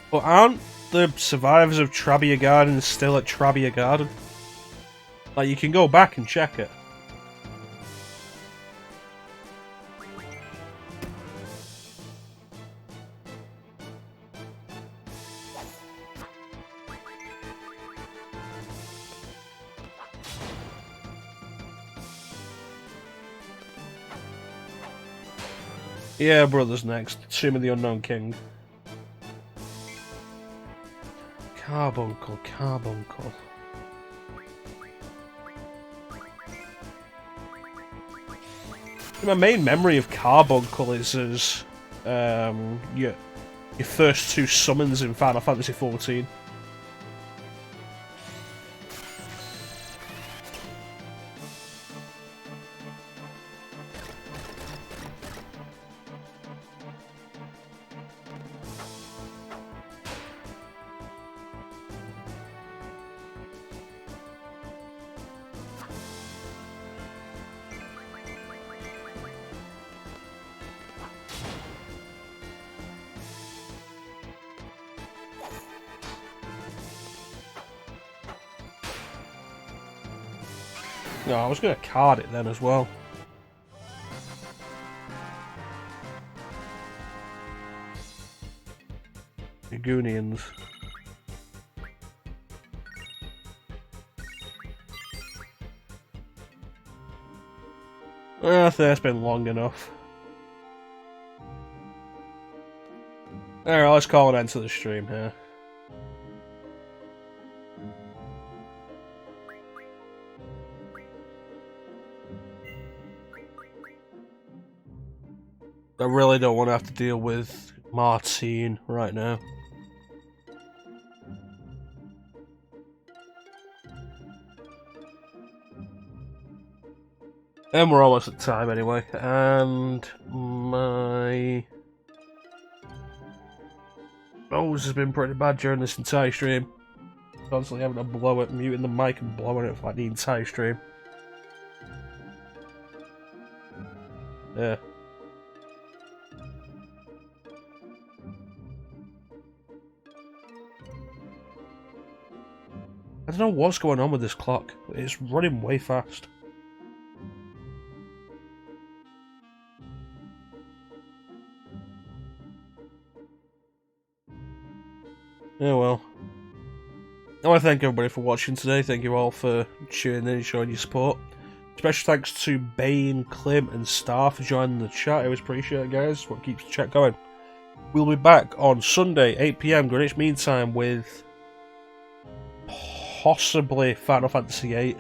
But aren't the survivors of Trabia Garden still at Trabia Garden? Like, you can go back and check it. Yeah, Brothers next. Tomb of the Unknown King. Carbuncle, Carbuncle. My main memory of Carbuncle is as your first two summons in Final Fantasy XIV. No, I was going to card it then as well. Goonians. I think it's been long enough. Alright, let's call an end to the stream here. I really don't want to have to deal with Martine right now. And we're almost at time anyway, and my nose has been pretty bad during this entire stream. Constantly having to blow it, muting the mic and blowing it for like the entire stream. Yeah. I don't know what's going on with this clock. It's running way fast. Yeah, well. I want to thank everybody for watching today. Thank you all for tuning in and showing your support. Special thanks to Bane, Klim, and Star for joining the chat. I always appreciate it, guys. What keeps the chat going. We'll be back on Sunday, 8 PM, Greenwich Mean Time, with possibly Final Fantasy VIII.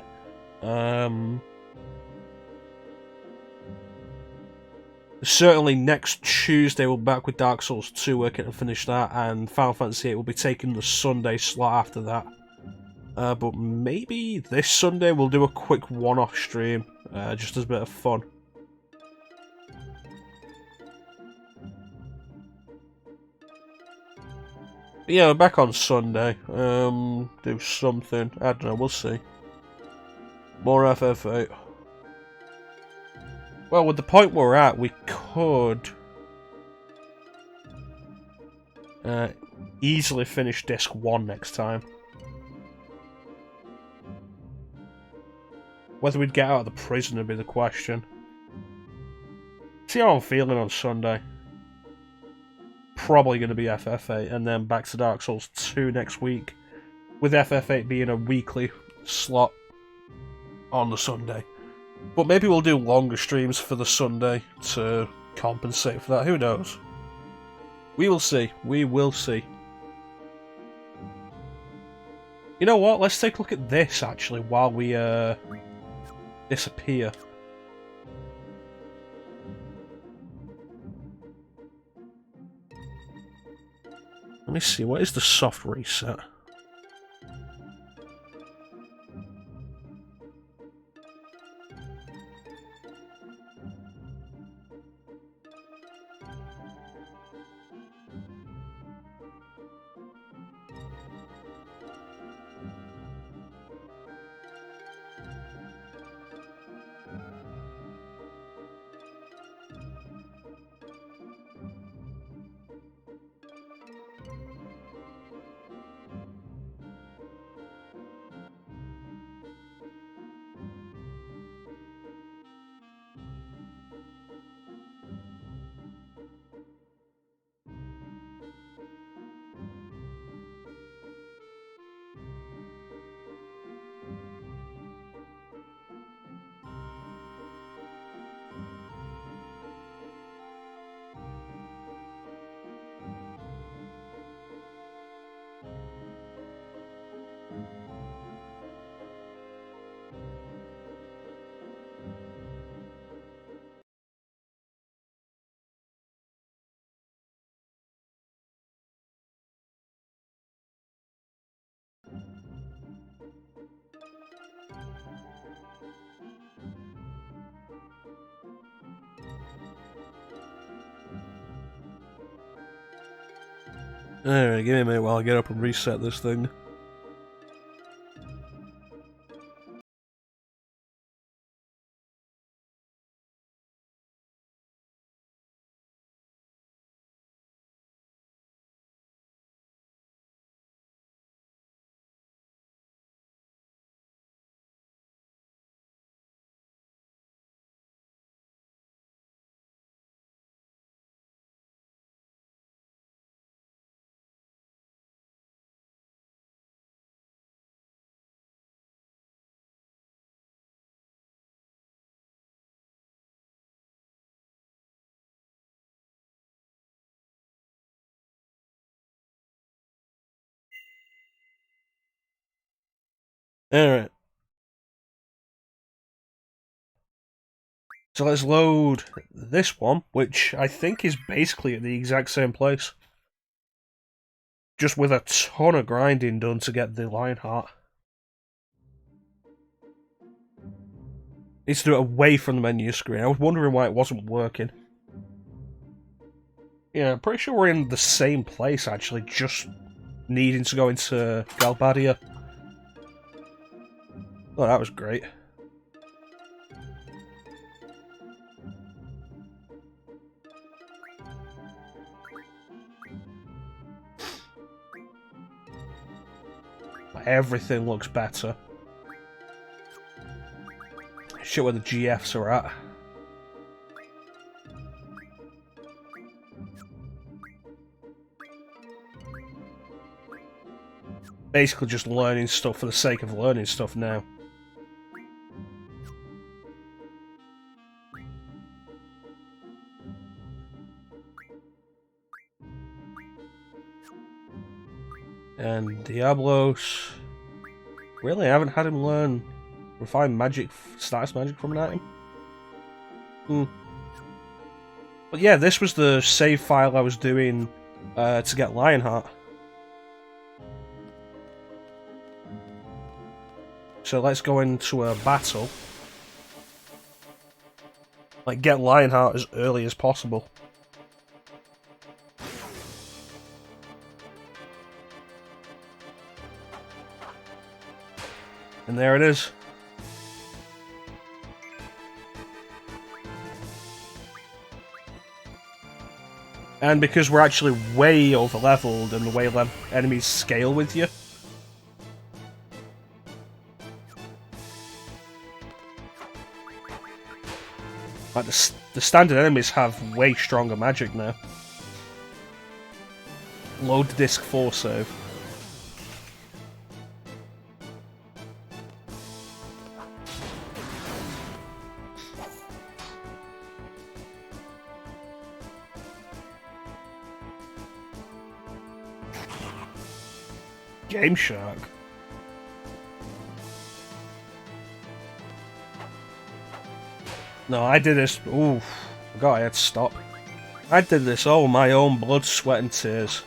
Certainly next Tuesday we'll be back with Dark Souls 2, working to finish that, and Final Fantasy VIII will be taking the Sunday slot after that. But maybe this Sunday we'll do a quick one-off stream, just as a bit of fun. But yeah, we're back on Sunday. Do something. I don't know, we'll see. More FF8. Well, with the point we're at, we could easily finish Disc 1 next time. Whether we'd get out of the prison would be the question. See how I'm feeling on Sunday. probably going to be FF8, and then back to Dark Souls 2 next week, with FF8 being a weekly slot on the Sunday. But maybe we'll do longer streams for the Sunday to compensate for that. Who knows? We will see. We will see. You know what? Let's take a look at this, actually, while we disappear. Let me see. What is the soft reset? Alright, give me a minute while I get up and reset this thing. Alright. So let's load this one, which I think is basically at the exact same place. Just with a ton of grinding done to get the Lionheart. Needs to do it away from the menu screen. I was wondering why it wasn't working. Yeah, I'm pretty sure we're in the same place, actually, just needing to go into Galbadia. Oh, that was great. Everything looks better. Shit where the GFs are at. Basically just learning stuff for the sake of learning stuff now. And Diablos. Really, I haven't had him learn refined magic, status magic from an item. But yeah, this was the save file I was doing to get Lionheart. So let's go into a battle. Like, get Lionheart as early as possible. And there it is. And because we're actually way over leveled and the way enemies scale with you. Like the standard enemies have way stronger magic now. Load disc 4 save. Game Shark. No, I did this. Ooh, forgot I had to stop. I did this all my own blood, sweat, and tears.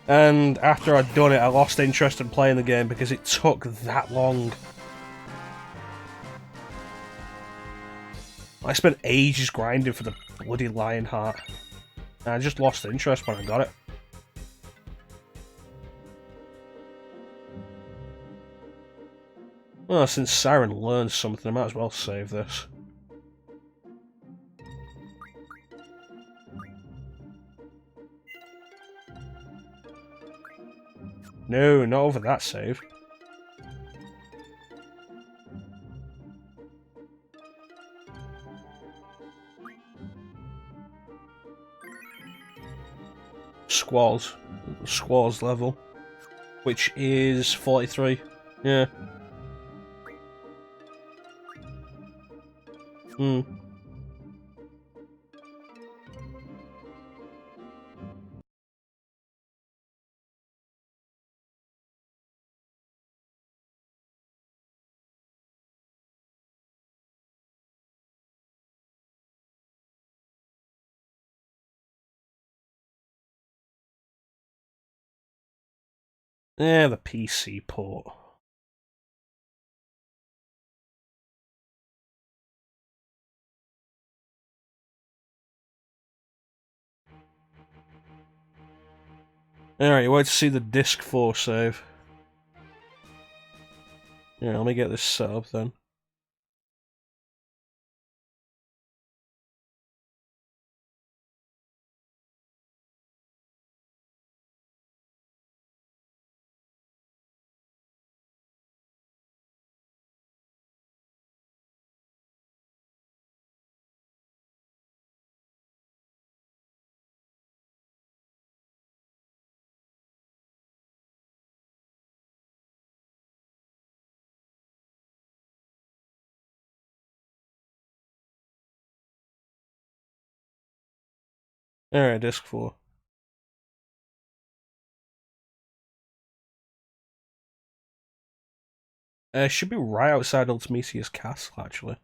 And after I'd done it, I lost interest in playing the game because it took that long. I spent ages grinding for the bloody Lionheart. And I just lost interest when I got it. Well, since Siren learned something, I might as well save this. No, not over that save. Squalls level, which is 43. Yeah. Hmm. Yeah, the PC port. Alright, you want to see the disc 4 save. Yeah, let me get this set up then. Alright, disc 4. Should be right outside Ultimecia's castle, actually.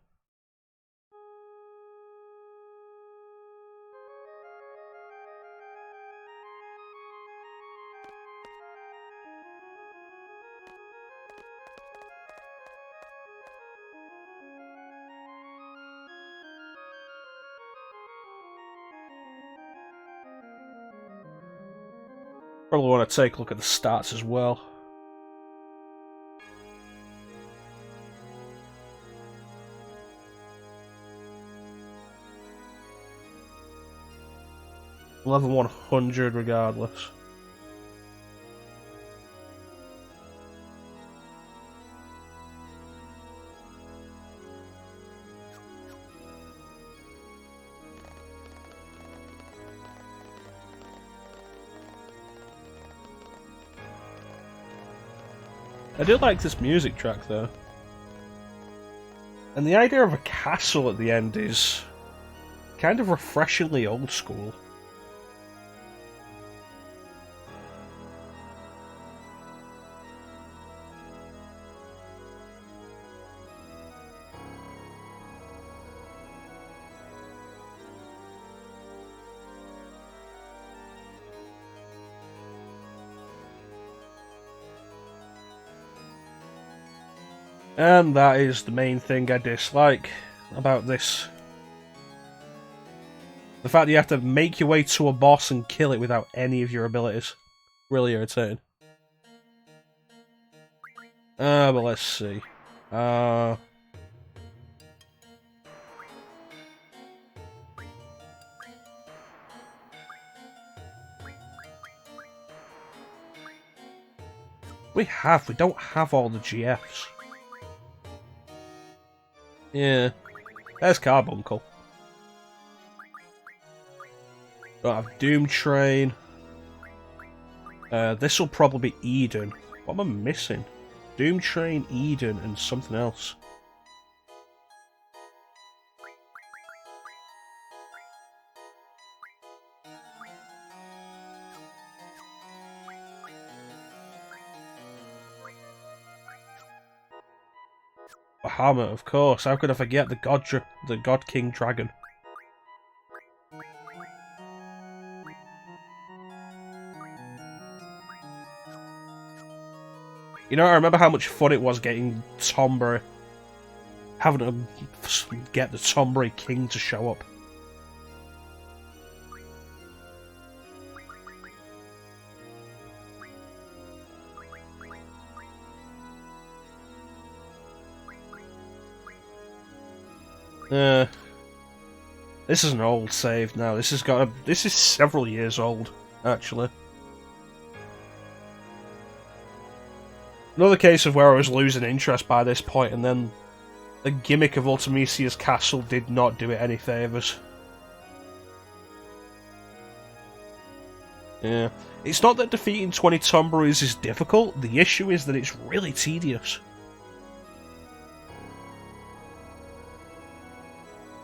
Probably want to take a look at the stats as well. Level 100 regardless. I do like this music track though. And the idea of a castle at the end is kind of refreshingly old school. And that is the main thing I dislike about this. The fact that you have to make your way to a boss and kill it without any of your abilities. Really irritating. But let's see. We don't have all the GFs. Yeah. There's Carbuncle. Don't have Doom Train. This will probably be Eden. What am I missing? Doom Train, Eden, and something else. Bahamut, of course. How could I forget the God King Dragon? You know, I remember how much fun it was getting Tombury. Having to get the Tombury King to show up. This is an old save now. This is several years old, actually. Another case of where I was losing interest by this point, and then the gimmick of Ultimisia's castle did not do it any favours. Yeah. It's not that defeating 20 Tomburys is difficult, the issue is that it's really tedious.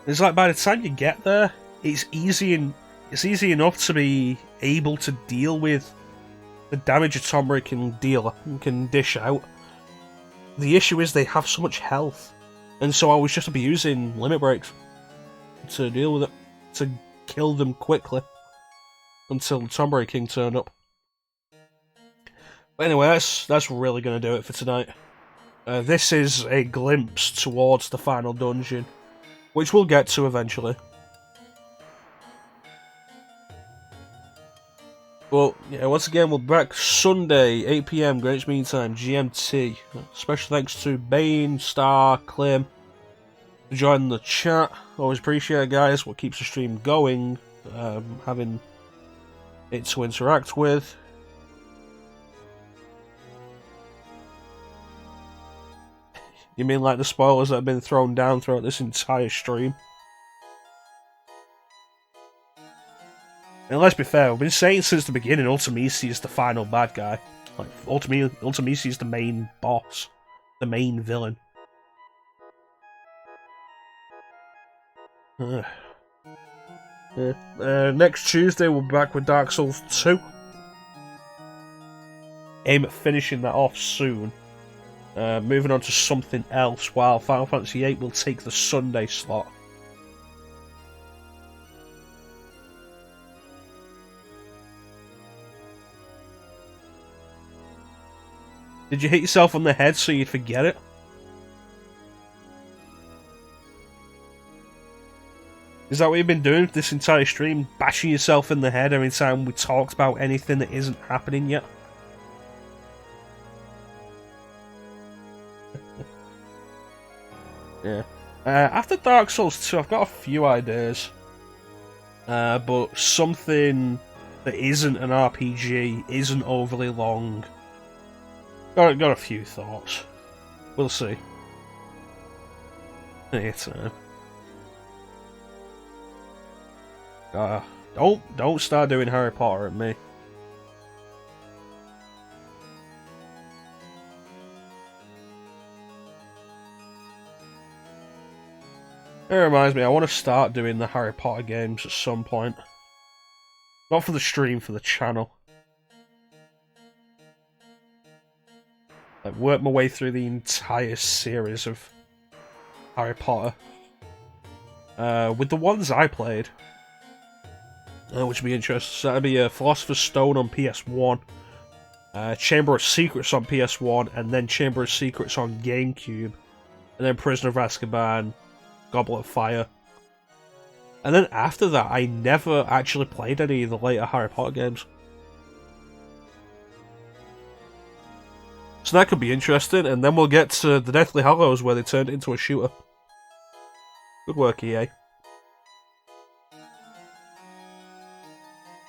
It's like by the time you get there, it's easy enough to be able to deal with the damage a Tombury can dish out. The issue is they have so much health, and so I was just abusing limit breaks to deal with it, to kill them quickly until the Tombury King turned up. But anyway, that's really going to do it for tonight. This is a glimpse towards the final dungeon, which we'll get to eventually. But yeah, once again, we're back Sunday, 8 PM, Greenwich Mean Time, GMT. Special thanks to Bane, Star, Clem for joining the chat. Always appreciate it, guys. What keeps the stream going, having it to interact with. You mean like the spoilers that have been thrown down throughout this entire stream? And let's be fair, we've been saying since the beginning Ultimisi is the final bad guy. Like, Ultimisi is the main boss. The main villain. Next Tuesday we'll be back with Dark Souls 2. Aim at finishing that off soon. Moving on to something else, while Final Fantasy VIII will take the Sunday slot. Did you hit yourself on the head so you'd forget it? Is that what you've been doing this entire stream? Bashing yourself in the head every time we talked about anything that isn't happening yet? Yeah. After Dark Souls 2, I've got a few ideas. But something that isn't an RPG, isn't overly long. Got a few thoughts. We'll see. Don't start doing Harry Potter at me. It reminds me, I want to start doing the Harry Potter games at some point. Not for the stream, for the channel. Like, work my way through the entire series of Harry Potter. With the ones I played. Which would be interesting. So that'd be Philosopher's Stone on PS1. Chamber of Secrets on PS1. And then Chamber of Secrets on GameCube. And then Prisoner of Azkaban. Goblet of Fire. And then after that, I never actually played any of the later Harry Potter games. So that could be interesting, and then we'll get to the Deathly Hallows where they turned it into a shooter. Good work, EA.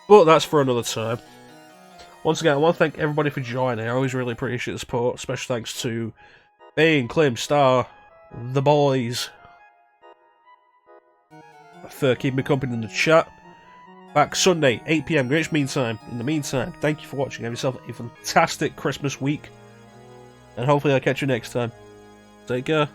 But that's for another time. Once again, I want to thank everybody for joining. I always really appreciate the support. Special thanks to Bane, Clem, Star, the boys, for keeping me company in the chat. Back Sunday, 8 PM, Greenwich Mean Time. In the meantime, thank you for watching. Have yourself a fantastic Christmas week. And hopefully I'll catch you next time. Take care.